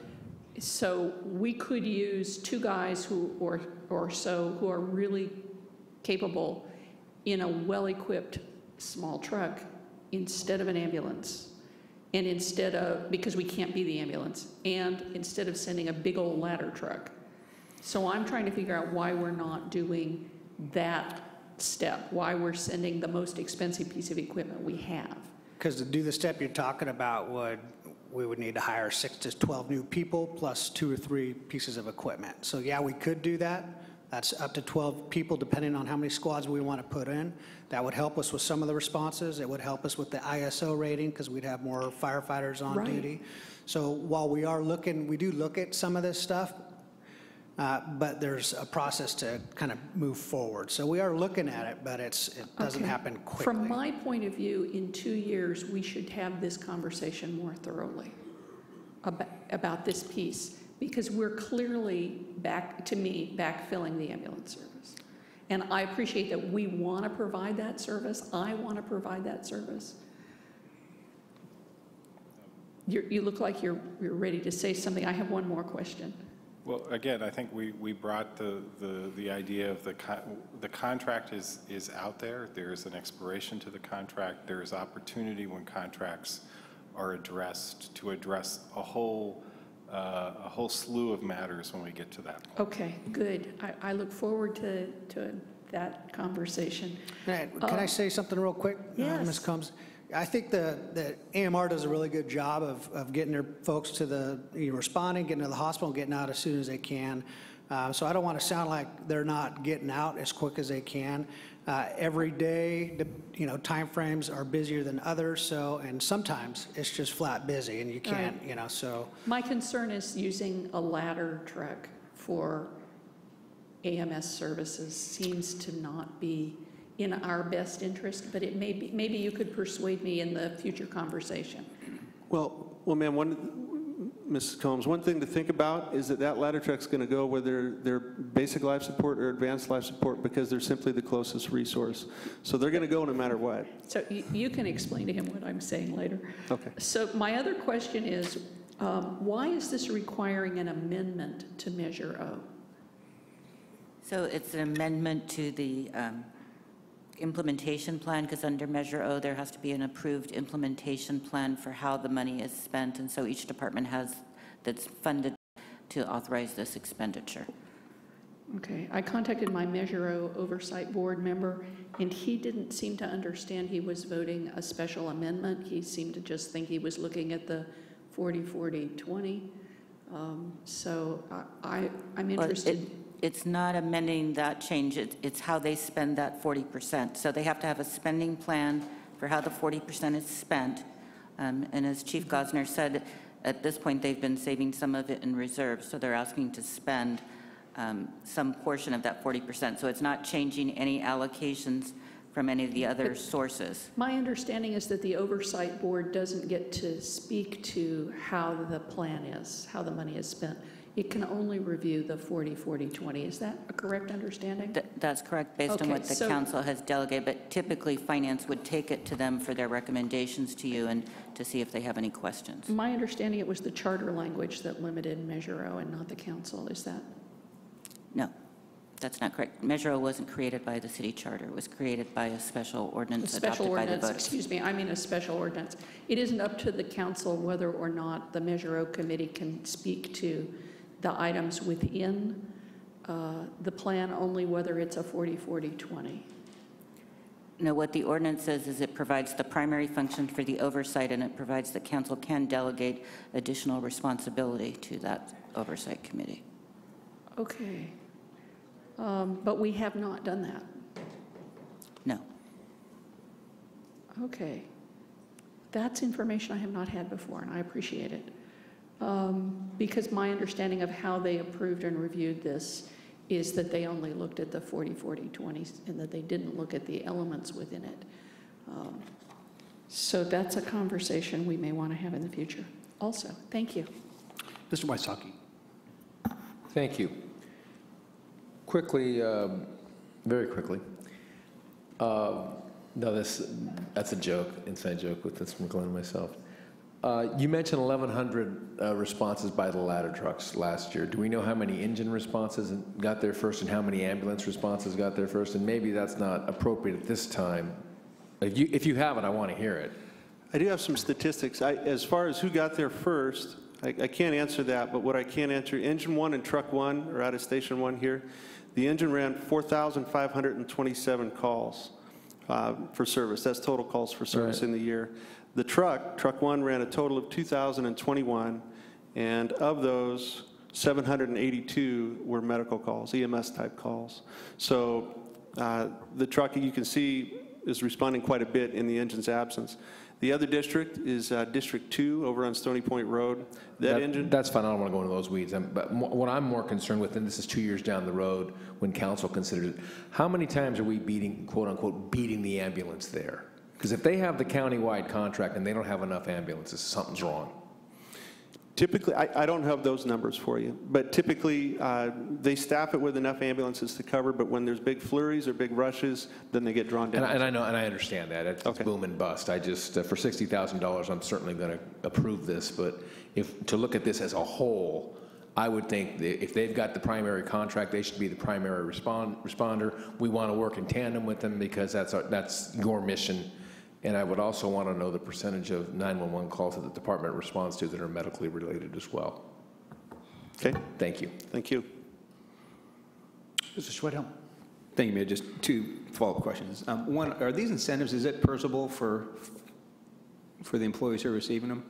So we could use 2 guys or so who are really capable in a well-equipped small truck instead of an ambulance, and because we can't be the ambulance, and instead of sending a big old ladder truck. So I'm trying to figure out why we're not doing that step, why we're sending the most expensive piece of equipment we have. Because to do the step you're talking about, we would need to hire 6 to 12 new people plus 2 or 3 pieces of equipment. So yeah, we could do that. That's up to 12 people depending on how many squads we want to put in. That would help us with some of the responses. It would help us with the ISO rating because we'd have more firefighters on duty. So while we do look at some of this stuff, but there's a process to kind of move forward. So we are looking at it, but it doesn't happen quickly. From my point of view, in 2 years, we should have this conversation more thoroughly about this piece, because we're clearly, backfilling the ambulance service. And I appreciate that we want to provide that service. I want to provide that service. You look like you're ready to say something. I have one more question. Well, again, I think we brought the idea of the contract is out there. There's an expiration to the contract. There's opportunity when contracts are addressed to address a whole slew of matters when we get to that point. Okay, good. I look forward to that conversation. Can I say something real quick, Ms. Combs? I think the AMR does a really good job of getting their folks to responding, getting to the hospital, and getting out as soon as they can. So I don't want to sound like they're not getting out as quick as they can. Every day, time frames are busier than others, and sometimes it's just flat busy, and you can't, so. My concern is using a ladder truck for AMS services seems to not be in our best interest, but it may be, maybe you could persuade me in the future conversation. Well, ma'am, Mrs. Combs. One thing to think about is that ladder truck's going to go whether they're basic life support or advanced life support because they're simply the closest resource. So they're going to go no matter what. So you can explain to him what I'm saying later. Okay. So my other question is, why is this requiring an amendment to Measure O? So it's an amendment to the implementation plan, because under Measure O, there has to be an approved implementation plan for how the money is spent, and so each department has that's funded to authorize this expenditure. Okay, I contacted my Measure O Oversight Board member, and he didn't seem to understand he was voting a special amendment. He seemed to just think he was looking at the 40-40-20. So I'm interested. Well, it's not amending that change. It's how they spend that 40%. So they have to have a spending plan for how the 40% is spent. And as Chief Gosner said, at this point, they've been saving some of it in reserve. So they're asking to spend some portion of that 40%. So it's not changing any allocations from any of the other sources. My understanding is that the Oversight Board doesn't get to speak to how the plan is, how the money is spent. It can only review the 40-40-20. Is that a correct understanding? That's correct, based on what the council has delegated, but typically finance would take it to them for their recommendations to you and to see if they have any questions. My understanding, it was the charter language that limited Measure O and not the council. Is that? No, that's not correct. Measure O wasn't created by the city charter. It was created by a special ordinance adopted by the voters. Excuse me, I mean a special ordinance. It isn't up to the council whether or not the Measure O committee can speak to the items within the plan, only whether it's a 40-40-20. No, what the ordinance says is it provides the primary function for the oversight, and it provides that council can delegate additional responsibility to that oversight committee. Okay. But we have not done that. No. Okay. That's information I have not had before, and I appreciate it. Because my understanding of how they approved and reviewed this is that they only looked at the 40-40-20 and that they didn't look at the elements within it. So that's a conversation we may want to have in the future. Also, thank you. Mr. Wysocki. Thank you. Quickly, very quickly. No, that's a joke, inside joke with this from Glenn and myself. You mentioned 1,100 responses by the ladder trucks last year. Do we know how many engine responses got there first and how many ambulance responses got there first? And maybe that's not appropriate at this time. If you have it, I want to hear it. I do have some statistics. As far as who got there first, I can't answer that, but what I can answer, Engine 1 and Truck 1 are out of Station 1 here. The engine ran 4,527 calls for service. That's total calls for service in the year. The Truck 1 ran a total of 2,021, and of those, 782 were medical calls, EMS type calls. So the truck, you can see, is responding quite a bit in the engine's absence. The other district is District 2 over on Stony Point Road. That's fine. I don't want to go into those weeds. But what I'm more concerned with, and this is 2 years down the road when council considers it, how many times are we beating, quote unquote, beating the ambulance there? Because if they have the county-wide contract and they don't have enough ambulances, something's wrong. Typically, I don't have those numbers for you, but typically they staff it with enough ambulances to cover, but when there's big flurries or big rushes, then they get drawn down. And I know, and I understand that. It's boom and bust. I just, for $60,000, I'm certainly going to approve this, but to look at this as a whole, I would think that if they've got the primary contract, they should be the primary responder. We want to work in tandem with them because that's your mission. And I would also want to know the percentage of 911 calls that the department responds to that are medically related as well. Okay. Thank you. Thank you. Mr. Schwedhelm. Thank you, Mayor. Just two follow-up questions. One, are these incentives, is it personable for the employees who are receiving them?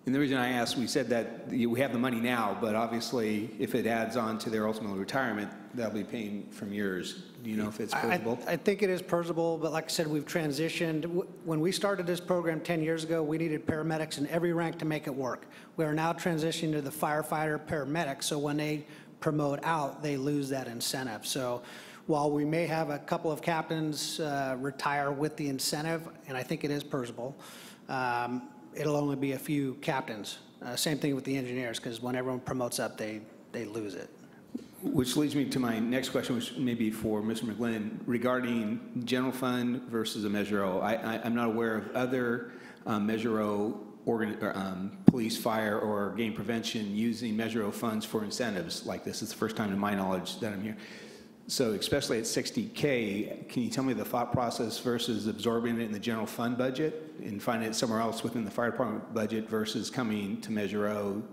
And the reason I asked, we said that we have the money now, but obviously if it adds on to their ultimate retirement, they'll be paying from yours. Do you know if it's personable? I think it is personable, but like I said, we've transitioned. When we started this program 10 years ago, we needed paramedics in every rank to make it work. We are now transitioning to the firefighter paramedic, so when they promote out, they lose that incentive. So while we may have a couple of captains retire with the incentive, and I think it is personable, it'll only be a few captains. Same thing with the engineers, because when everyone promotes up, they lose it. Which leads me to my next question, which may be for Mr. McGlynn, regarding general fund versus a Measure O. I'm not aware of other Measure O police, fire, or game prevention using Measure O funds for incentives like this. It's the first time to my knowledge that I'm here. So especially at $60K, can you tell me the thought process versus absorbing it in the general fund budget and finding it somewhere else within the fire department budget versus coming to Measure O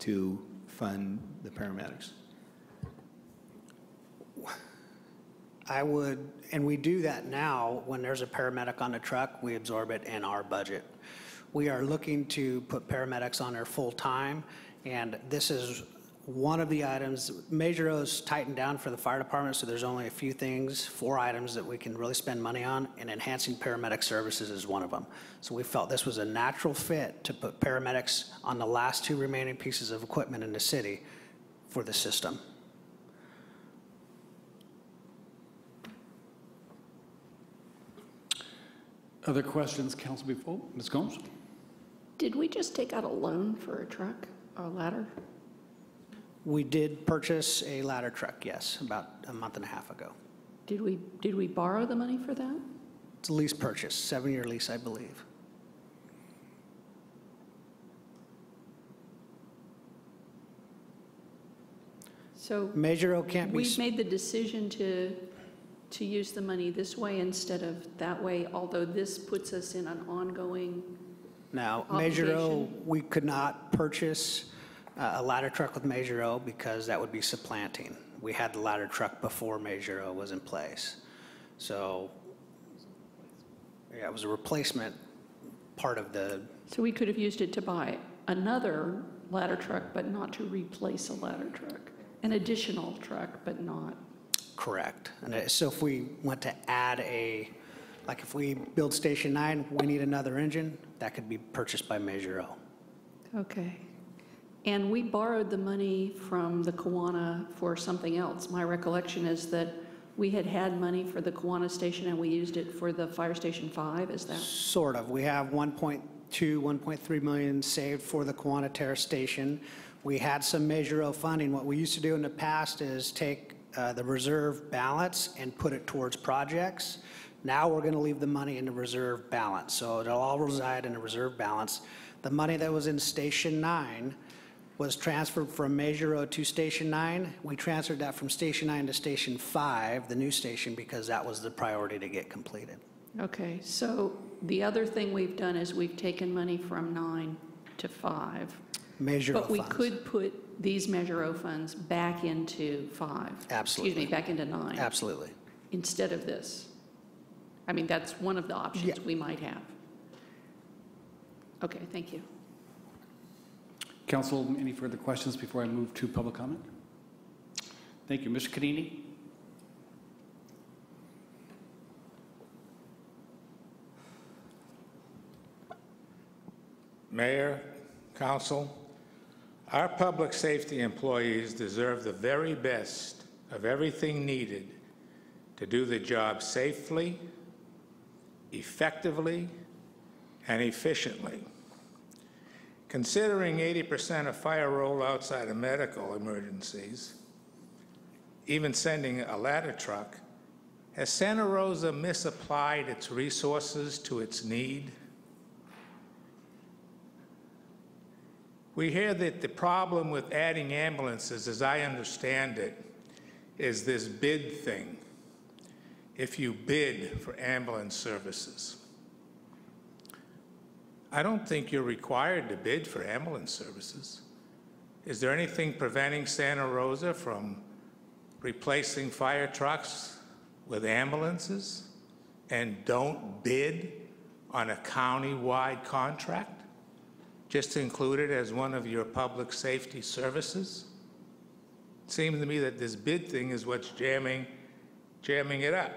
to fund the paramedics? I would, and we do that now. When there's a paramedic on the truck, we absorb it in our budget. We are looking to put paramedics on there full time, and this is one of the items. Measure O's tightened down for the fire department, so there's only a few things, 4 items that we can really spend money on, and enhancing paramedic services is one of them. So we felt this was a natural fit to put paramedics on the last 2 remaining pieces of equipment in the city for the system. Other questions, Council, before? Ms. Gomes? Did we just take out a loan for a truck, a ladder? We did purchase a ladder truck, yes, about a month and a half ago. Did we borrow the money for that? It's a lease purchase, 7-year lease, I believe. So Measure O can't be. We've made the decision to use the money this way instead of that way, although this puts us in an ongoing Now, Measure O, we could not purchase a ladder truck with Measure O because that would be supplanting. We had the ladder truck before Measure O was in place. So, yeah, it was a replacement part of the. So we could have used it to buy another ladder truck, but not to replace a ladder truck. An additional truck, but not. Correct. And so if we went to add like if we build Station 9, we need another engine, that could be purchased by Measure O. Okay. And we borrowed the money from the Kiwanis for something else. My recollection is that we had money for the Kiwanis station and we used it for the Fire Station 5, is that? Sort of. We have 1.2, 1.3 million saved for the Kiwanis Terrace station. We had some Measure O funding. What we used to do in the past is take the reserve balance and put it towards projects. Now we're going to leave the money in the reserve balance. So it'll all reside in the reserve balance. The money that was in Station 9 was transferred from Measure O to Station 9. We transferred that from Station 9 to Station 5, the new station, because that was the priority to get completed. Okay, so the other thing we've done is we've taken money from 9 to 5. Measure O But we funds. could put these Measure O funds back into 5. Absolutely. Excuse me, back into 9. Absolutely. Instead of this. I mean, that's one of the options we might have. Okay, thank you. Council, any further questions before I move to public comment? Thank you. Mr. Canini? Mayor, Council, our public safety employees deserve the very best of everything needed to do the job safely, effectively, and efficiently. Considering 80% of fire roll outside of medical emergencies, even sending a ladder truck, has Santa Rosa misapplied its resources to its need? We hear that the problem with adding ambulances, as I understand it, is this bid thing. If you bid for ambulance services. I don't think you're required to bid for ambulance services. Is there anything preventing Santa Rosa from replacing fire trucks with ambulances and don't bid on a county-wide contract? Just include it as one of your public safety services? It seems to me that this bid thing is what's jamming it up.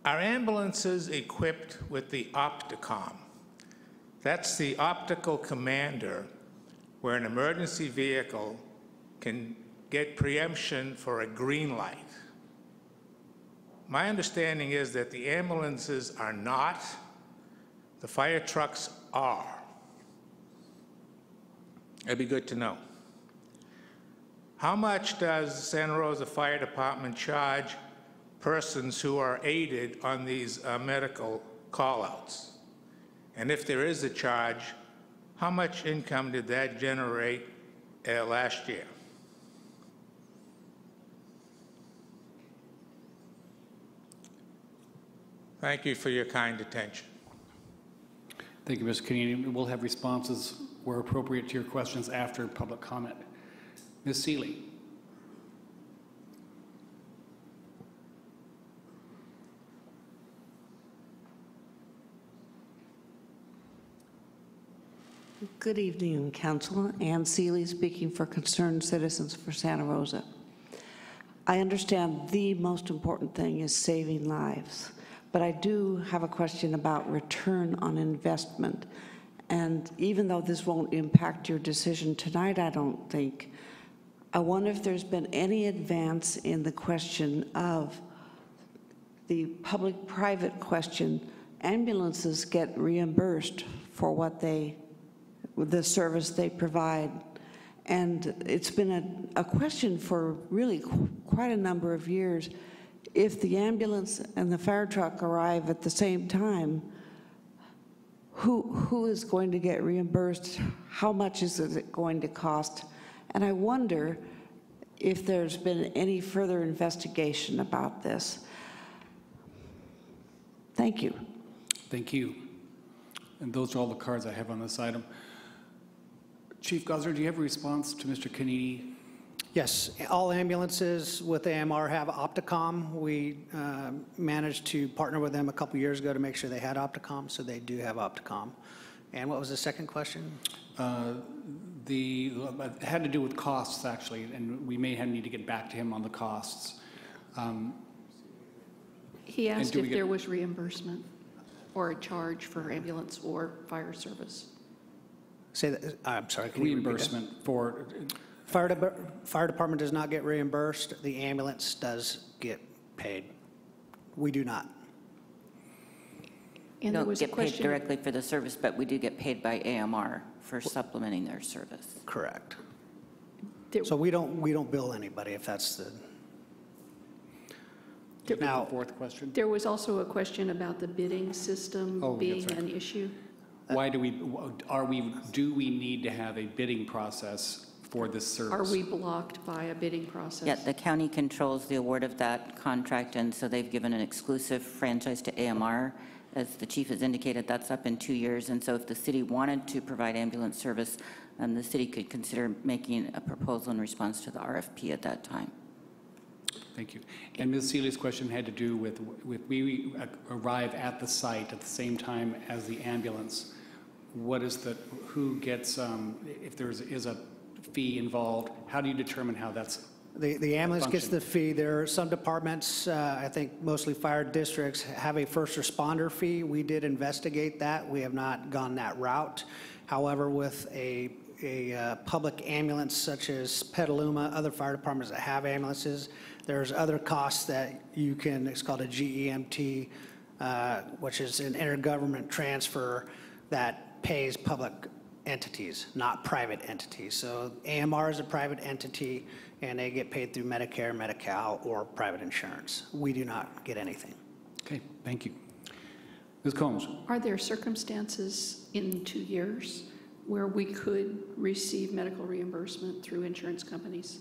Are ambulances equipped with the Opticom? That's the optical commander where an emergency vehicle can get preemption for a green light. My understanding is that the ambulances are not, the fire trucks are. It'd be good to know. How much does Santa Rosa Fire Department charge persons who are aided on these medical call-outs? And if there is a charge, how much income did that generate last year? Thank you for your kind attention. Thank you, Mr. Kennedy. We'll have responses where appropriate to your questions after public comment. Ms. Seeley. Good evening, Council. Ann Seeley speaking for Concerned Citizens for Santa Rosa. I understand the most important thing is saving lives, but I do have a question about return on investment. And even though this won't impact your decision tonight, I don't think, I wonder if there's been any advance in the question of the public-private question. Ambulances get reimbursed for what the service they provide. And it's been a question for really quite a number of years. If the ambulance and the fire truck arrive at the same time, who is going to get reimbursed? How much is it going to cost? And I wonder if there's been any further investigation about this. Thank you. Thank you. And those are all the cards I have on this item. Chief Guzzer, do you have a response to Mr. Kennedy? Yes, all ambulances with AMR have Opticom. We managed to partner with them a couple years ago to make sure they had Opticom, so they do have Opticom. And what was the second question? It had to do with costs, actually, and we may need to get back to him on the costs. He asked if there was reimbursement or a charge for ambulance or fire service. Say that, I'm sorry, can you repeat that? Reimbursement for... Fire department does not get reimbursed. The ambulance does get paid. We do not. And there was a question. We don't get paid directly for the service, but we do get paid by AMR for supplementing their service. Correct. So we don't bill anybody if that's the... Now, the fourth question. There was also a question about the bidding system being an issue. Why do we need to have a bidding process for this service? Are we blocked by a bidding process? Yeah, the county controls the award of that contract, and so they've given an exclusive franchise to AMR. As the chief has indicated, that's up in 2 years, and so if the city wanted to provide ambulance service, the city could consider making a proposal in response to the RFP at that time. Thank you. And Ms. Seeley's question had to do with we arrive at the site at the same time as the ambulance. What is who gets, if there is a fee involved, how do you determine how that's The ambulance gets the fee. There are some departments, I think mostly fire districts, have a first responder fee. We did investigate that. We have not gone that route. However, with a public ambulance such as Petaluma, other fire departments that have ambulances, there's other costs that you can, it's called a GEMT, which is an intergovernment transfer that pays public entities, not private entities. So AMR is a private entity, and they get paid through Medicare, Medi-Cal, or private insurance. We do not get anything. Okay, thank you. Ms. Combs. Are there circumstances in 2 years where we could receive medical reimbursement through insurance companies?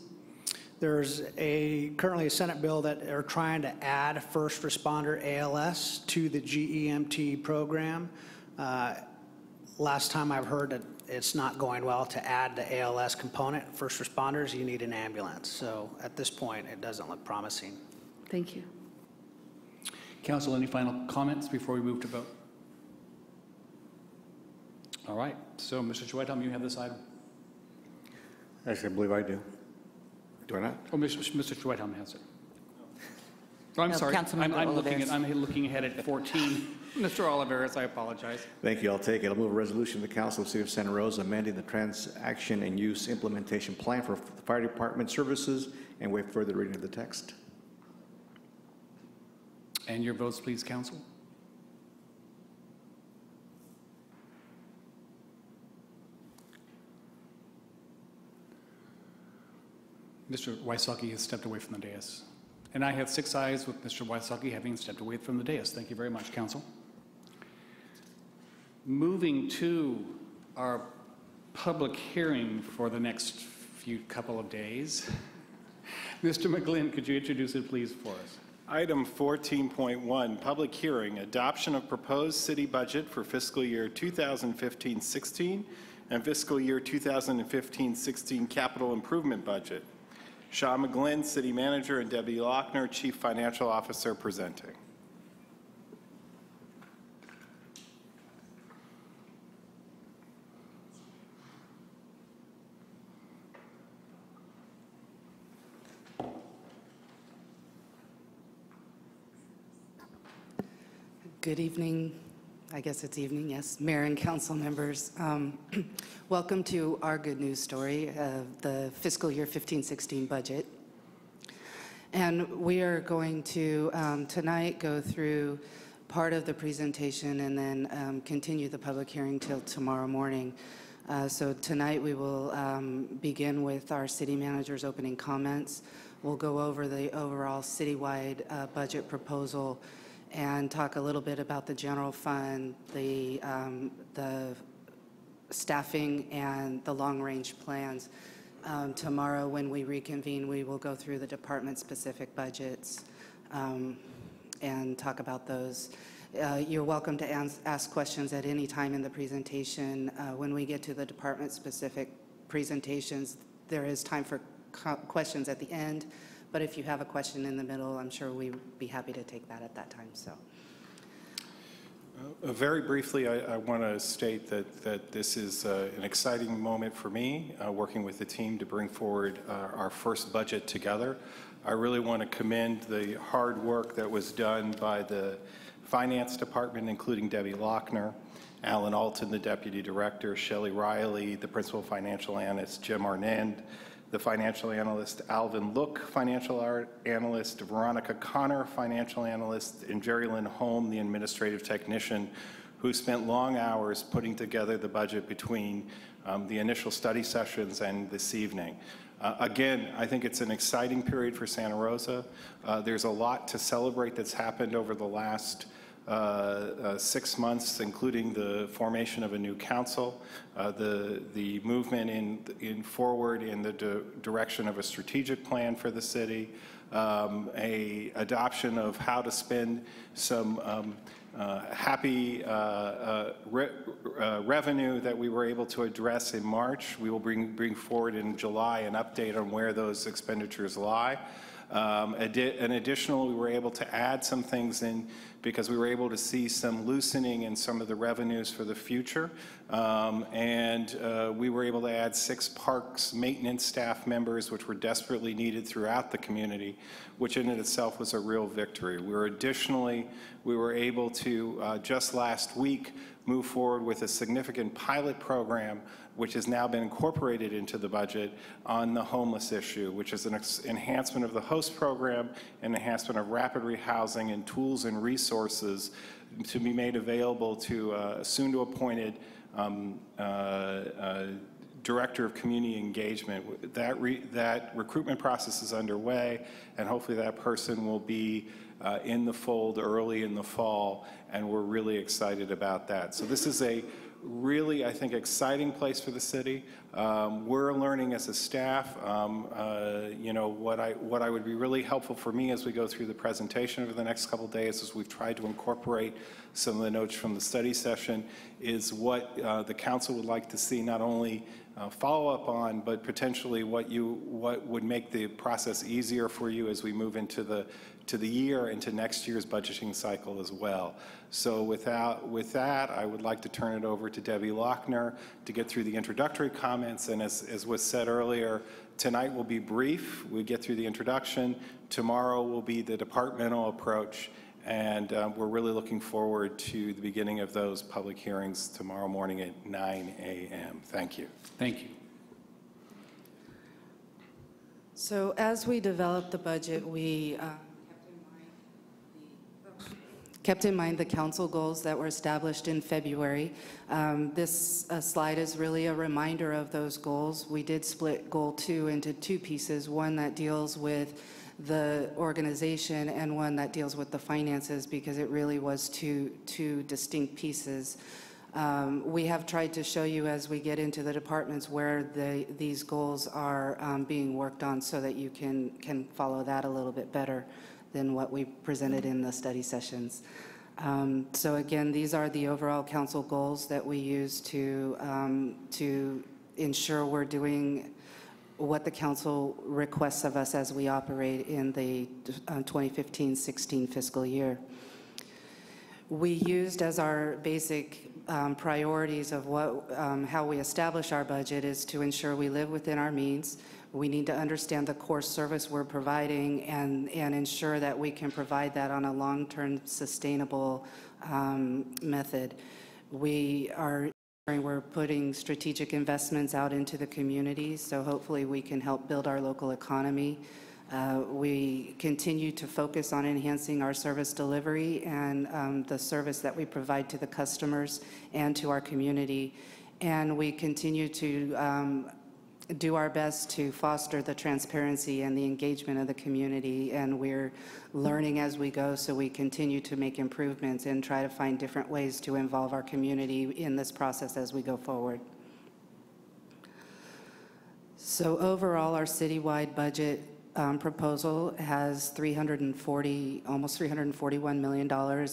There's currently a Senate bill that are trying to add first responder ALS to the GEMT program. Last time I've heard that it's not going well to add the ALS component. First responders, you need an ambulance. So at this point, it doesn't look promising. Thank you. Council, any final comments before we move to vote? All right. So, Mr. Schwedhelm, you have this item. Actually, I believe I do. Do I not? Oh, Mr. Schwedhelm has it. Oh, I'm No, sorry. Councilmember I'm looking ahead at 14. Mr. Oliveris, I apologize. Thank you. I'll take it. I'll move a resolution of the Council of the City of Santa Rosa amending the transaction and use implementation plan for the fire department services and waive further reading of the text. And your votes, please, council. Mr. Wysocki has stepped away from the dais. And I have 6 ayes with Mr. Wysocki having stepped away from the dais. Thank you very much, council. Moving to our public hearing for the next couple of days. Mr. McGlynn, could you introduce it, please, for us? Item 14.1, public hearing, adoption of proposed city budget for fiscal year 2015-16 and fiscal year 2015-16 capital improvement budget. Sean McGlynn, City Manager, and Debbie Lochner, Chief Financial Officer, presenting. Good evening. I guess it's evening, yes. Mayor and council members. Welcome to our good news story of the fiscal year 15-16 budget. And we are going to tonight go through part of the presentation and then continue the public hearing till tomorrow morning. So tonight we will begin with our city manager's opening comments. We'll go over the overall citywide budget proposal and talk a little bit about the general fund, the staffing, and the long-range plans. Tomorrow, when we reconvene, we will go through the department-specific budgets and talk about those. You're welcome to ask questions at any time in the presentation. When we get to the department-specific presentations, there is time for questions at the end. But if you have a question in the middle, I'm sure we'd be happy to take that at that time. So, very briefly, I want to state that this is an exciting moment for me, working with the team to bring forward our first budget together. I really want to commend the hard work that was done by the Finance Department, including Debbie Lochner, Alan Alton, the Deputy Director, Shelley Riley, the Principal Financial Analyst, Jim Arnand, the financial analyst Alvin Look, financial analyst Veronica Connor, financial analyst, and Jerry Lynn Holm, the administrative technician, who spent long hours putting together the budget between the initial study sessions and this evening. Again, I think it's an exciting period for Santa Rosa. There's a lot to celebrate that's happened over the last 6 months, including the formation of a new council, the movement in forward in the direction of a strategic plan for the city, a adoption of how to spend some happy revenue that we were able to address in March. We will bring forward in July an update on where those expenditures lie. And additionally, we were able to add some things in because we were able to see some loosening in some of the revenues for the future. We were able to add 6 parks maintenance staff members, which were desperately needed throughout the community, which in itself was a real victory. We were able to, just last week, move forward with a significant pilot program which has now been incorporated into the budget on the homeless issue, which is an enhancement of the host program, an enhancement of rapid rehousing and tools and resources to be made available to soon-to-appointed Director of Community Engagement. That recruitment process is underway, and hopefully that person will be in the fold early in the fall, and we're really excited about that. So this is a really, I think, exciting place for the city. We're learning as a staff. What I would be really helpful for me as we go through the presentation over the next couple of days, as we've tried to incorporate some of the notes from the study session, is what the council would like to see not only follow up on, but potentially what would make the process easier for you as we move into the year, into next year's budgeting cycle as well. So with that, I would like to turn it over to Debbie Lochner to get through the introductory comments. And as was said earlier, tonight will be brief. We get through the introduction. Tomorrow will be the departmental approach. And we're really looking forward to the beginning of those public hearings tomorrow morning at 9 a.m. Thank you. Thank you. So as we develop the budget, we kept in mind the council goals that were established in February. This slide is really a reminder of those goals. We did split Goal 2 into two pieces, one that deals with the organization and one that deals with the finances, because it really was two distinct pieces. We have tried to show you as we get into the departments where these goals are being worked on so that you can follow that a little bit better than what we presented in the study sessions. So again, these are the overall council goals that we use to ensure we're doing what the council requests of us as we operate in the 2015-16 fiscal year. We used as our basic priorities of how we establish our budget is to ensure we live within our means. We need to understand the core service we're providing and ensure that we can provide that on a long-term sustainable method. We're putting strategic investments out into the community, so hopefully we can help build our local economy. We continue to focus on enhancing our service delivery and the service that we provide to the customers and to our community. And we continue to do our best to foster the transparency and the engagement of the community, and we're learning as we go, so we continue to make improvements and try to find different ways to involve our community in this process as we go forward. So overall, our citywide budget proposal has almost $341 million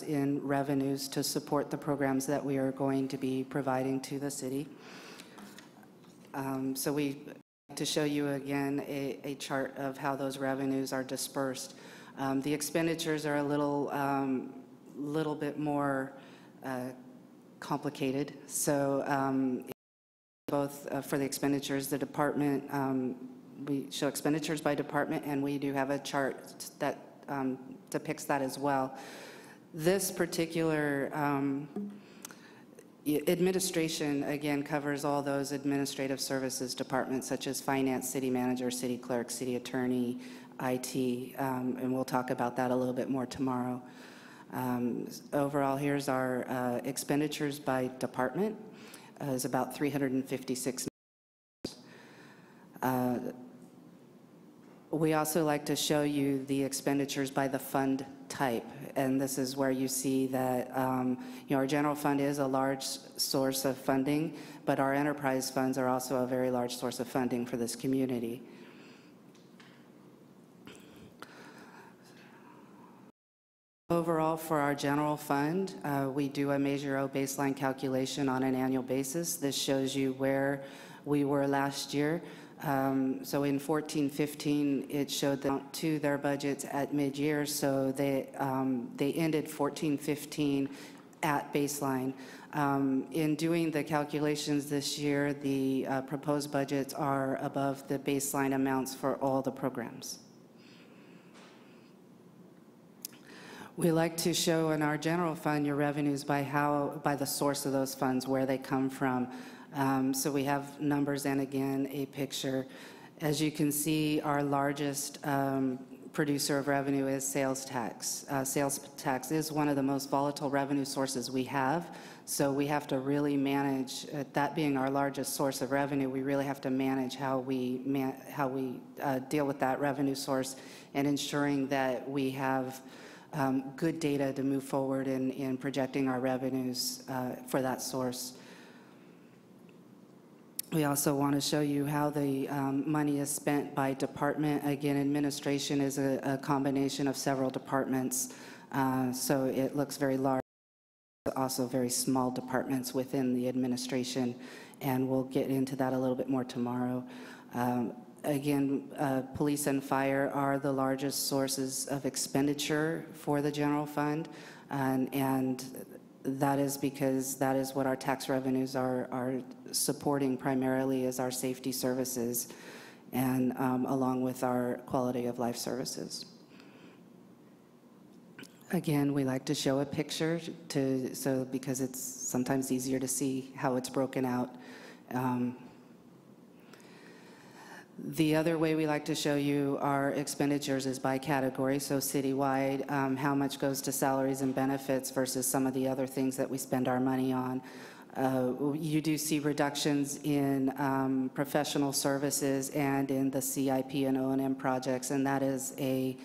in revenues to support the programs that we are going to be providing to the city. So we to show you again a chart of how those revenues are dispersed. The expenditures are a little bit more complicated. So both for the expenditures, the department, we show expenditures by department, and we do have a chart that depicts that as well. This particular administration, again, covers all those administrative services departments such as finance, city manager, city clerk, city attorney, IT, and we'll talk about that a little bit more tomorrow. Overall, here's our expenditures by department. Is about $356 million. We also like to show you the expenditures by the fund type, and this is where you see that our general fund is a large source of funding, but our enterprise funds are also a very large source of funding for this community. Overall, for our general fund, we do a Measure O baseline calculation on an annual basis. This shows you where we were last year. So in 14-15, it showed them to their budgets at mid-year, so they ended 14-15 at baseline. In doing the calculations this year, the proposed budgets are above the baseline amounts for all the programs. We like to show in our general fund your revenues by the source of those funds, where they come from. So we have numbers and again a picture. As you can see, our largest producer of revenue is sales tax. Sales tax is one of the most volatile revenue sources we have, so we have to really manage, that being our largest source of revenue, we really have to manage how we deal with that revenue source and ensuring that we have good data to move forward in projecting our revenues for that source. We also want to show you how the money is spent by department. Again, administration is a combination of several departments, so it looks very large. Also very small departments within the administration, and we'll get into that a little bit more tomorrow. Again, police and fire are the largest sources of expenditure for the general fund, and that is because that is what our tax revenues are supporting primarily, is our safety services, and along with our quality of life services. Again, we like to show a picture because it's sometimes easier to see how it's broken out. The other way we like to show you our expenditures is by category, so citywide, how much goes to salaries and benefits versus some of the other things that we spend our money on. You do see reductions in professional services and in the CIP and O&M projects, and that is a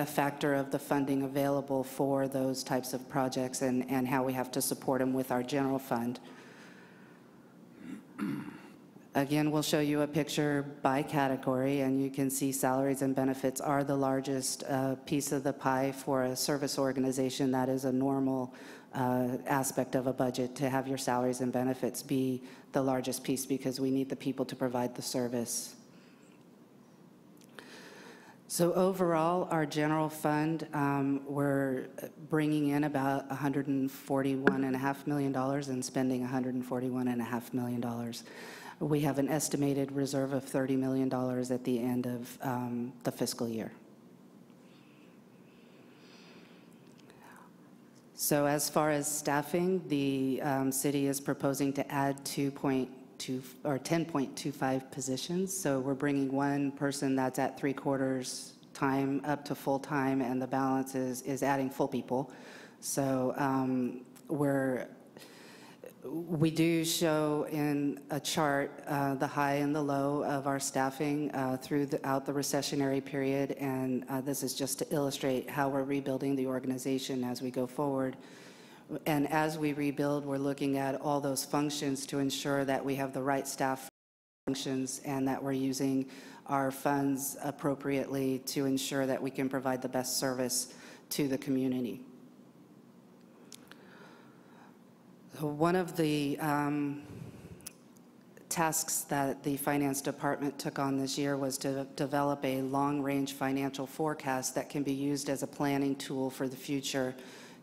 factor of the funding available for those types of projects and how we have to support them with our general fund. Again, we'll show you a picture by category, and you can see salaries and benefits are the largest piece of the pie for a service organization. That is a normal aspect of a budget, to have your salaries and benefits be the largest piece because we need the people to provide the service. So overall, our general fund, we're bringing in about $141.5 million and spending $141.5 million. We have an estimated reserve of $30 million at the end of the fiscal year. So as far as staffing, the city is proposing to add 10.25 positions. So we're bringing one person that's at 3/4 time up to full time, and the balance is adding full people. So we do show in a chart the high and the low of our staffing throughout the recessionary period, and this is just to illustrate how we're rebuilding the organization as we go forward. And as we rebuild, we're looking at all those functions to ensure that we have the right staff functions and that we're using our funds appropriately to ensure that we can provide the best service to the community. One of the tasks that the finance department took on this year was to develop a long-range financial forecast that can be used as a planning tool for the future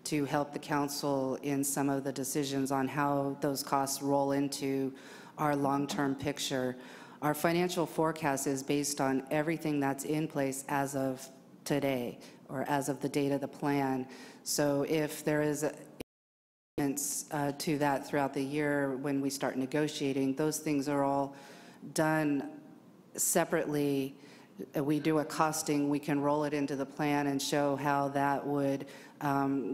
to help the council in some of the decisions on how those costs roll into our long-term picture. Our financial forecast is based on everything that's in place as of today or as of the date of the plan. So if there is to that throughout the year when we start negotiating, those things are all done separately. We do a costing, we can roll it into the plan and show how that would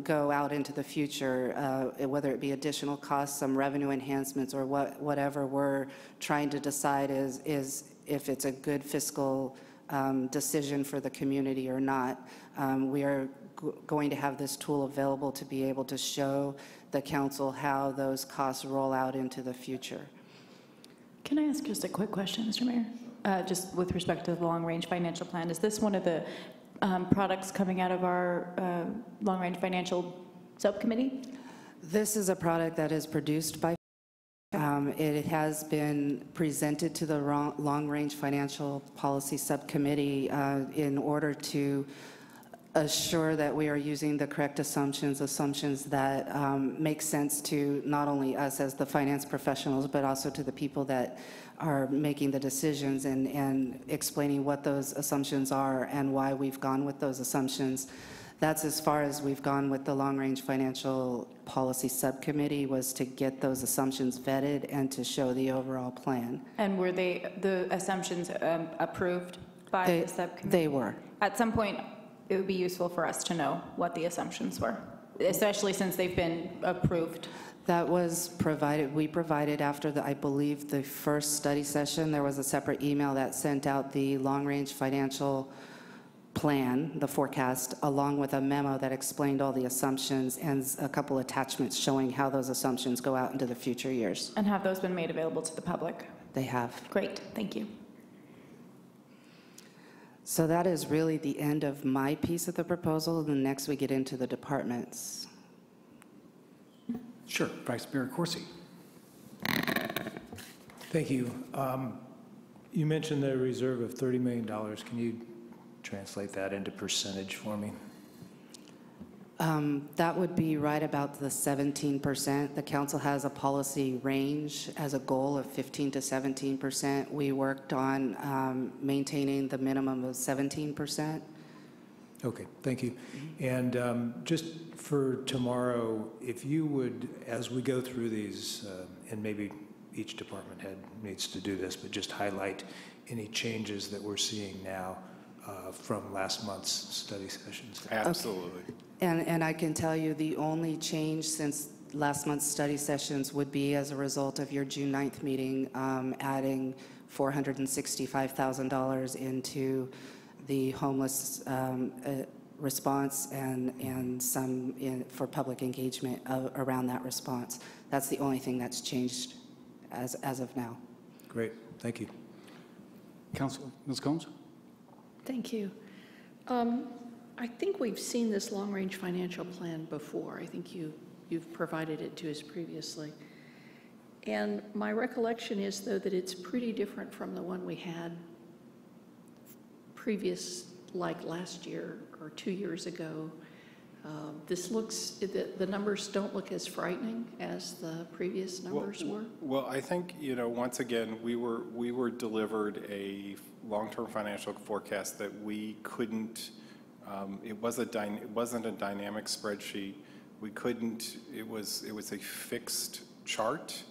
go out into the future, whether it be additional costs, some revenue enhancements, or whatever we're trying to decide is if it's a good fiscal decision for the community or not. We are going to have this tool available to be able to show the council how those costs roll out into the future. Can I ask just a quick question, Mr. Mayor? Just with respect to the long-range financial plan, is this one of the products coming out of our long-range financial subcommittee? This is a product that is produced by it has been presented to the long-range financial policy subcommittee in order to assure that we are using the correct assumptions that make sense to not only us as the finance professionals, but also to the people that are making the decisions and explaining what those assumptions are and why we've gone with those assumptions. That's as far as we've gone with the long-range financial policy subcommittee, was to get those assumptions vetted and to show the overall plan. And were the assumptions approved by the subcommittee? They were. At some point, it would be useful for us to know what the assumptions were, especially since they've been approved. That was provided, we provided after I believe the first study session. There was a separate email that sent out the long-range financial plan, the forecast, along with a memo that explained all the assumptions and a couple attachments showing how those assumptions go out into the future years. And have those been made available to the public? They have. Great, thank you. So that is really the end of my piece of the proposal. And next we get into the departments. Sure, Vice Mayor Corsi. Thank you. You mentioned the reserve of $30 million. Can you translate that into percentage for me? That would be right about the 17%. The council has a policy range as a goal of 15 to 17%. We worked on maintaining the minimum of 17%. Okay, thank you. And just for tomorrow, if you would, as we go through these, and maybe each department head needs to do this, but just highlight any changes that we're seeing now from last month's study sessions. Absolutely. And I can tell you the only change since last month's study sessions would be as a result of your June 9th meeting, adding $465,000 into the homeless response and some for public engagement around that response. That's the only thing that's changed as of now. Great, thank you. Council, Ms. Combs? Thank you. I think we've seen this long-range financial plan before. I think you've provided it to us previously. And my recollection is, though, that it's pretty different from the one we had previous, like last year or 2 years ago. This looks, the numbers don't look as frightening as the previous numbers were. Well, I think, once again, we were delivered a long-term financial forecast that we couldn't, it wasn't a dynamic spreadsheet. We couldn't, it was a fixed chart.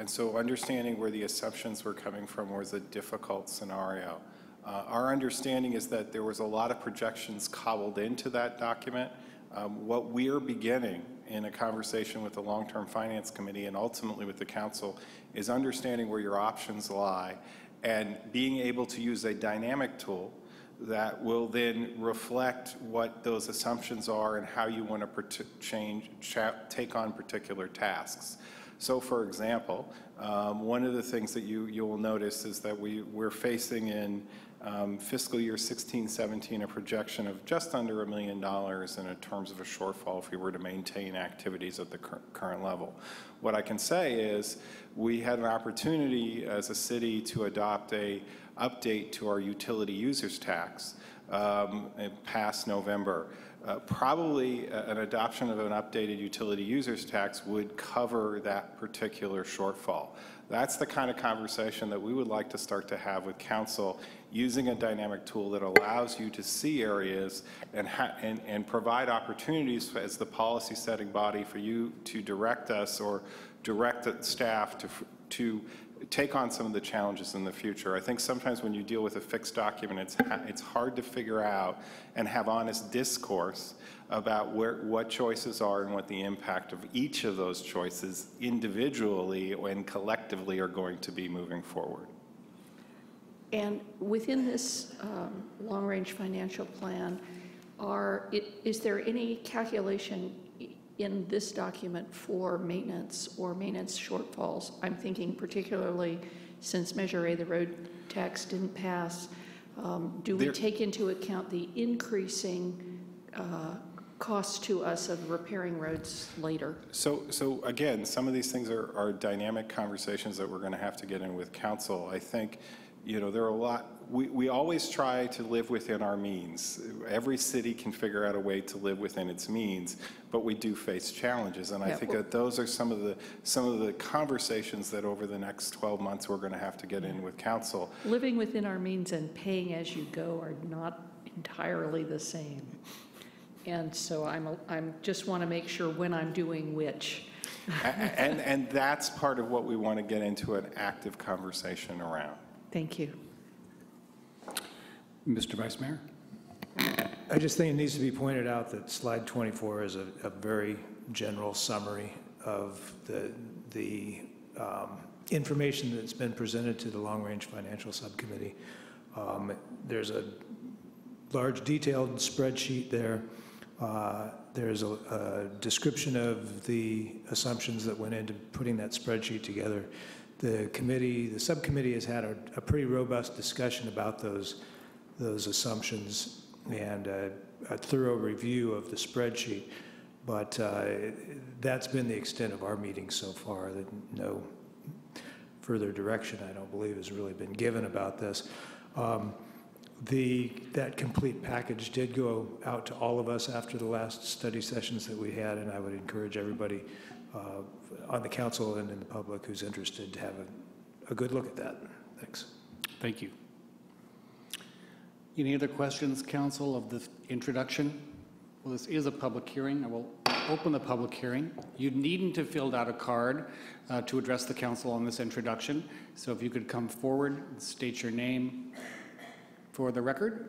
And so understanding where the assumptions were coming from was a difficult scenario. Our understanding is that there was a lot of projections cobbled into that document. What we're beginning in a conversation with the Long-Term Finance Committee and ultimately with the Council is understanding where your options lie and being able to use a dynamic tool that will then reflect what those assumptions are and how you want to take on particular tasks. So, for example, one of the things that you will notice is that we're facing in fiscal year 16-17 a projection of just under $1 million in terms of a shortfall if we were to maintain activities at the current level. What I can say is we had an opportunity as a city to adopt a update to our utility users tax past November. Probably an adoption of an updated utility users tax would cover that particular shortfall. That's the kind of conversation that we would like to start to have with Council, using a dynamic tool that allows you to see areas and provide opportunities as the policy setting body for you to direct us or direct the staff to take on some of the challenges in the future. I think sometimes when you deal with a fixed document, it's hard to figure out and have honest discourse about what choices are and what the impact of each of those choices individually and collectively are going to be moving forward. And within this long-range financial plan, is there any calculation in this document for maintenance or maintenance shortfalls? I'm thinking particularly since Measure A, the road tax, didn't pass. Do we take into account the increasing costs to us of repairing roads later? So again, some of these things are dynamic conversations that we're going to have to get in with Council. I think, there are a lot. We always try to live within our means. Every city can figure out a way to live within its means, but we do face challenges. And I think that those are some of the conversations that over the next 12 months we're going to have to get in with Council. Living within our means and paying as you go are not entirely the same. And so I'm just want to make sure when I'm doing which. and that's part of what we want to get into an active conversation around. Thank you. Mr. Vice Mayor? I just think it needs to be pointed out that slide 24 is a very general summary of the information that's been presented to the Long Range Financial Subcommittee. There's a large detailed spreadsheet there. There's a description of the assumptions that went into putting that spreadsheet together. The subcommittee has had a pretty robust discussion about those assumptions and a thorough review of the spreadsheet. But that's been the extent of our meeting so far. No further direction, I don't believe, has really been given about this. That complete package did go out to all of us after the last study sessions that we had, and I would encourage everybody on the council and in the public who's interested to have a good look at that. Thanks. Thank you. Any other questions, council, of this introduction? Well, this is a public hearing. I will open the public hearing. You needn't have filled out a card to address the council on this introduction. So if you could come forward and state your name for the record.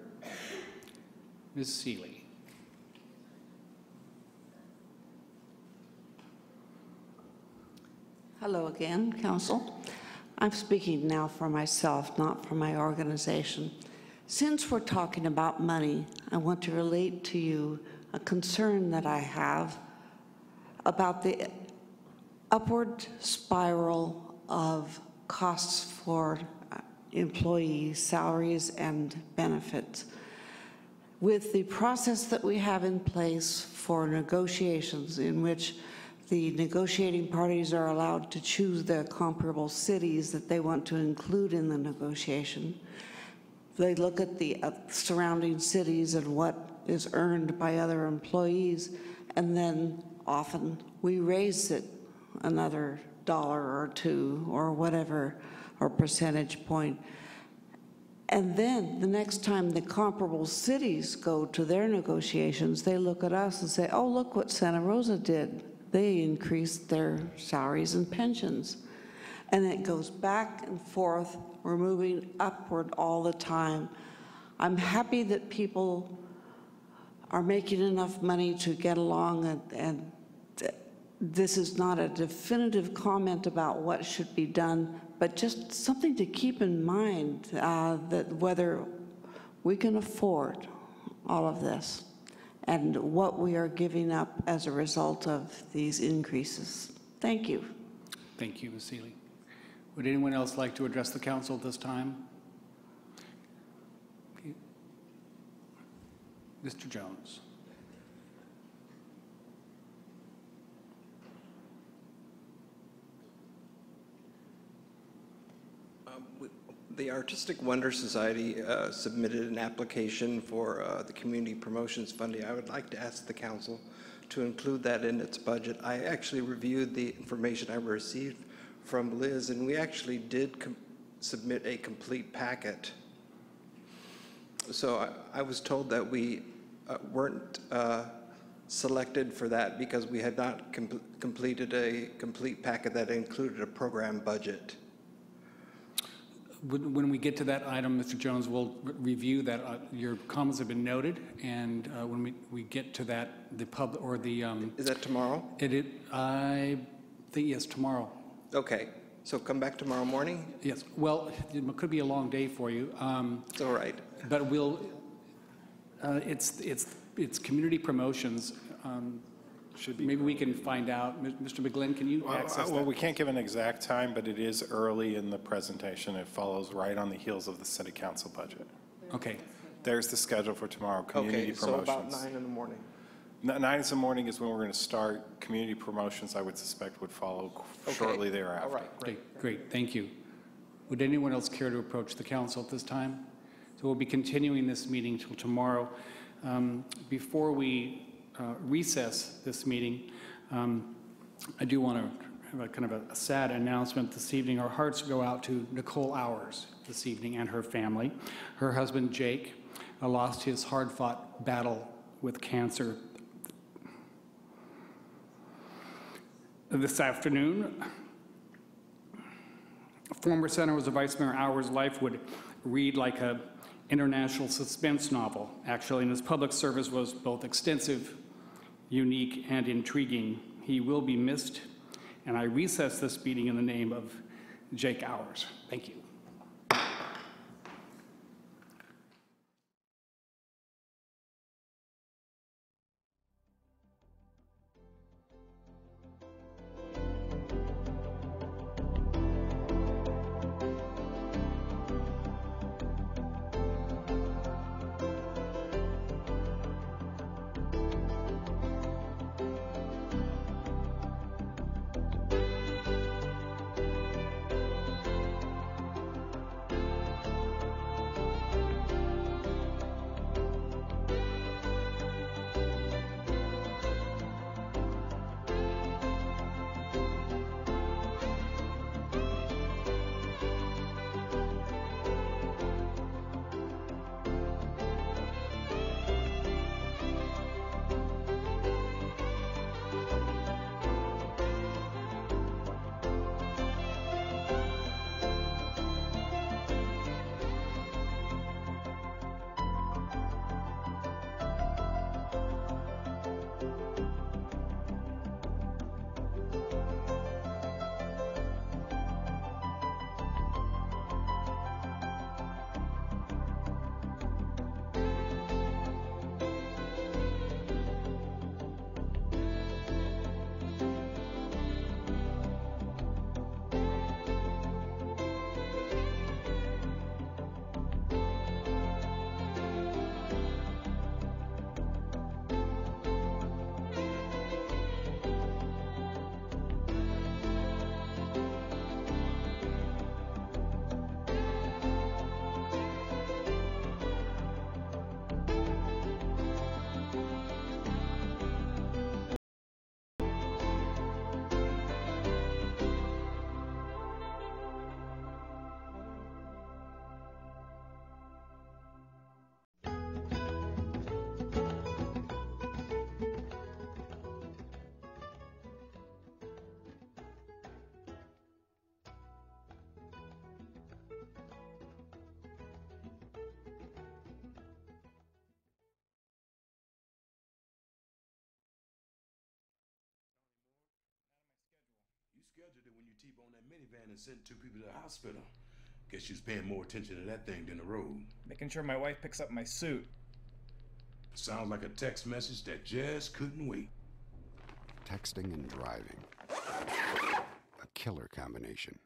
Ms. Seeley. Hello again, Council. I'm speaking now for myself, not for my organization. Since we're talking about money, I want to relate to you a concern that I have about the upward spiral of costs for employee salaries and benefits. With the process that we have in place for negotiations, in which the negotiating parties are allowed to choose the comparable cities that they want to include in the negotiation, they look at the surrounding cities and what is earned by other employees, and then often we raise it another dollar or two or whatever, or percentage point. And then the next time the comparable cities go to their negotiations, they look at us and say, oh, look what Santa Rosa did. They increased their salaries and pensions. And it goes back and forth. We're moving upward all the time. I'm happy that people are making enough money to get along, and this is not a definitive comment about what should be done, but just something to keep in mind, that whether we can afford all of this and what we are giving up as a result of these increases. Thank you. Thank you, Ms. Seeley. Would anyone else like to address the council at this time? Okay. Mr. Jones. The Artistic Wonder Society submitted an application for the community promotions funding. I would like to ask the council to include that in its budget. I actually reviewed the information I received from Liz, and we actually did submit a complete packet. So I was told that we weren't selected for that because we had not completed a complete packet that included a program budget. When we get to that item, Mr. Jones, we'll review that. Your comments have been noted, and when we get to that, the pub or the is that tomorrow? I think yes, tomorrow. Okay, so come back tomorrow morning. Yes. Well, it could be a long day for you. It's all right. But we'll. It's community promotions. Maybe we can find out. Mr. McGlynn, can you access that? Well, we can't give an exact time, but it is early in the presentation. It follows right on the heels of the city council budget. Okay. There's the schedule for tomorrow, community promotions. So about 9 in the morning. 9 in the morning is when we're going to start. Community promotions, I would suspect, would follow shortly thereafter. All right, Great, thank you. Would anyone else care to approach the council at this time? So we'll be continuing this meeting till tomorrow. Before we recess this meeting, I do want to have a kind of a sad announcement this evening. Our hearts go out to Nicole Hours this evening and her family. Her husband, Jake, lost his hard-fought battle with cancer this afternoon. Former Santa Rosa Vice Mayor Hours' life would read like an international suspense novel, actually, and his public service was both extensive, unique, and intriguing. He will be missed, and I recess this meeting in the name of Jake Hours. Thank you. scheduled it when you T-boned that minivan and sent 2 people to the hospital. Guess she was paying more attention to that thing than the road. Making sure my wife picks up my suit. Sounds like a text message that just couldn't wait. Texting and driving. A killer combination.